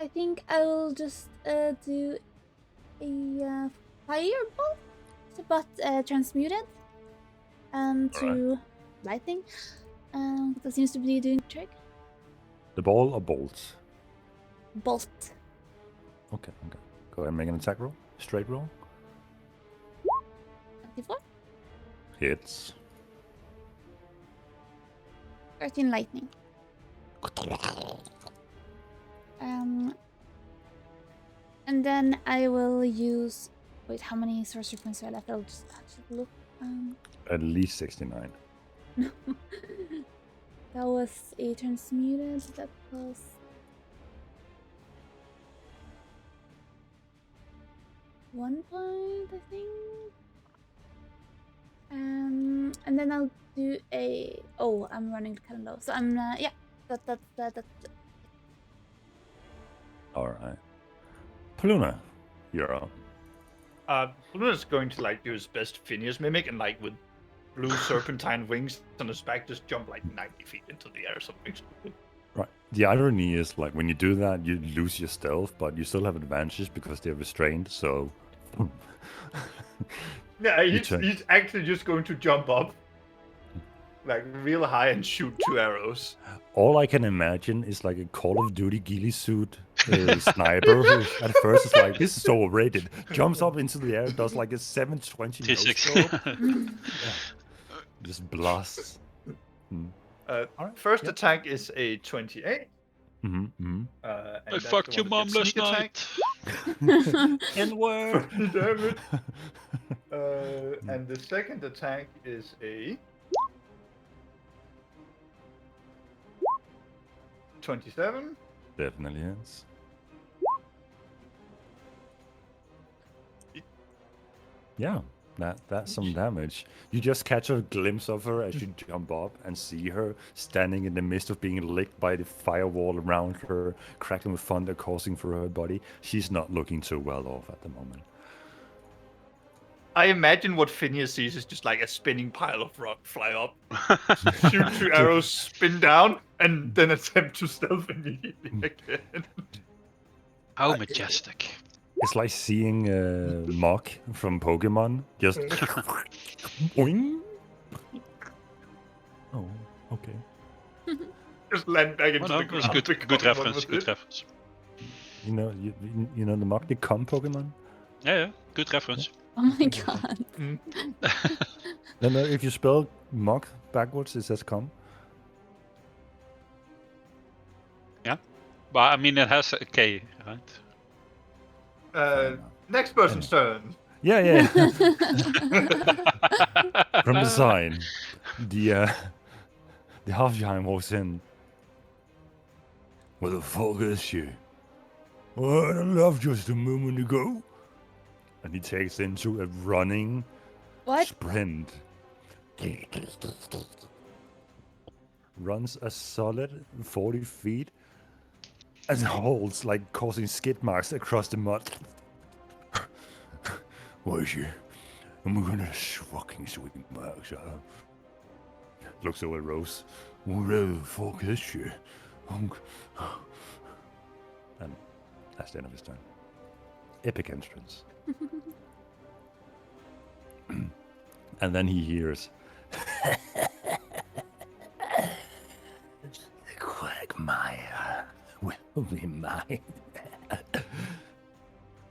I think I will just do a firebolt, but transmuted, and to lightning. That seems to be doing the trick. The ball or bolts? Bolt. Okay. Go ahead and make an attack roll. Straight roll. 24. Hits. 13 lightning. And then I will use. Wait, how many sorcery points do I left? I'll just actually look. At least 69. That was a transmuted. That was. One point, I think. And then I'll do a. Oh, I'm running kind of low, so I'm. Yeah, that. All right. Paluna, you're up. Luna's going to like do his best Phineas mimic and like with blue serpentine wings on his back just jump like 90 feet into the air or something stupid. Right. The irony is, like, when you do that, you lose your stealth, but you still have advantages because they're restrained, so... Yeah, he's actually just going to jump up like real high and shoot 2 arrows. All I can imagine is like a Call of Duty ghillie suit sniper who at first is like, this is so overrated, jumps up into the air, does like a 720 no-scope, just blasts. First attack is a 28. And I fucked your mom last night. N-word. Damn it. And the second attack is a 27. Definitely is. Yeah, that's some damage. You just catch a glimpse of her as you jump up and see her standing in the midst of being licked by the firewall around her, crackling with thunder coursing through her body. She's not looking too well off at the moment. I imagine what Phineas sees is just like a spinning pile of rock fly up, shoot 2 arrows, spin down, and then attempt to stealth immediately again. How majestic. It's like seeing Mach from Pokemon just boing. Oh, okay. Just land back into the It's ground. good reference. Good reference. You know the Mach, the cum Pokemon? Yeah, good reference. Oh my god. No, if you spell Mach backwards, it says cum. Yeah, but I mean it has a K, right? Next person's turn. Yeah. From the sign, the Halfheim walks in. What the fuck is she? What I love just a moment ago. And he takes into a running sprint. Runs a solid 40 feet and holds, like, causing skid marks across the mud. Where is she? I'm gonna fucking sweep marks out. Looks over at Rose. Where the fuck is she? And that's the end of his turn. Epic entrance. And then he hears The Quagmire will be mine.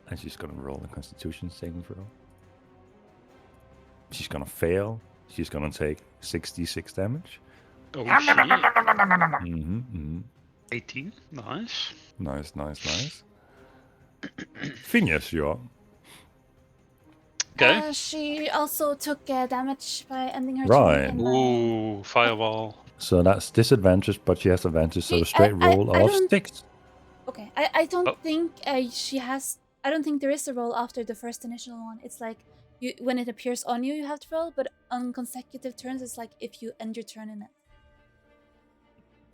and she's gonna roll a Constitution saving throw. She's gonna fail. She's gonna take 66 damage. Oh shit. 18. Nice. Nice. Phineas, you're up. Okay. She also took damage by ending her Right. turn. Ooh, fireball. So that's disadvantage, but she has advantage, so a straight roll I of don't- 6. Okay, I don't Oh. think she has. I don't think there is a roll after the first initial one. It's like when it appears on you, you have to roll, but on consecutive turns, it's like if you end your turn in it.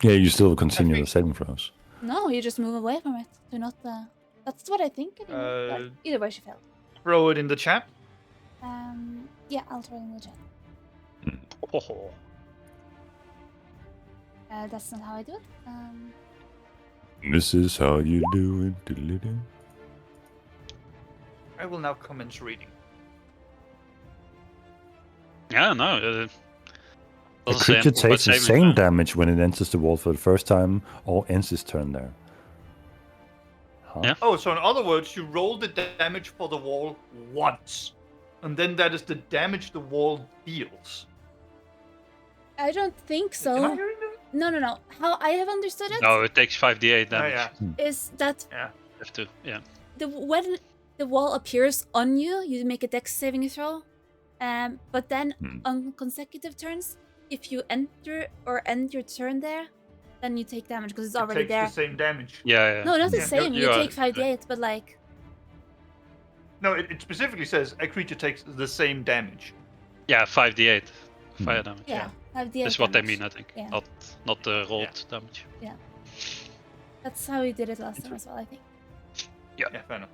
Yeah, you still continue the saving throws. No, you just move away from it. Do not. That's what I think. Anyway. But either way, she failed. Throw it in the chat. Yeah, I'll throw it in the chat. Oh. That's not how I do it. This is how you do it. Diddly-doo. I will now commence reading. Yeah, no. The Doesn't creature say, but takes the saving same throw. damage when it enters the wall for the first time or ends its turn there. Huh? Yeah. Oh, so in other words, you roll the damage for the wall once, and then that is the damage the wall deals. I don't think Am I so. hearing that? No. How I have understood it No, it takes 5d8 damage. is that Yeah. Have to, yeah. when the wall appears on you, you make a dex saving throw. But then on consecutive turns, if you enter or end your turn there, then you take damage because it's already It takes there. the same damage. Yeah. No, not the Yeah, same. You you take are- 5d8, but like No, it specifically says a creature takes the same damage. Yeah, 5d8 fire damage. yeah, 5d8. That's what they damage. mean, I think. Yeah. Not the rolled damage. That's how we did it last time as well, I think. Yeah, fair enough.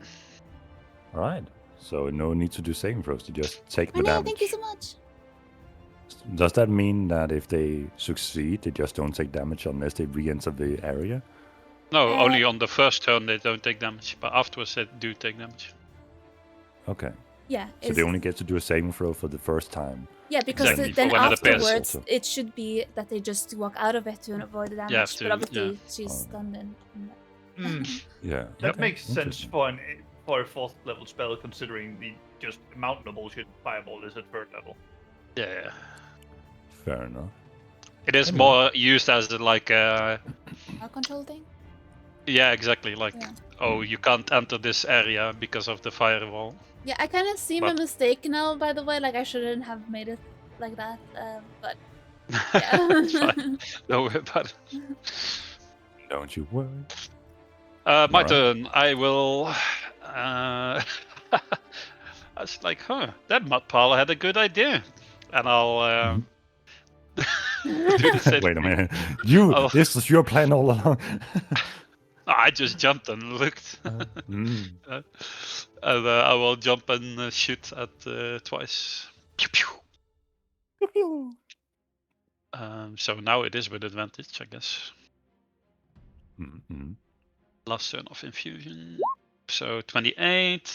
All right. So no need to do saving throws to just take the Oh no, damage. thank you so much. Does that mean that if they succeed, they just don't take damage unless they re-enter the area? No, Uh, only on the first turn they don't take damage, but afterwards they do take damage. Okay. Yeah. So it's- they only get to do a saving throw for the first time. Yeah, because Exactly, then for when it appears. afterwards Also. it should be that they just walk out of it to avoid the damage. have to, but obviously yeah. she's Oh. stunned and Yeah. That okay, makes sense interesting. for a 4th level spell, considering the just mountain of bullshit fireball is at 3rd level. Yeah. Fair enough. It is Anyway. more used as like our control thing. yeah, exactly. Like, Yeah. oh, you can't enter this area because of the firewall. Yeah, I kind of see my But- mistake now. By the way, like I shouldn't have made it like that. But It's yeah. fine. Don't worry about it. Don't you worry. My Alright. turn. I will. I was like, that mud pile had a good idea, and I'll do the same. Wait a minute. You. Oh. This was your plan all along. I just jumped and looked, Mm. and I will jump and shoot at twice. Pew, pew. So now it is with advantage, I guess. Mm-mm. Last turn of infusion. So 28.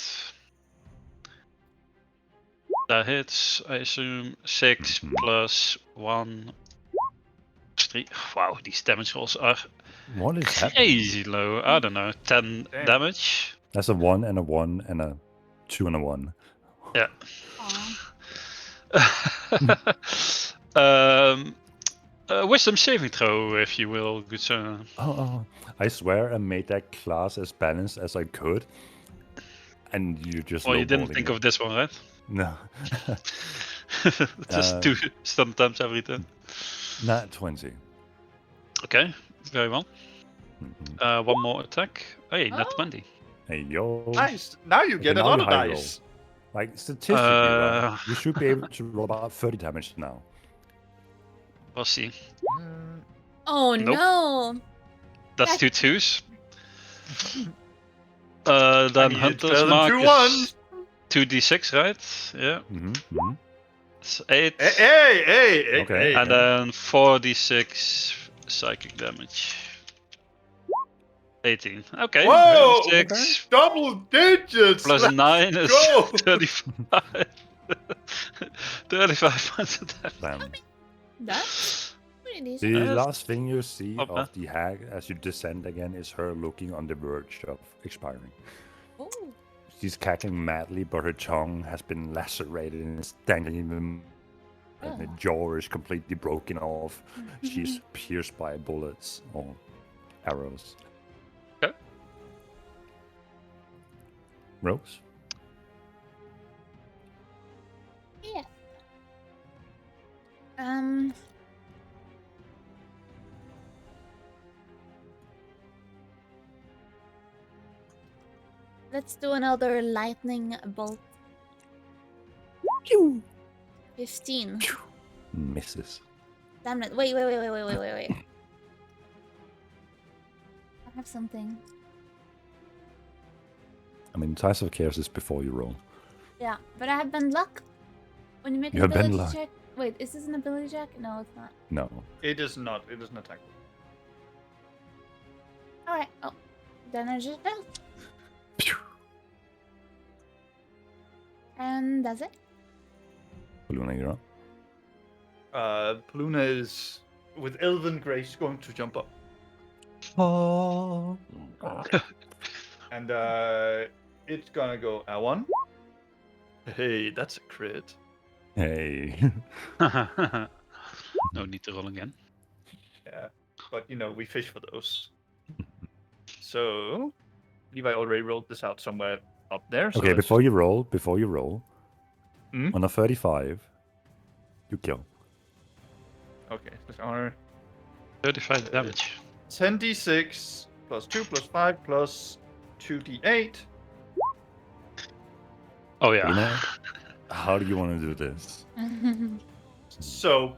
That hits, I assume. 6 Mhm. plus 1. 3. Wow, these damage rolls are What is happening? crazy low. I don't know, 10 Damn. damage. That's a 1 and a 1 and a 2 and a 1. Yeah. Aw. Wisdom saving throw, if you will, good sir. Oh, I swear I made that class as balanced as I could. And you just. Well, you didn't lowballing think it. of this one, right? No. Just 2 sometimes every turn. Not 20. Okay, very well. Mhm. One more attack. Hey, not Oh. 20. Hey, yo. Nice. Now you get now you another high roll. dice. Like, statistically, right, Uh, you should be able to roll about 30 damage now. We'll see. Oh Nope. no! That's That- 2 twos. Then I Hunter's tell them Mark 2 is ones. 2d6, right? Yeah, Mm-hmm. it's 8. Hey, Okay. hey. And then 4d6 psychic damage. 18. Okay. Whoa! 6 Double digits! plus 9 is go! 35. 35 points of damage. Bam. That's pretty The decent. last thing you see Not of bad. the hag as you descend again is her looking on the verge of expiring. Ooh. She's cackling madly, but her tongue has been lacerated and is dangling in the, and the Oh. jaw is completely broken off. She's pierced by bullets or arrows. Okay. Rose? Yeah. Let's do another lightning bolt. 15. Misses. Damn it. Wait. I have something. I mean, Ties of Chaos is before you roll. Yeah, but I have bend luck. When you make You an have bend ability luck. check. Wait, is this an ability check? No, it's not. No. It is not. It is an attack. Alright. Oh. Then I just failed. And that's it. Luna, you're up. Paluna is, with Elven Grace, going to jump up. Oh. And it's gonna go A1. Hey, that's a crit. Hey. No need to roll again. Yeah, but we fish for those. So, Levi already rolled this out somewhere up there. So Okay, let's before you roll, Hmm? on a 35, you kill. Okay, let's honor 35 damage. 10d6 plus 2 plus 5 plus 2d8. Oh yeah. Luna, how do you want to do this? So,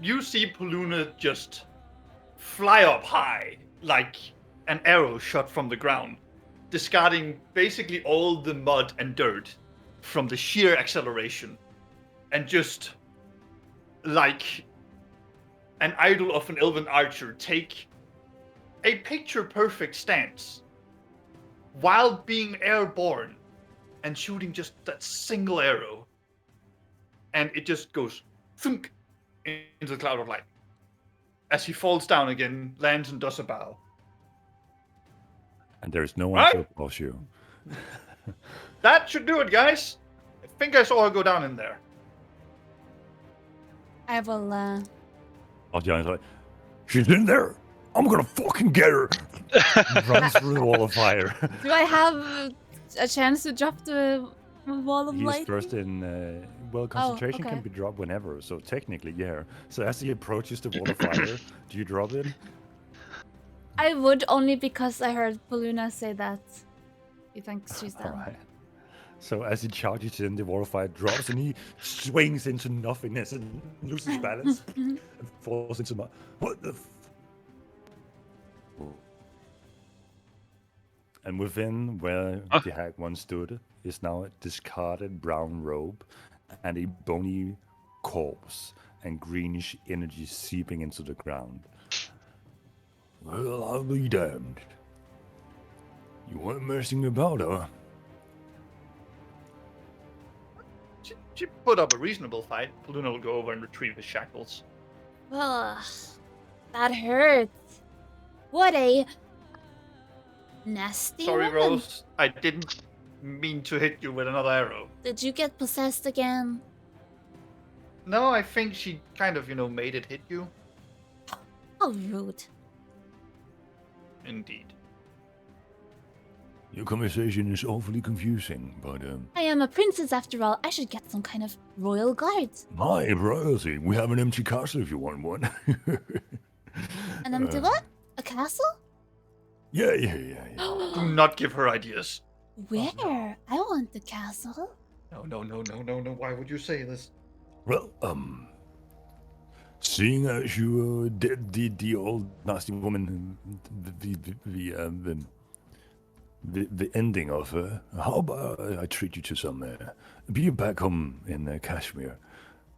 you see Paluna just fly up high like an arrow shot from the ground, discarding basically all the mud and dirt from the sheer acceleration, and just like an idol of an elven archer take a picture-perfect stance while being airborne and shooting just that single arrow, and it just goes thunk into the cloud of light. As he falls down again, lands and does a bow. And there's no one What? to oppose you. That should do it, guys. I think I saw her go down in there. I will. Alger's like, She's in there. I'm gonna fucking get her. runs through the wall of fire. Do I have a chance to drop the wall of He's light? first in. Well, concentration okay. can be dropped whenever, so technically, yeah. So as he approaches the wall of fire, do you drop it? I would only because I heard Paluna say that. He thinks she's down. Alright. So as he charges in, the wall of fire drops and he swings into nothingness and loses balance and falls into what the And within where the hag once stood is now a discarded brown robe and a bony corpse and greenish energy seeping into the ground. Well, I'll be damned. You weren't messing about, huh? She put up a reasonable fight. Paluna will go over and retrieve his shackles. Ugh, that hurts. What a nasty Sorry, woman. Rose. I didn't mean to hit you with another arrow. Did you get possessed again? No, I think she kind of, made it hit you. How rude. Indeed. Your conversation is awfully confusing, but I am a princess after all. I should get some kind of royal guard. my royalty. We have an empty castle if you want one. An empty what? A castle? Yeah. Do not give her ideas. Where? I want the castle. No. Why would you say this? Well, seeing as you did the old nasty woman, the ending of her, how about I treat you to some beer back home in Kashmir,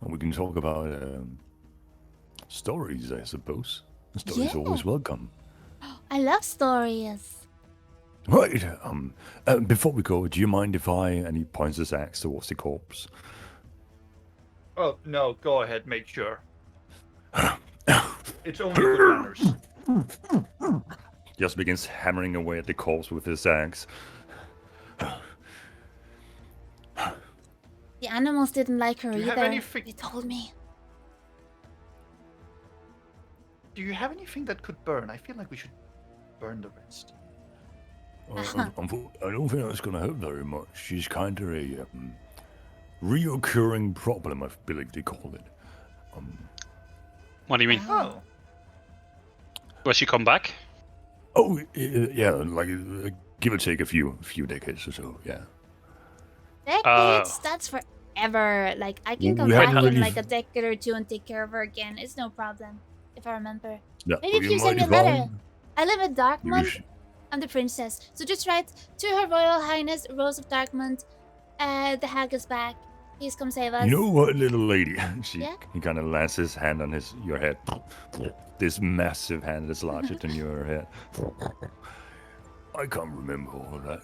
and we can talk about stories, I suppose. Stories Yeah. always welcome. I love stories. Right. Before we go, do you mind if I? And he points his axe towards the corpse. Oh, no, go ahead, make sure. It's only good manners. Just begins hammering away at the corpse with his axe. The animals didn't like her Do you either. have anything- They told me. Do you have anything that could burn? I feel like we should burn the rest. I don't think that's going to help very much. She's kind of a reoccurring problem, I believe they call it. What do you mean? Oh. Will she come back? Oh, yeah, like give or take a few decades or so, yeah. Decades? That's forever. Like, I can come We back hadn't in really- like a decade or two and take care of her again. It's no problem. If I remember. Yeah, Maybe if you you send might me a letter. find- I live in Darkmont. should- I'm the princess. So just write to Her Royal Highness Rose of Darkmont. The hag is back. Please come save us. You know what, little lady? Yeah? He kind of lands his hand on your head. This massive hand is larger than your head. I can't remember all that.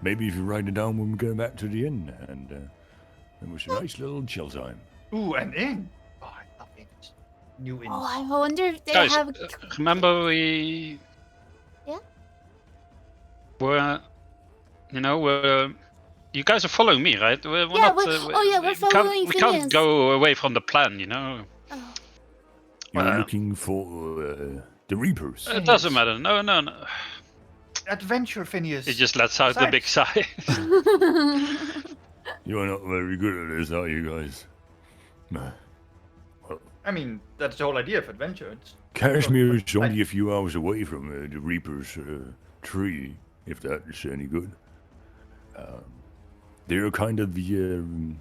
Maybe if you write it down when we go back to the inn, and it was a nice little chill time. Ooh, an inn. Oh, I love inns. New inns. Oh, I wonder if they Guys, have. remember we... Yeah? Were... You know, you guys are following me, right? We're Yeah, not, we're we following we can't Phineas. go away from the plan, you know? Oh. You're Well, looking for the Reapers. it doesn't matter. No. Adventure, Phineas. He just lets out the big sigh. You're not very good at this, are you guys? Nah. I mean, that's the whole idea of adventure. It's Kashmir is only a few hours away from the Reaper's tree, if that is any good. They're kind of the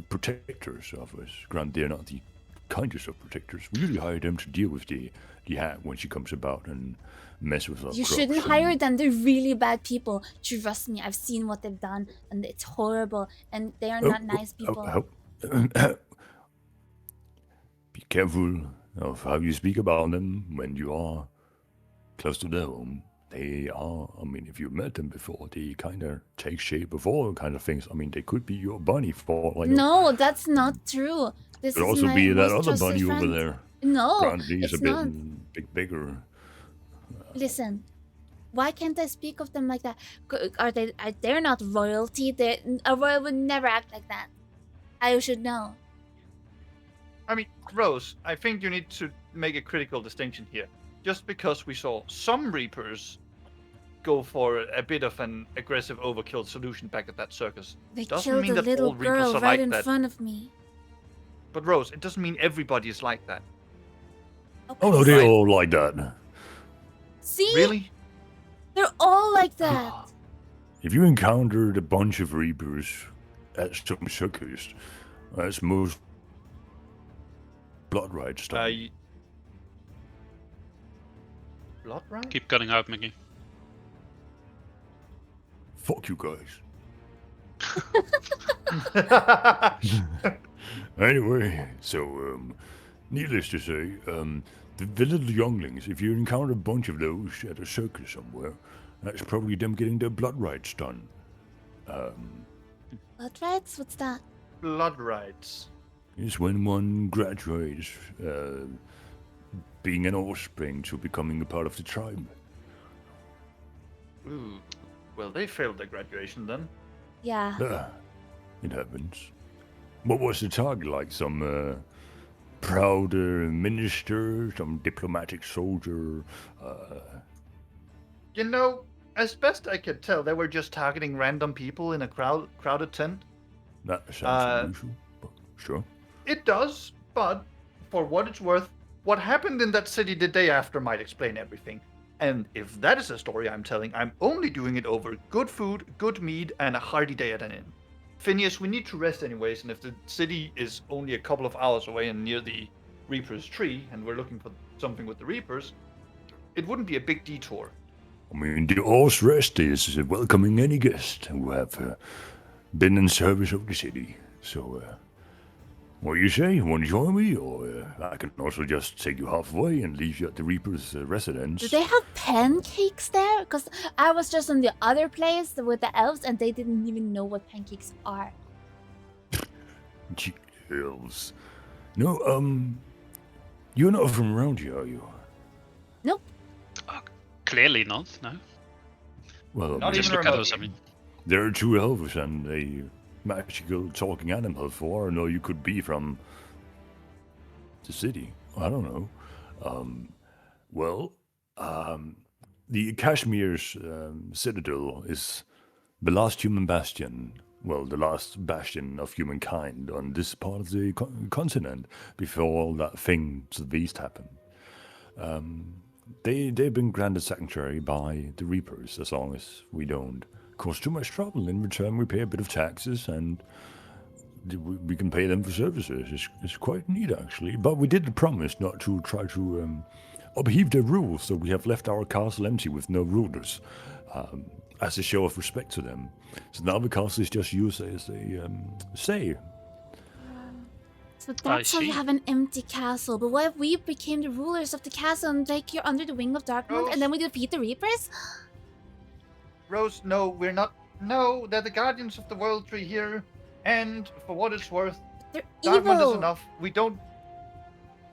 protectors of us. Grant, they're not the kindest of protectors. We usually hire them to deal with the hag when she comes about and mess with our You crops shouldn't and- hire them. They're really bad people. Trust me, I've seen what they've done, and it's horrible. And they are not nice people. Be careful of how you speak about them when you are close to their home. They are, I mean, if you've met them before, they kind of take shape of all kind of things. I mean, they could be your bunny for like. No, that's not true. This Could is also my be that most other trusted bunny over friend. there. No, Grant, he's it's a not. bit bigger. Listen, why can't I speak of them like that? They're not royalty. A royal would never act like that. I should know. I mean, Rose, I think you need to make a critical distinction here. Just because we saw some Reapers go for a bit of an aggressive overkill solution back at that circus, They doesn't killed mean a that little all Reapers girl are right like in that. front of me. But Rose, it doesn't mean everybody is like that. Oh no, Okay. they're Right. all like that. See? Really? They're all like that. If you encountered a bunch of Reapers at some circus, that's most blood right stuff. Blood right? Keep cutting out, Mickey. Fuck you guys. Anyway, so needless to say, the little younglings, if you encounter a bunch of those at a circus somewhere, that's probably them getting their blood rights done. Blood rights? What's that? Blood rights. It's when one graduates, being an offspring to becoming a part of the tribe. Ooh. Well, they failed their graduation then. Yeah. It happens. What was the target like? Some proud minister, some diplomatic soldier? You know, as best I could tell, they were just targeting random people in a crowded tent. That sounds unusual, but sure. It does, but for what it's worth, what happened in that city the day after might explain everything. And if that is a story I'm telling, I'm only doing it over good food, good mead, and a hearty day at an inn. Phineas, we need to rest anyways, and if the city is only a couple of hours away and near the Reaper's tree, and we're looking for something with the Reapers, it wouldn't be a big detour. I mean, the horse rest is welcoming any guest who have been in service of the city. So, what do you say? You want to join me? Or I can also just take you halfway and leave you at the Reaper's residence. Do they have pancakes there? Because I was just on the other place with the elves and they didn't even know what pancakes are. Gee, elves. No, you're not from around here, are you? Nope. Clearly not, no. Well, Not Just even look at us, remotely. I mean. there are two elves and a magical talking animal for. No, you could be from the city. I don't know. The Kashmir's citadel is the last human bastion. Well, the last bastion of humankind on this part of the continent before all that thing to the east happened. They've been granted sanctuary by the Reapers as long as we don't cause too much trouble. In return, we pay a bit of taxes and we can pay them for services. It's quite neat, actually. But we did promise not to try to upheave their rules, so we have left our castle empty with no rulers as a show of respect to them. So now the castle is just used as a say. So that's why you see. have an empty castle. But what if we became the rulers of the castle and like you're under the wing of Darkmoon and then we defeat the Reapers? Rose, no, we're not. No, they're the guardians of the World Tree here. And for what it's worth, They're Darkmount is evil. enough. We don't.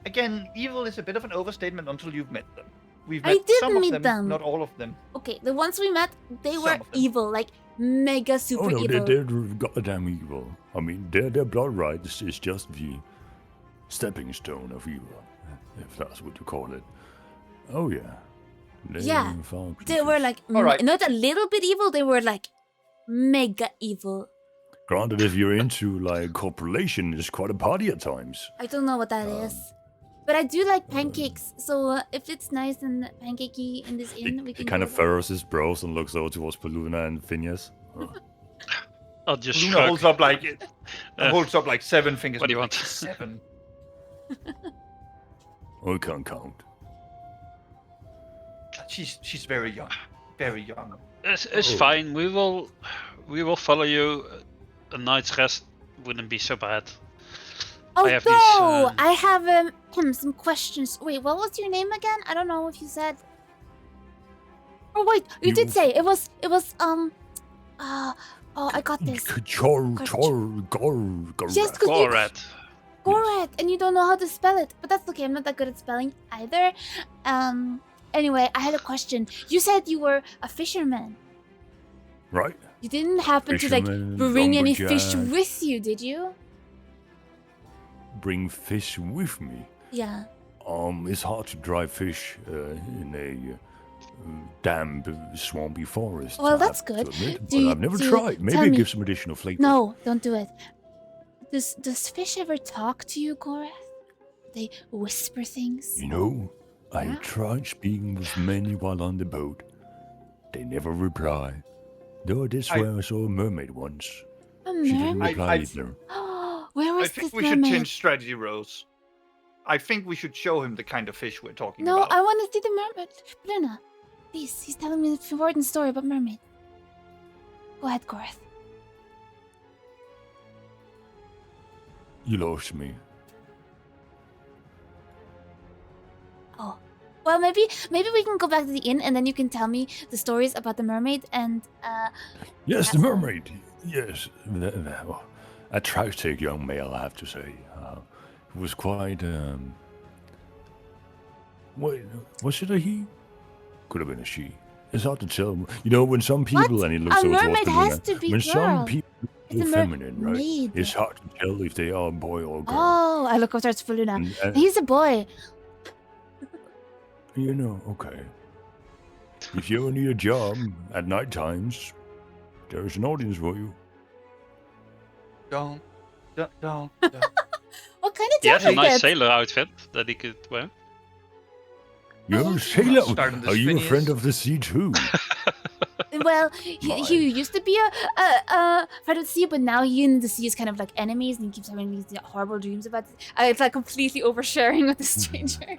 Again, evil is a bit of an overstatement until you've met them. We've I met did some of meet them, them. not all of them. Okay, the ones we met, they Some were of them. evil, like mega super Oh no, evil. they're goddamn evil. I mean, their blood rights is just the stepping stone of evil, if that's what you call it. Oh yeah. They're Yeah, foul They were creatures. like Alright. not a little bit evil. They were like mega evil. Granted, if you're into like corpulation, it's quite a party at times. I don't know what that is, but I do like pancakes. So if it's nice and pancakey in this inn, we He can. kind go of there. furrows his brows and looks over towards Paluna and Phineas. I'll just Luna shrug. holds up like 7 fingers. What do you want? 7. I can't count. She's very young. Very young. It's Oh. fine. We will follow you. A night's rest wouldn't be so bad. Oh I have no! these, I have some questions. Wait, what was your name again? I don't know if you said. Oh wait, you did You- say it was oh, I got this. Yes, could you Gorat. Gorat, and you don't know how to spell it, but that's okay. I'm not that good at spelling either. Anyway, I had a question. You said you were a fisherman. Right? You didn't happen to Fisherman, bring any fish lumberjack. with you, did you? Bring fish with me. Yeah. It's hard to dry fish in a damp, swampy forest. Well, I that's have to good. admit, Do but you- I've never do you- tried. tell Maybe it me- gives some additional flavor. No, don't do it. Does fish ever talk to you, Gorath? They whisper things. You know, I Yeah? tried speaking with many while on the boat. They never reply. Though I did swear I saw a mermaid once. A She didn't mermaid? reply I- either. Where I was think this we should mermaid? change strategy, Rose. I think we should show him the kind of fish we're talking No, about. I want to see the mermaid. Luna, please, he's telling me an important story about mermaid. Go ahead, Gorath. You lost me. Oh. Well, maybe we can go back to the inn and then you can tell me the stories about the mermaid and Yes, the That's all. mermaid. Yes. Well, attractive young male, I have to say. It was quite, Wait, was it a he? Could have been a she. It's hard to tell. You know, when some people, What? and he looks A over towards mermaid Paluna, has to be when girl. some people It's are a feminine, right? mermaid. It's hard to tell if they are a boy or a girl. Oh, I look over towards Luna. And, He's a boy. you know, okay. If you ever need a job at night times, there's an audience for you. Don't. What kind of He has job a is nice that? sailor outfit that he could wear. You're Oh, a sailor. starting this Are you a Phineas. friend of the sea too? Well, he used to be a friend of the sea, but now he and the sea is kind of like enemies, and he keeps having these horrible dreams about it. It's like completely oversharing with the stranger.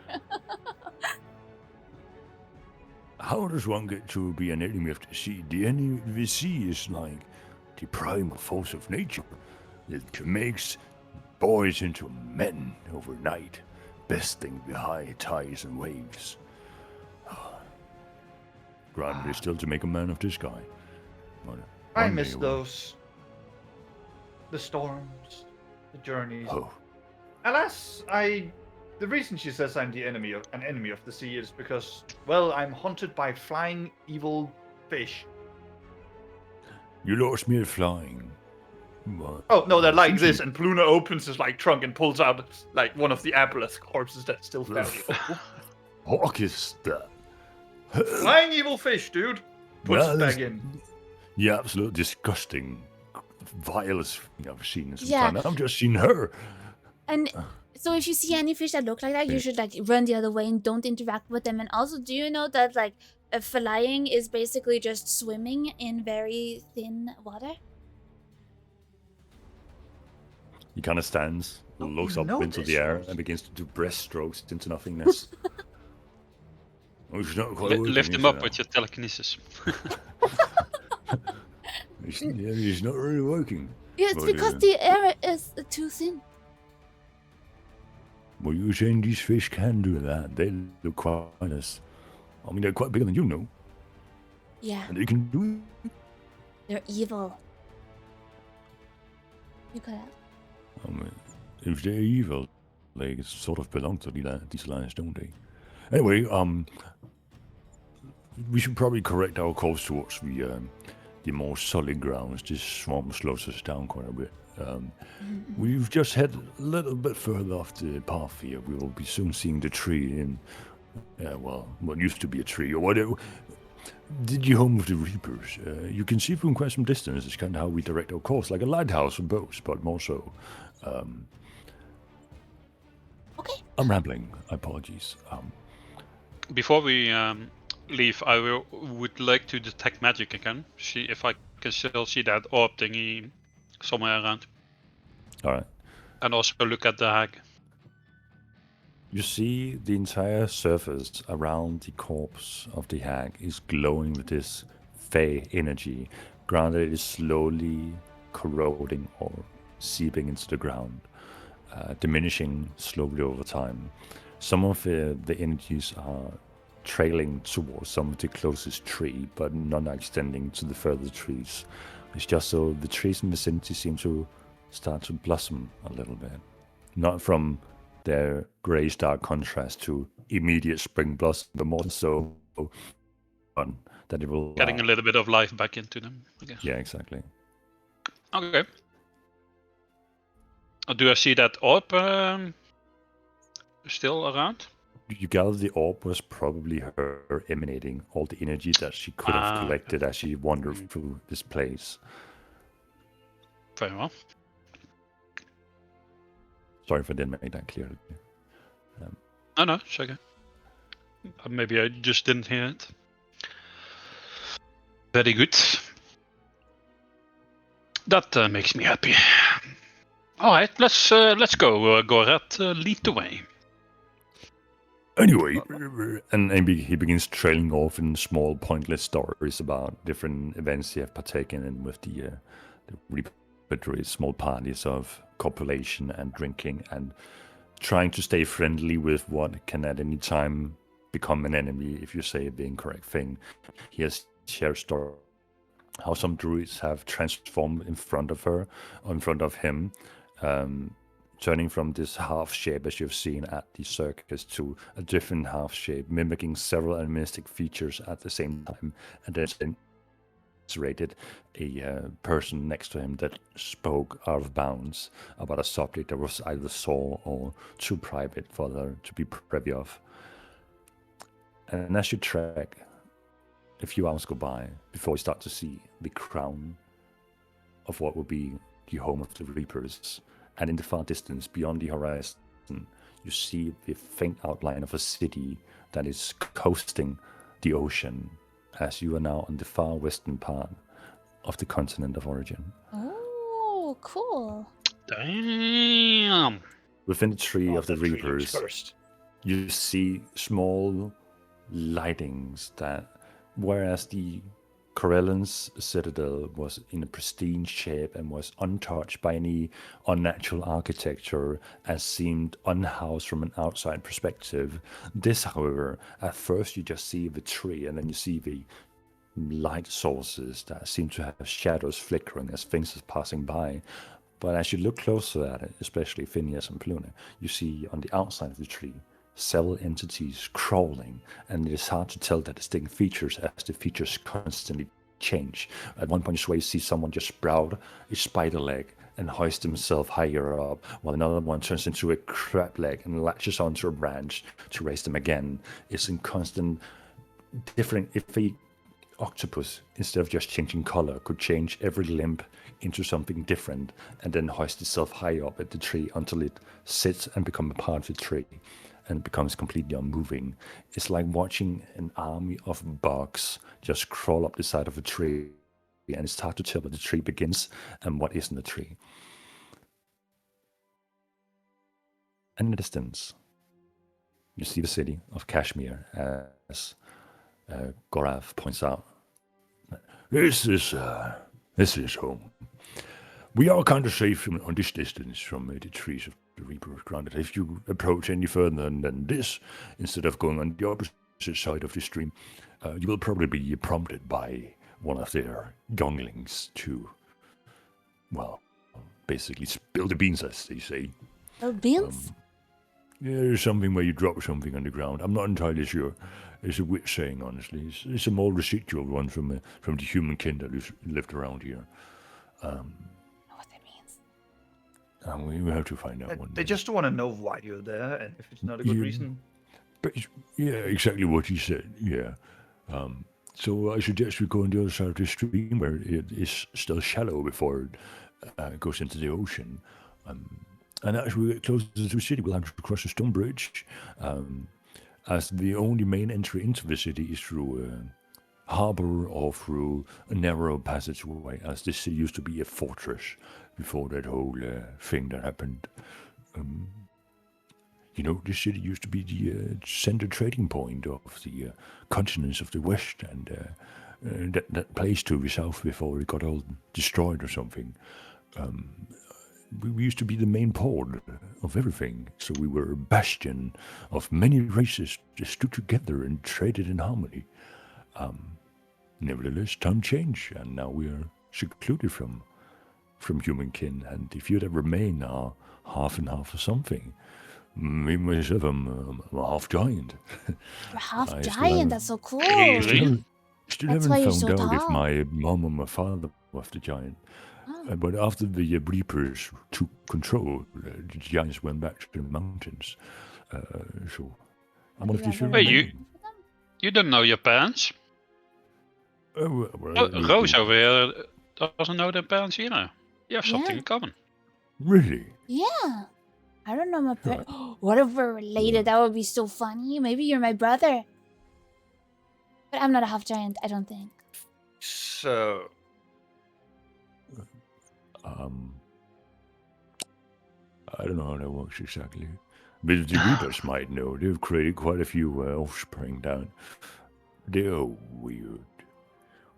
How does one get to be an enemy of the sea? The enemy of the sea is like the primal force of nature. It makes boys into men overnight, besting the high tides and waves. Granted, it's still to make a man of this guy. But I one miss day it will- those. The storms, the journeys. Oh, Alas, the reason she says I'm an enemy of the sea is because, well, I'm haunted by flying evil fish. you lost me at flying. But Oh no, they're like since this, you- and Pluna opens his like trunk and pulls out like one of the Aboleth corpses that's still fairly old. What is that? Flying evil fish, dude. Puts Well, it back it's- in. The absolute disgusting, vilest thing I've seen in some Yeah. time. And I've just seen her. And so if you see any fish that look like that, you should like run the other way and don't interact with them. And also, do you know that like flying is basically just swimming in very thin water? He kind of stands, Oh, looks you up know into this, the air, Rose. and begins to do breaststrokes into nothingness. Oh, she's not quite working, Lift is him up she? with your telekinesis. He's not really working. Yeah, it's But, because uh, the air is too thin. Well, you're saying these fish can do that. They look quite nice. I mean, they're quite bigger than you know. Yeah, And they can do it. they're evil. You could have. I mean, if they're evil, they sort of belong to these lands, don't they? Anyway, we should probably correct our course towards the more solid grounds. This swamp slows us down quite a bit. We've just head a little bit further off the path here. We will be soon seeing the tree in, well, what used to be a tree or whatever. The home of the Reapers. You can see from quite some distance. It's kind of how we direct our course, like a lighthouse for boats, but more so. Okay. I'm rambling. Apologies. Before we leave, I would like to detect magic again. See if I can still see that orb thingy somewhere around. All right. And also look at the hag. You see the entire surface around the corpse of the hag is glowing with this fey energy. Granted, it is slowly corroding or seeping into the ground, diminishing slowly over time. Some of the energies are trailing towards some of the closest tree, but none are extending to the further trees. It's just so the trees in the vicinity seem to start to blossom a little bit. Not from their grey stark contrast to immediate spring blossom, but more so that it will... Getting a little bit of life back into them, I guess. Yeah, exactly. Okay. Do I see that orb still around? You gather the orb was probably her emanating all the energy that she could have collected as she wandered through this place. Very well. Sorry if I didn't make that clear. Oh no, it's okay. Maybe I just didn't hear it. Very good. That makes me happy. All right, let's go. Gorath, lead the way. Anyway, And he begins trailing off in small, pointless stories about different events he have partaken in with the repertory, small parties of copulation and drinking, and trying to stay friendly with what can at any time become an enemy if you say the incorrect thing. He has shared stories how some druids have transformed in front of her, or in front of him, turning from this half shape as you've seen at the circus to a different half shape, mimicking several animistic features at the same time, and then rated a person next to him that spoke out of bounds about a subject that was either sore or too private for her to be privy of. And as you trek, a few hours go by before you start to see the crown of what will be the home of the Reapers. And in the far distance, beyond the horizon, you see the faint outline of a city that is coasting the ocean, as you are now on the far western part of the continent of origin. Oh, cool. Damn. Within the tree of the tree Reapers, first. you see small lightings that, whereas the Corellan's citadel was in a pristine shape and was untouched by any unnatural architecture, as seemed unhoused from an outside perspective. This, however, at first you just see the tree, and then you see the light sources that seem to have shadows flickering as things are passing by. But as you look closer at it, especially Phineas and Pluna, you see on the outside of the tree several entities crawling, and it is hard to tell the distinct features as the features constantly change. At one point you see someone just sprout a spider leg and hoist himself higher up, while another one turns into a crab leg and latches onto a branch to raise them again. It's in constant different. If a octopus, instead of just changing color, could change every limb into something different and then hoist itself high up at the tree until it sits and becomes a part of the tree and becomes completely unmoving. It's like watching an army of bugs just crawl up the side of a tree, and it's hard to tell where the tree begins and what isn't the tree. And in the distance, you see the city of Kashmir, as Gorath points out. This is home. We are kind of safe on this distance from the trees of the Reaper. Granted, if you approach any further than this, instead of going on the opposite side of the stream, you will probably be prompted by one of their younglings to, well, basically spill the beans, as they say. Oh, beans? Yeah, there's something where you drop something on the ground. I'm not entirely sure. It's a weird saying, honestly. It's a more residual one from the human kind that lived around here. I don't know what that means. We have to find out one They day. just want to know why you're there, and if it's not a good Yeah. reason. But yeah, exactly what he said. Yeah. So I suggest we go on the other side of the stream where it is still shallow before it goes into the ocean. And as we get closer to the city, we'll have to cross a stone bridge, as the only main entry into the city is through a harbor or through a narrow passageway, as this city used to be a fortress before that whole thing that happened. You know, this city used to be the center trading point of the continents of the West, and that place to the south before it got all destroyed or something. We used to be the main port of everything, so we were a bastion of many races that stood together and traded in harmony. Nevertheless, time changed, and now we are secluded from humankin, and if you'd ever remain are half and half of something. Me myself, I'm a half giant. You're half I still giant. haven't- That's so cool. Really? Still That's haven't why you're found so out if tall. my mom or my father was the giant. Oh. But after the Reapers took control, the giants went back to the mountains. So I'm Have of you the ever Wait, met you- them? You don't know your parents? Rose over here doesn't know their parents either. You have something Yeah. in common. Really? Yeah. I don't know my parents. What if we're related? That would be so funny. Maybe you're my brother. But I'm not a half giant, I don't think. So, I don't know how that works exactly. But the Reapers might know. They've created quite a few offspring down. They're weird.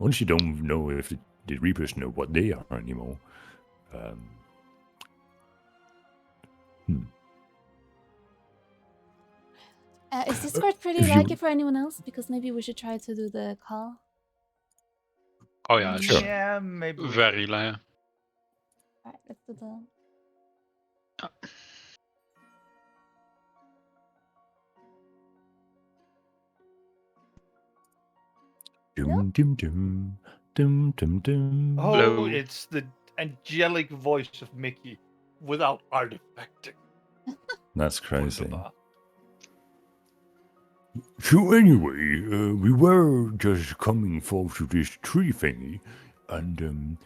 Honestly, don't know if the Reapers know what they are anymore. Is Discord pretty if you- laggy for anyone else? Because maybe we should try to do the call. Oh yeah, it's Sure. yeah, maybe. very low. Alright, let's do the. Dum dum dum dum dum dum. Oh, Hello. it's the angelic voice of Mickey without artifacting. That's crazy. Wunderbar. So anyway, we were just coming forth to this tree thingy, and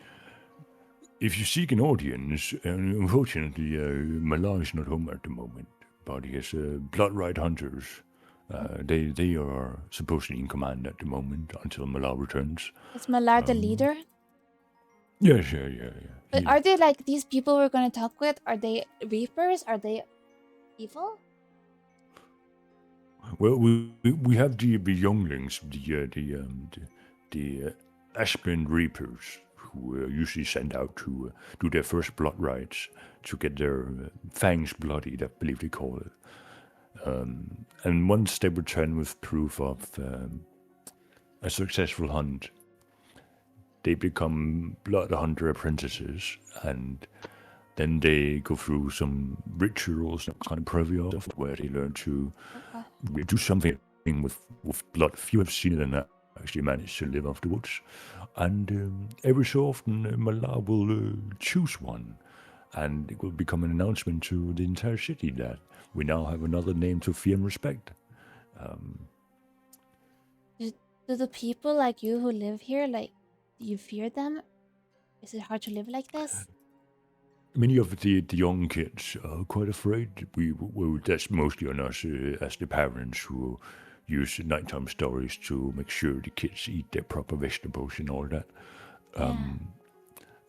if you seek an audience, and unfortunately, Malar is not home at the moment, but he has Bloodrite hunters. They are supposedly in command at the moment until Malar returns. Is Malar the leader? Yes, yeah. But He- are they like these people we're gonna talk with? Are they Reapers? Are they evil? Well, we have the younglings, the Aspen Reapers, who usually send out to do their first blood rites to get their fangs bloodied, I believe they call it. And once they return with proof of a successful hunt, they become blood hunter apprentices, and then they go through some rituals, kind of previo, where they learn to do something with blood. Few have seen it and actually managed to live afterwards. And every so often, Malar will choose one, and it will become an announcement to the entire city that we now have another name to fear and respect. Do the people like you who live here, like, do you fear them? Is it hard to live like this? Many of the young kids are quite afraid. That's mostly on us as the parents who use nighttime stories to make sure the kids eat their proper vegetables and all that.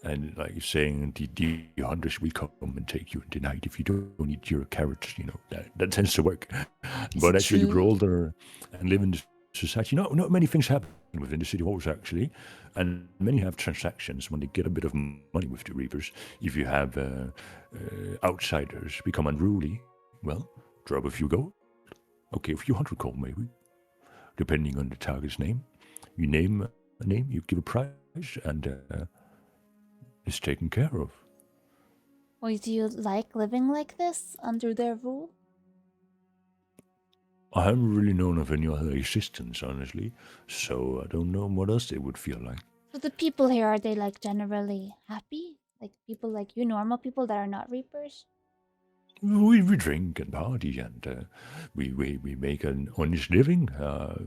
And like saying, the hunters will come and take you in the night if you don't eat your carrots. That tends to work. But it as you true? grow older and live in the society, not many things happen within the city halls actually, and many have transactions when they get a bit of money with the Reapers. If you have outsiders become unruly, well, drop a few gold. Okay, a few hundred gold maybe, depending on the target's name. You name a name, you give a price, and it's taken care of. Or do you like living like this under their rule? I haven't really known of any other existence, honestly, so I don't know what else it would feel like. So the people here, are they like generally happy? Like people like you, normal people that are not Reapers? We drink and party, and we make an honest living,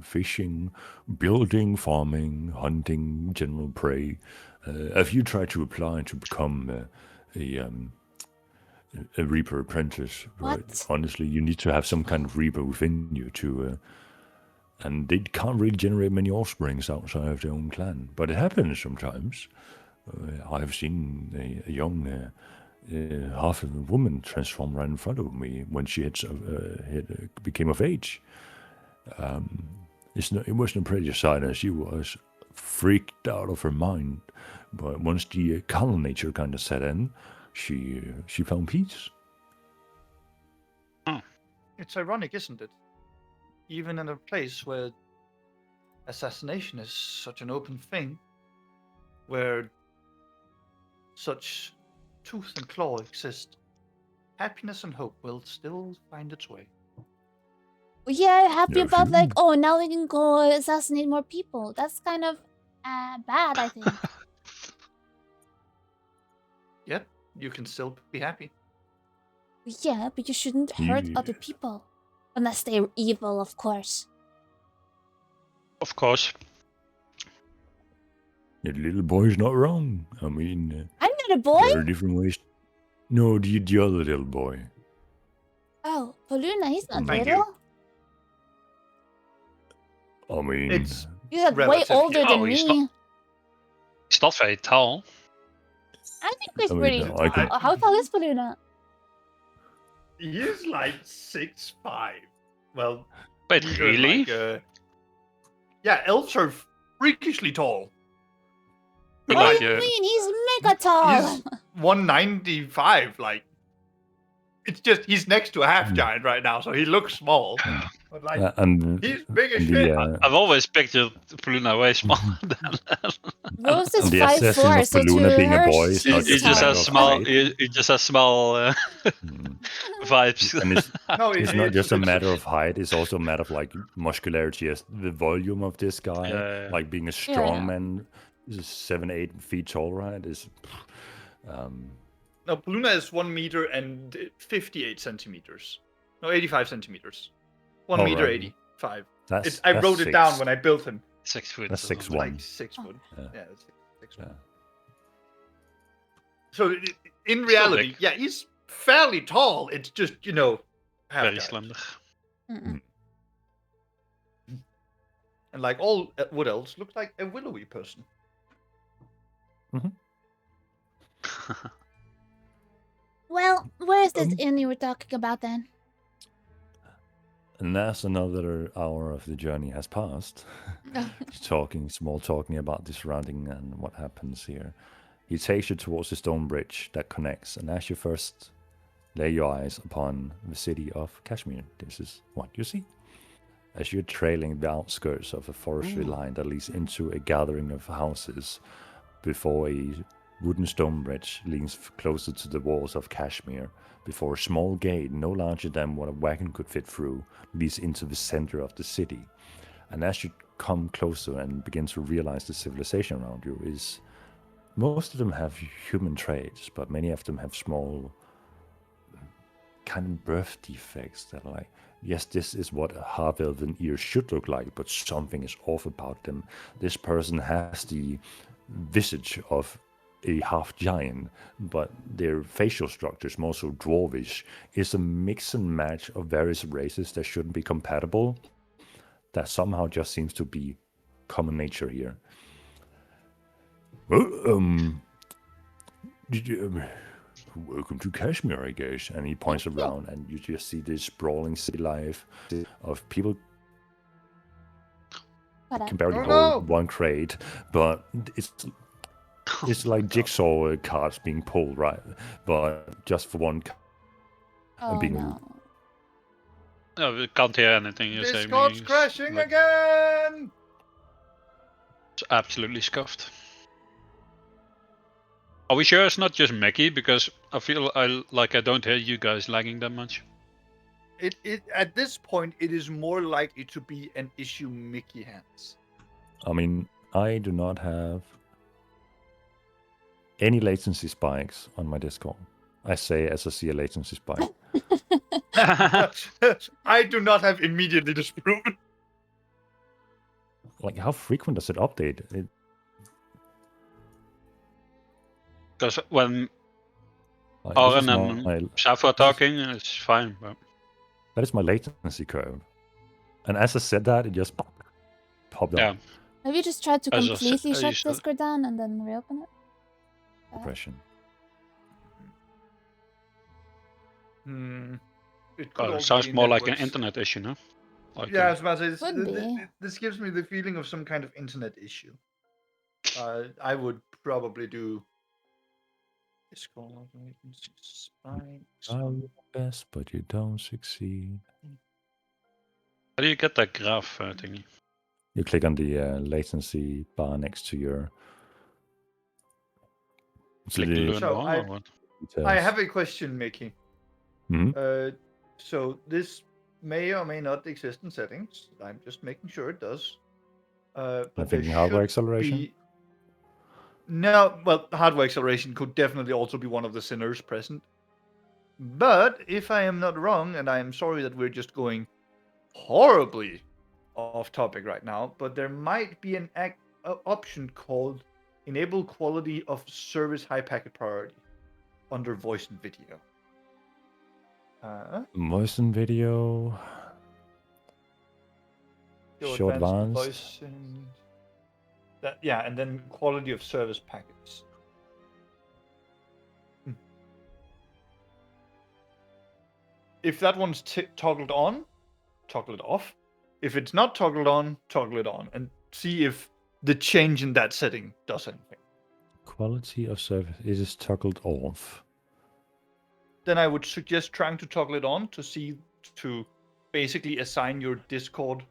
fishing, building, farming, hunting, general prey. If you try to apply to become a Reaper apprentice, right? What? Honestly, you need to have some kind of Reaper within you to, and they can't really generate many offsprings outside of their own clan. But it happens sometimes. I've seen a young half of a woman transform right in front of me when she became of age. It wasn't a pretty sight, and she was freaked out of her mind. But once the calm nature kind of set in, she found peace. It's ironic, isn't it? Even in a place where assassination is such an open thing, where such tooth and claw exist, happiness and hope will still find its way. Yeah, happy Yeah, about sure. like, oh, now we can go assassinate more people. That's kind of bad, I think. Yep, you can still be happy. Yeah, but you shouldn't hurt Yeah. other people. Unless they're evil, of course. Of course. The little boy's not wrong. I mean, I'm not a boy! there are different ways. No, the other little boy. Oh, Poluna, he's not Thank you. little. I mean, It's He's like way relative. older than Oh, he's me. It's not very tall. I think he's I mean, pretty I tall. can- How tall is Poluna? He's like 6'5". Well, Wait, either really? like, yeah, elves are freakishly tall. What Like, do you mean? He's mega tall. He's 195. Like, it's just he's next to a half giant right now, so he looks small. But like, and he's big as and shit. I've always pictured Poluna way smaller than that. Rose is And the 5'4", assassin of so to Balloona being a her, boy is He not she's he just just a has matter of small. height. He just has small Mm. vibes. And it's, No, it's not just a matter of height; it's also a matter of like muscularity. As the volume of this guy, Yeah. like being a Yeah. strong man, is 7-8 feet tall, right? Is No, Balloona is 1 meter and 58 centimeters. No, 85 centimeters. 1 Oh, meter right. 85. that's I that's wrote it down when I built him. 6 foot. That's or 6'1". something. Like 6 Oh. foot. Yeah. Yeah, it's 6 Yeah. foot. So in reality, big. yeah, he's fairly tall. It's just, half Very giant. slender. Mm-mm. And like all wood elves, look like a willowy person. Well, where is this inn you were talking about then? And as another hour of the journey has passed, small talking about the surrounding and what happens here. He takes you towards the stone bridge that connects, and as you first lay your eyes upon the city of Kashmir, this is what you see. As you're trailing the outskirts of a forestry line that leads into a gathering of houses before a wooden stone bridge leans closer to the walls of Kashmir, before a small gate no larger than what a wagon could fit through leads into the center of the city. And as you come closer and begin to realize the civilization around you is, most of them have human traits, but many of them have small kind of birth defects that are like, yes, this is what a half-elven ear should look like, but something is off about them. This person has the visage of a half-giant, but their facial structure is more so dwarvish. It's a mix and match of various races that shouldn't be compatible, that somehow just seems to be common nature here. Well, did you... welcome to Kashmir, I guess. And he points around, and you just see this sprawling city life of people can barely Oh, hold no. one crate, but it's like jigsaw cards being pulled, right? But just for one. Oh being no. No, we can't hear anything you're saying. Discord's It's crashing like- again! It's absolutely scuffed. Are we sure it's not just Mickey? Because I feel I don't hear you guys lagging that much. It at this point it is more likely to be an issue Mickey has. I mean, I do not have any latency spikes on my Discord. I say as I see a latency spike. I do not have immediately disproven. Like, how frequent does it update? Because when Like, Oren this is and my- Saf are talking, it's fine. But... that is my latency curve. And as I said that, it just popped Yeah. up. Have you just tried to As I completely said, shut usually- Discord down and then reopen it? Depression. It could also sounds be more like an networks. internet issue, no? Like, Yeah, I was about to say, Could be. this gives me the feeling of some kind of internet issue. I would probably do Discord latency spikes. Try your best, but you don't succeed. How do you get that graph thingy? You click on the latency bar next to your. Click to learn So more I- or what? I have a question, Mickey. Mhm. So this may or may not exist in settings. I'm just making sure it does. But I'm there thinking hardware should acceleration. be- No, well, hardware acceleration could definitely also be one of the sinners present. But if I am not wrong, and I am sorry that we're just going horribly off topic right now, but there might be an option called Enable Quality of Service High Packet Priority under Voice and Video. Voice and video. Show advanced. Voice and that, yeah, and then quality of service packets. If that one's toggled on, toggle it off. If it's not toggled on, toggle it on, and see if the change in that setting does anything. Quality of service is toggled off. Then I would suggest trying to toggle it on to basically assign your Discord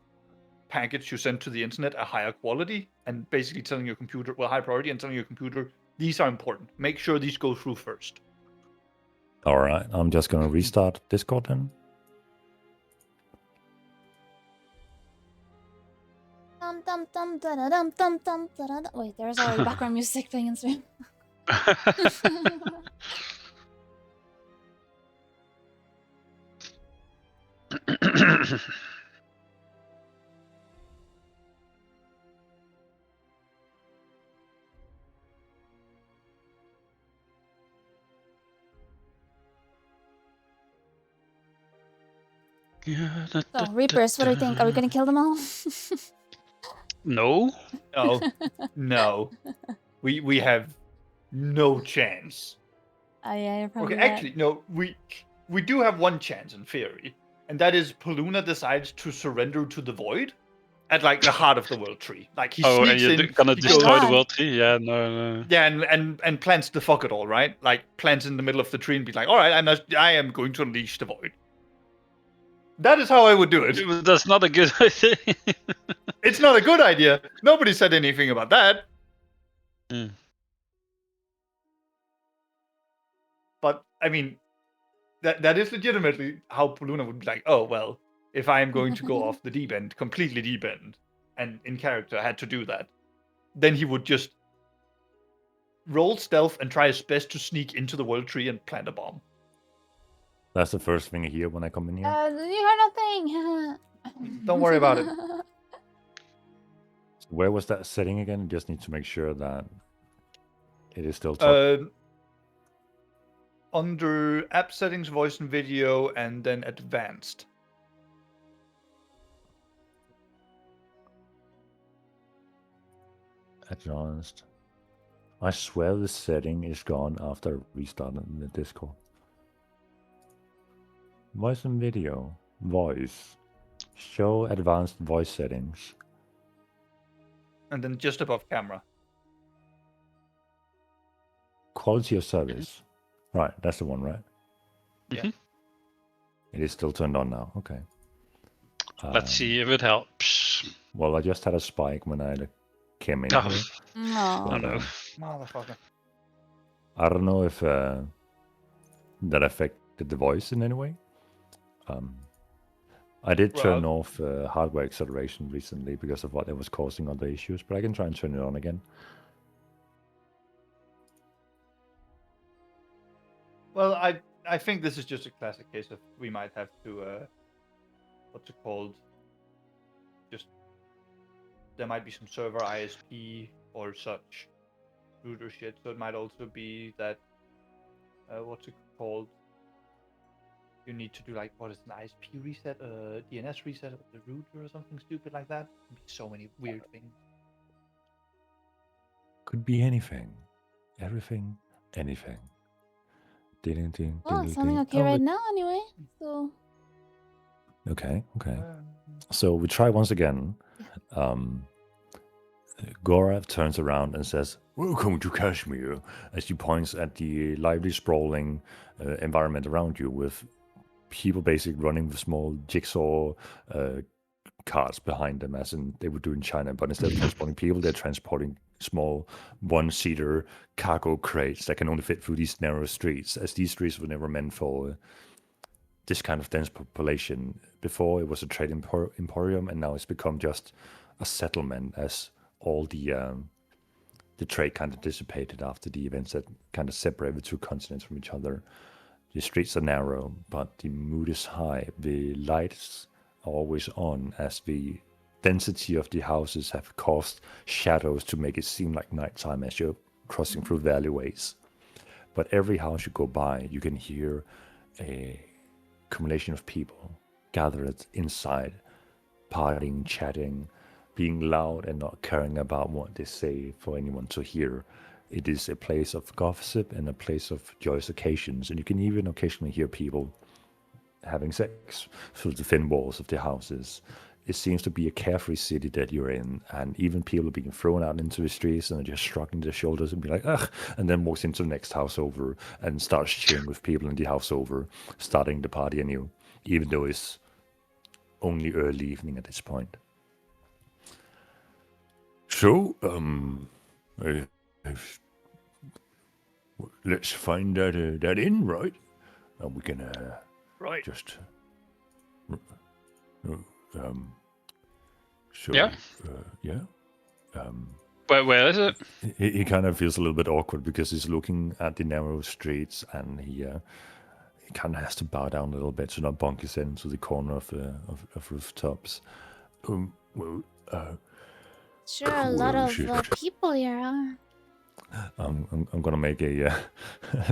packets you send to the internet a higher quality, and basically telling your computer, well, high priority, and telling your computer these are important. Make sure these go through first. All right, I'm just gonna restart Discord then. Dum dum dum da da dum dum dum da da. Wait, there's already background music playing in stream. So, Reapers, what do you think? Are we gonna kill them all? No. No, no, we have no chance. Oh yeah, you're probably Okay, right. actually, no, we do have one chance in theory, and that is Paluna decides to surrender to the void at like the heart of the world tree. Like he Oh, and sneaks you're in, gonna he destroy goes- the God. world tree? Yeah, no. yeah, and plants the fuck it all, right? Like plants in the middle of the tree and be like, all right, I am going to unleash the void. That is how I would do it. That's not a good idea. It's not a good idea. Nobody said anything about that. Hmm. But I mean, that is legitimately how Paluna would be like, oh well, if I am going to go off the deep end, completely deep end, and in character had to do that, then he would just roll stealth and try his best to sneak into the world tree and plant a bomb. That's the first thing I hear when I come in here. You heard nothing. Don't worry about it. So where was that setting again? Just need to make sure that it is still Under app settings, voice and video, and then advanced. advanced. I swear the setting is gone after restarting the Discord. Voice and video. Voice. Show advanced voice settings. And then just above camera. Quality of service. Right, that's the one, right? Yeah. Mhm. It is still turned on now. Okay. Let's see if it helps. Well, I just had a spike when I came in. Oh, here. No. oh no. Motherfucker. I don't know if that affected the voice in any way. I did turn off hardware acceleration recently because of what it was causing other issues, but I can try and turn it on again. Well, I think this is just a classic case of we might have to what's it called? Just there might be some server ISP or such router shit. So it might also be that what's it called? You need to do like what is an ISP reset, DNS reset of the router or something stupid like that. So many weird things. Could be anything, everything, anything. Well, it's sounding okay right now anyway. So. Okay. So we try once again. Gorav turns around and says, "Welcome to Kashmir," as he points at the lively, sprawling environment around you with people basically running with small jigsaw carts behind them, as in they would do in China. But instead of transporting people, they're transporting small one-seater cargo crates that can only fit through these narrow streets, as these streets were never meant for this kind of dense population. Before, it was a trade emporium, and now it's become just a settlement, as all the trade kind of dissipated after the events that kind of separated the two continents from each other. The streets are narrow, but the mood is high. The lights are always on, as the density of the houses have caused shadows to make it seem like nighttime as you're crossing through the alleyways. But every house you go by, you can hear a accumulation of people gathered inside, partying, chatting, being loud and not caring about what they say for anyone to hear. It is a place of gossip and a place of joyous occasions, and you can even occasionally hear people having sex through the thin walls of the houses. It seems to be a carefree city that you're in, and even people are being thrown out into the streets and are just shrugging their shoulders and be like, ugh, and then walks into the next house over and starts cheering with people in the house over, starting the party anew, even though it's only early evening at this point. So, let's find that inn, right? And we can right. Just so yeah. Yeah. Where is it? He kind of feels a little bit awkward because he's looking at the narrow streets, and he kind of has to bow down a little bit to not bonk his head into the corner of rooftops. Well, sure, a lot of people here, huh? I'm gonna make a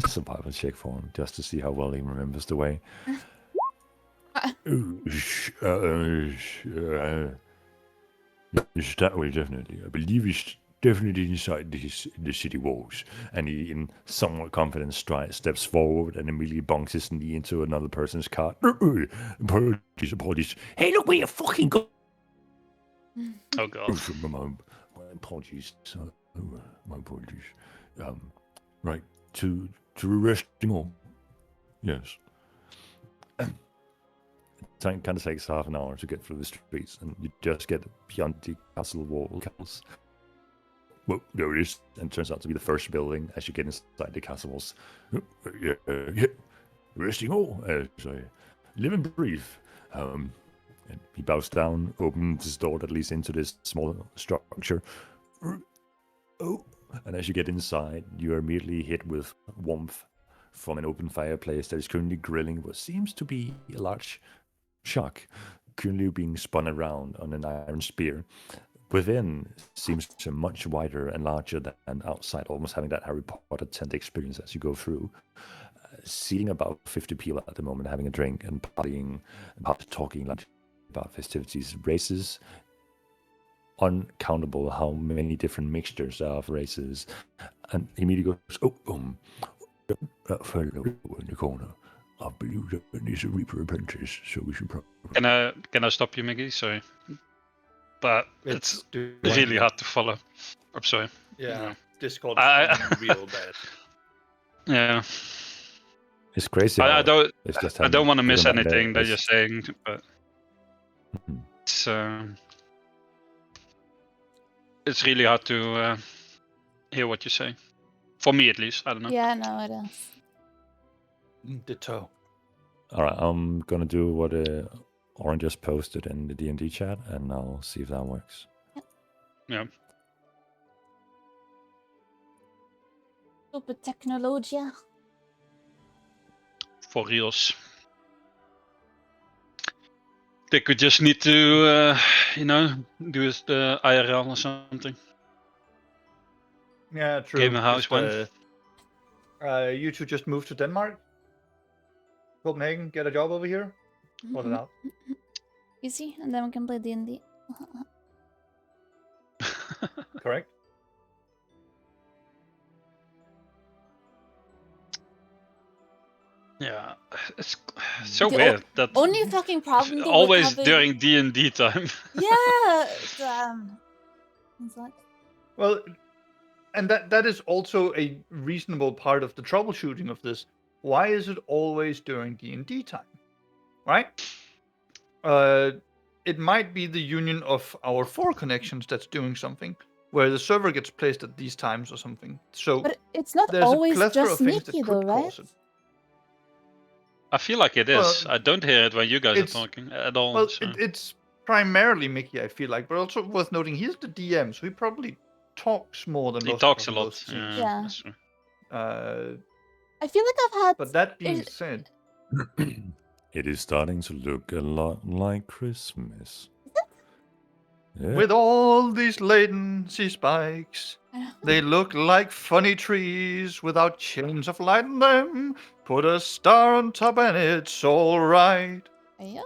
survival check for him just to see how well he remembers the way. That way, definitely. I believe it's definitely inside the city walls. And he, in somewhat confident stride, steps forward and immediately bonks his knee into another person's cart. Apologies. Hey, look where you fucking go! Oh god. My apologies. My apologies. Right, to resting home. Yes. It kind of takes half an hour to get through the streets, and you just get beyond the castle walls. Well, there it is. And it turns out to be the first building as you get inside the castle walls. Yeah. Resting all as I live and breathe. And he bows down, opens his door that leads into this small structure. Oh. And as you get inside, you're immediately hit with warmth from an open fireplace that is currently grilling what seems to be a large shark, currently being spun around on an iron spear. Within seems to be much wider and larger than outside, almost having that Harry Potter tent experience as you go through. Seeing about 50 people at the moment, having a drink and partying, talking about festivities, races, uncountable how many different mixtures of races. And he immediately goes, that fellow in the corner, I believe that is a Reaper apprentice, so we should probably... Can I stop you, Miggy? Sorry. But it's really hard to follow. I'm sorry. Yeah. Discord real bad. Yeah. It's crazy. I don't want to miss that anything that you're saying, but it's really hard to hear what you say. For me at least, I don't know. Yeah, no, it is. Ditto. All right, I'm gonna do what Orange just posted in the D&D chat, and I'll see if that works. Yeah. Super technologia. For reals. They could just need to, do the IRL or something. Yeah, true. Game and house Just, one. You two just moved to Denmark? Copenhagen, get a job over here? Sort it out. Easy, and then we can play D&D. Correct? Yeah, it's so The weird that Only fucking problem though always with having... during D&D time. Yeah, damn. It's like... Well, and that is also a reasonable part of the troubleshooting of this. Why is it always during D&D time? Right? It might be the union of our 4 connections that's doing something, where the server gets placed at these times or something. So But it's not there's a always plethora just of things Nikki that though, could right? cause it. I feel like it is. Well, I don't hear it when you guys are it's- talking at all. Well, so. it's primarily Mickey, I feel like, but also worth noting he's the DM, so he probably talks more than He most talks a of lot. those teams. Yeah. That's true. I feel like I've had... But that being Is- said, It is starting to look a lot like Christmas. Yeah. with all these latency spikes, they look like funny trees without chains of light in them. Put a star on top and it's all right. Yeah.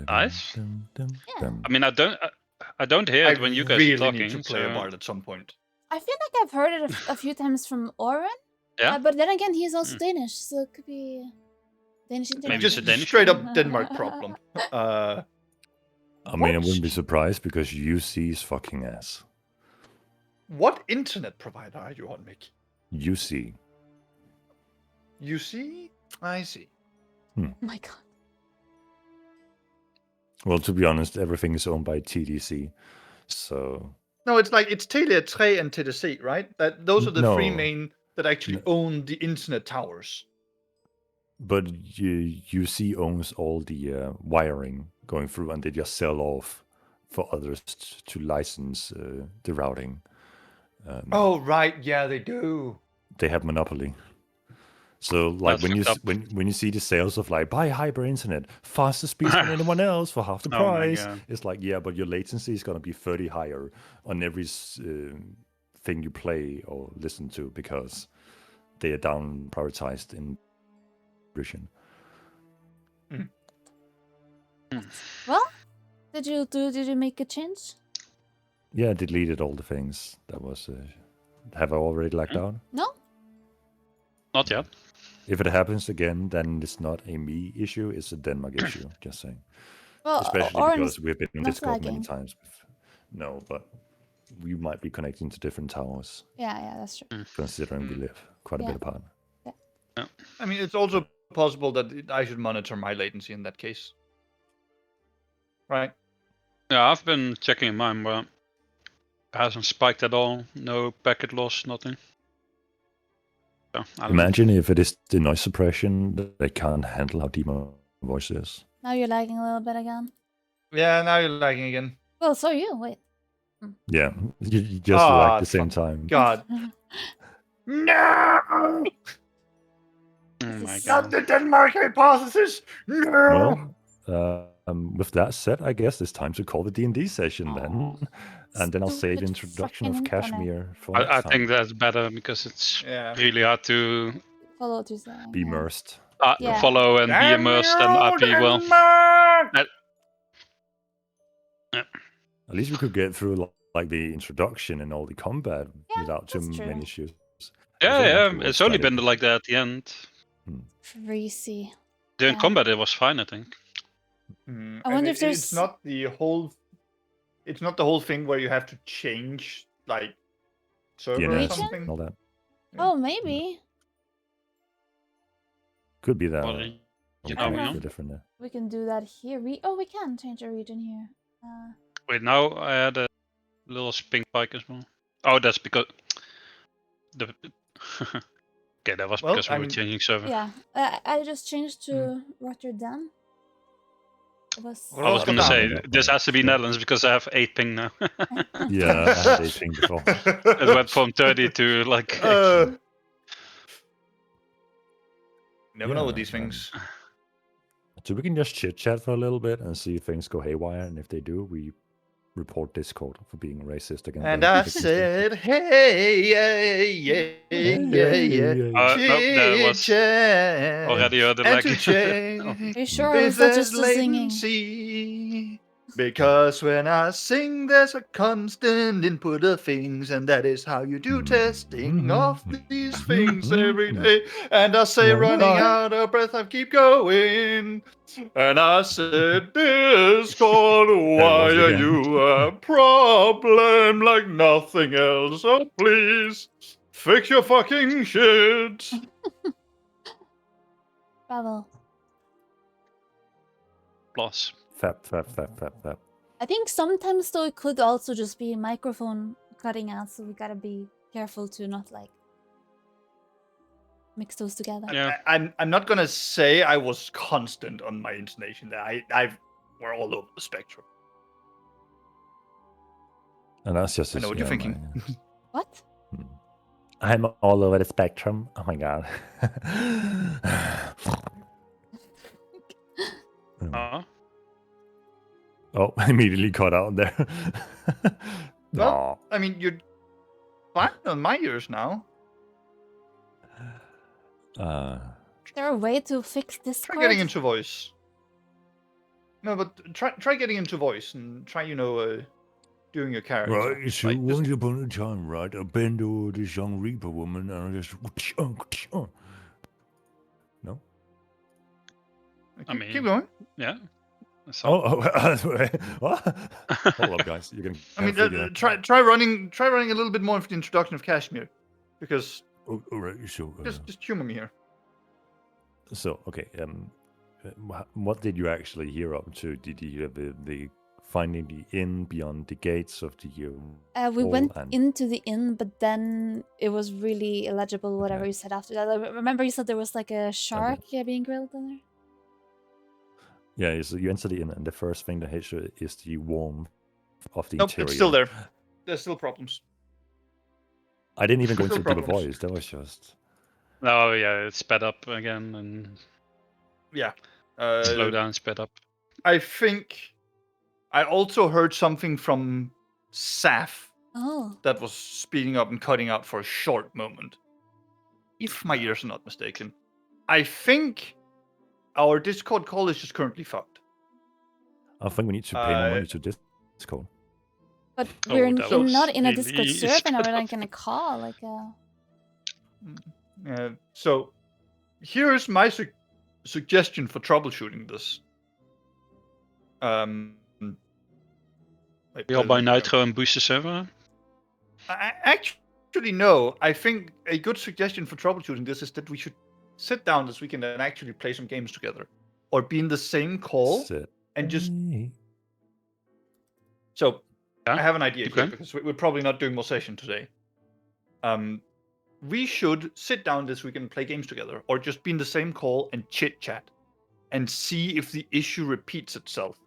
Nice. Yeah. I mean, I don't hear it when you guys really are talking. need to play a so- bard at some point. I feel like I've heard it a few times from Oren. Yeah? But then again, he's also Danish, so it could be Danish and Maybe Danish. it's a Danish straight up Denmark problem. I mean, I wouldn't be surprised because UC is fucking ass. What internet provider are you on, Mick? UC. You see? I see. Oh my god. Well, to be honest, everything is owned by TDC. So No, it's like it's Tele3 and TDC, right? Those are the 3 No. main that actually own the internet towers. But UC owns all the wiring going through, and they just sell off for others to license the routing. Oh, right. Yeah, they do. They have monopoly. So, like That's when you fucked up. when you see the sales of like buy hyper internet, faster speed than anyone else for half the Oh my price, God. it's like yeah, but your latency is gonna be 30 higher on every thing you play or listen to because they are down prioritized in version. Well, did you make a change? Yeah, I deleted all the things that was. Have I already lagged out? No? Not yet. If it happens again, then it's not a me issue; it's a Denmark issue. Just saying. Well, Especially Oren because we've been in not Discord many lagging. times. No, but we might be connecting to different towers, Yeah, that's true. considering we live quite a Yeah. bit apart. I mean, it's also possible that I should monitor my latency in that case. Right? Yeah, I've been checking mine, but it hasn't spiked at all. No packet loss, nothing. So, I don't know. Imagine if it is the noise suppression that they can't handle how deep my voice is. Now you're lagging a little bit again. Yeah, now you're lagging again. Well, so are you. Wait. Yeah, you just Ah, like the same time. God. No! Oh my This- god. Not the Denmark hypothesis! No! Well, with that said, I guess it's time to call the D&D session then, and then I'll save the Stupid introduction of fucking internet. Kashmir for I next think time. that's better because it's Yeah. really hard to Follow what you're saying. Be yeah. immersed. Yeah. follow and be Damn immersed you, and RP well. Denmark! At least we could get through like the introduction and all the combat Yeah, without too that's true. many issues. Yeah, think yeah. afterwards It's only that been like that at the end. Greasy. During Yeah. combat, it was fine, I think. I wonder if It's there's- not the whole. It's not the whole thing where you have to change like server or DNS something. and all that. Oh, maybe. Could be that. Well, or you we know, can yeah. do different. We can do that here. We can change our region here. Wait, now I had a little ping spike as well. Oh, that's because Okay, that was Well, because we were changing server. Yeah, I just changed to Rotterdam. It was. I was gonna say Rotterdam. this has to be Netherlands because I have 8 ping now. Yeah, I had 18 before. It went from 30 to like. Never know with these things. So we can just chit chat for a little bit and see if things go haywire, and if they do, we report Discord for being racist again. And I said, hey, yeah, yeah, yeah, yeah. No, that was Chit-chat. already heard the And lag. to change Are you sure it was not just the singing? latency. Because when I sing, there's a constant input of things, and that is how you do testing of these things every day. And I say, running out of breath, I keep going. And I said, Discord, why are you a problem like nothing else? So please, fix your fucking shit. Bravo. Plus. Fap. I think sometimes though it could also just be microphone cutting out, so we gotta be careful to not like mix those together. Yeah. I'm not gonna say I was constant on my intonation there. We're all over the spectrum. And that's just. I know what you're thinking. What? I'm all over the spectrum. Oh my god. Oh, immediately cut out there. Well, I mean, you're fine on my ears now. Is there a way to fix this? Try getting into voice. No, but try getting into voice and try, doing your character. Right, so Like, once upon a time, right, I bend over this young Reaper woman and I just... No? Keep going. Yeah. What? Hold up, guys. You can. I mean, try running a little bit more of the introduction of Kashmir, because all right, so just humor me here. So okay, what did you actually hear up to? Did you have the finding the inn beyond the gates of the we went and... into the inn, but then it was really illegible. Whatever you said after that. I remember you said there was like a shark being grilled in there. Yeah, so you enter the inn, and the first thing that hits you is the warmth of the Nope, interior. it's still there. There's still problems. I didn't even go into Still the problems. voice. That was just. Oh yeah, it's sped up again and Yeah. slow down, sped up. I think I also heard something from Saf Oh. that was speeding up and cutting out for a short moment. If my ears are not mistaken. I think our Discord call is just currently fucked. I think we need to pay more money to Discord. But we're that was not in a really Discord server, and we're not gonna call like a. So, here's my suggestion for troubleshooting this. We all buy Nitro and boost the server. Actually, no. I think a good suggestion for troubleshooting this is that we should sit down this weekend and actually play some games together, or be in the same call and just. So, I have an idea here, because we're probably not doing more session today. We should sit down this weekend and play games together, or just be in the same call and chit chat, and see if the issue repeats itself.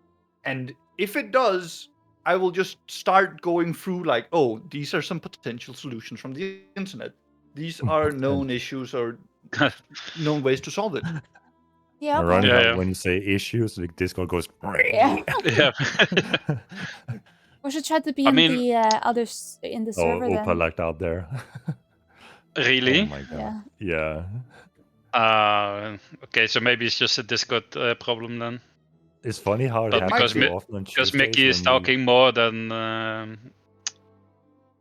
And if it does, I will just start going through like, oh, these are some potential solutions from the internet. These are known issues or known ways to solve it. Yeah. When you say issues, the Discord goes. Yeah. Yeah. We should try to be in the others in the server then. Opa like out there. Really? Oh my god. Yeah. Okay, so maybe it's just a Discord problem then. It's funny how it happens so often. Because Mickey is talking more than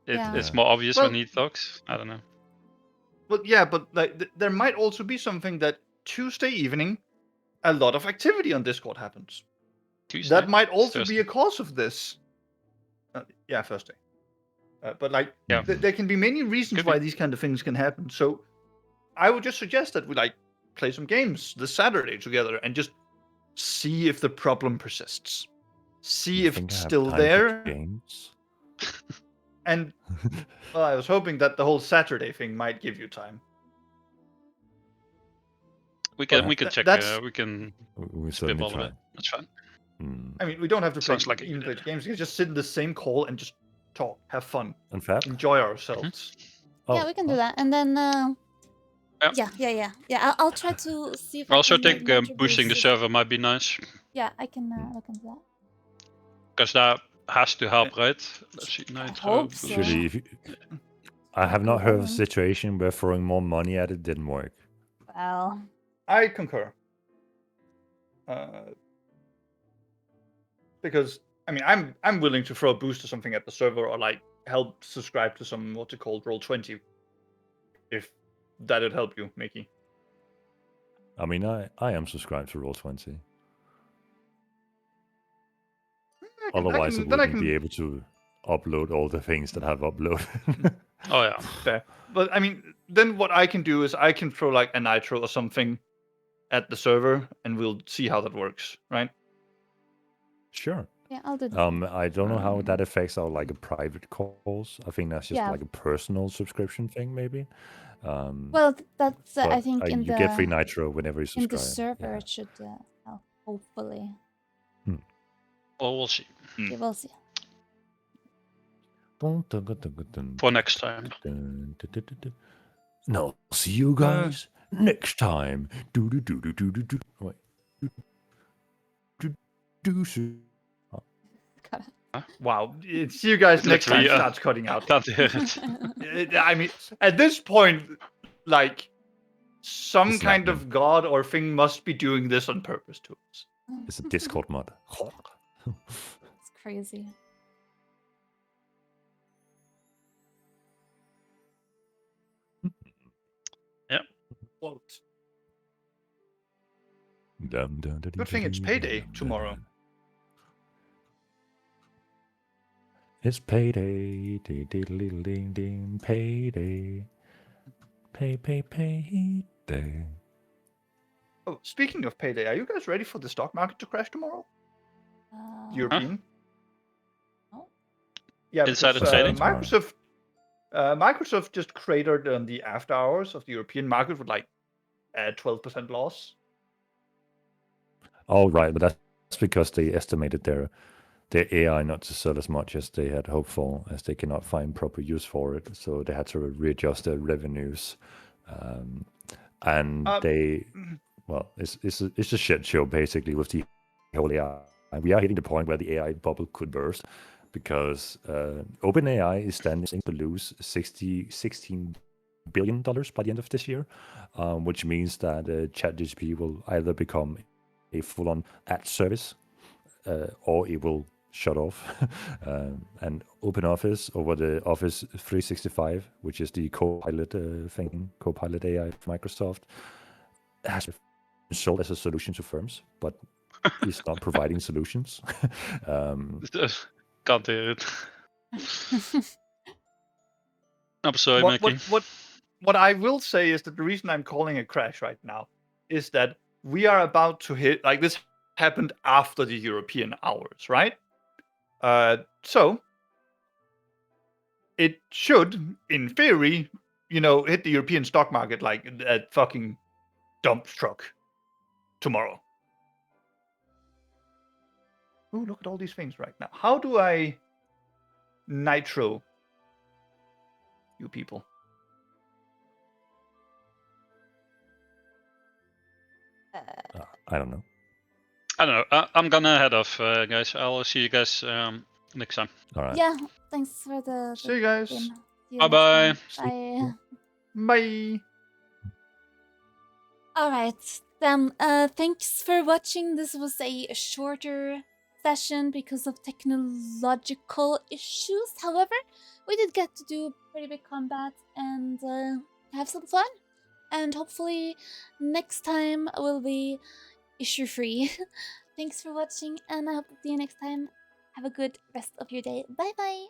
it's more obvious when he talks. I don't know. But yeah, but like there might also be something that Tuesday evening, a lot of activity on Discord happens. Tuesday? That might also Thursday. be a cause of this. Thursday. But like, there can be many reasons why these kind of things can happen. So I would just suggest that we like play some games this Saturday together and just see if the problem persists. See if it's still there. Games? And well, I was hoping that the whole Saturday thing might give you time. We can Well, check. that's- We can We spitball certainly a try. bit. That's fine. Mm. I mean, we don't have to play, Sounds like a even good play games. We can just sit in the same call and just talk, have fun, And Fab? enjoy ourselves. Oh, Yeah, we can do oh, that, and then Yeah. yeah. I'll try to see if I also I can think Nitro boosting the boost- server might be nice, Yeah, I can look into that. because that has to help, right? Let's see, Nitro hope boost. so. Actually, I have not heard of a Eleven. situation where throwing more money at it didn't work. Well, I concur. Because I mean, I'm willing to throw a boost or something at the server, or like help subscribe to some what's it called, Roll20, if that'd help you, Mickey. I mean, I am subscribed to Roll20. Otherwise, I wouldn't be able to upload all the things that I've uploaded. Oh yeah. Fair. But I mean, then what I can do is I can throw like a Nitro or something at the server, and we'll see how that works, right? Sure. yeah, I'll do that. I don't know how that affects our like private calls. I think that's just Yeah. like a personal subscription thing, maybe. Well, that's I but, think in you the get free Nitro whenever you in subscribe. the server Yeah. it should help. Hopefully, Well, we'll see. we will see. Dun, dun, dun, dun, dun, For next time. dun, dun, dun, dun, dun. No, see you guys next time. Do do do do do do do. Wait. Do do do. Wow. See you guys next time. Literally, Starts cutting out. Can't hear it. I mean, at this point, like, some It's kind like of god or thing must be doing this on purpose to us. It's a Discord mod. It's crazy. Quote. Dum, dum, dum, Good thing it's dum, payday dum, tomorrow. dum. It's payday, ding, ding, ding, ding, ding, payday, payday. Oh, speaking of payday, are you guys ready for the stock market to crash tomorrow? European? No. Yeah, Insider because, trading? Microsoft just cratered on the after hours of the European market with like a 12% loss. Oh, right, but that's because they estimated their AI not to sell as much as they had hoped for, as they cannot find proper use for it. So they had to readjust their revenues, and well, it's a shit show basically with the whole AI. And we are hitting the point where the AI bubble could burst, because OpenAI is standing to lose $16 billion by the end of this year, which means that ChatGPT will either become a full-on ad service, or it will shut off. And OpenOffice, over the Office 365, which is the Copilot thing, Copilot AI of Microsoft, has been sold as a solution to firms, but is not providing solutions. Can't hear it. I'm sorry, Mickey. What I will say is that the reason I'm calling a crash right now is that we are about to hit, like, this happened after the European hours, right? So it should, in theory, hit the European stock market like a fucking dump truck tomorrow. Ooh, look at all these things right now. How do I nitro you people? I don't know. I don't know. I'm gonna head off, guys. I'll see you guys next time. All right. Yeah, thanks for the See you guys. game. See you Bye-bye. next time. Bye. Bye. All right, then. Thanks for watching. This was a shorter session because of technological issues. However, we did get to do pretty big combat and have some fun. And hopefully, next time will be issue-free. Thanks for watching, and I hope to see you next time. Have a good rest of your day. Bye bye.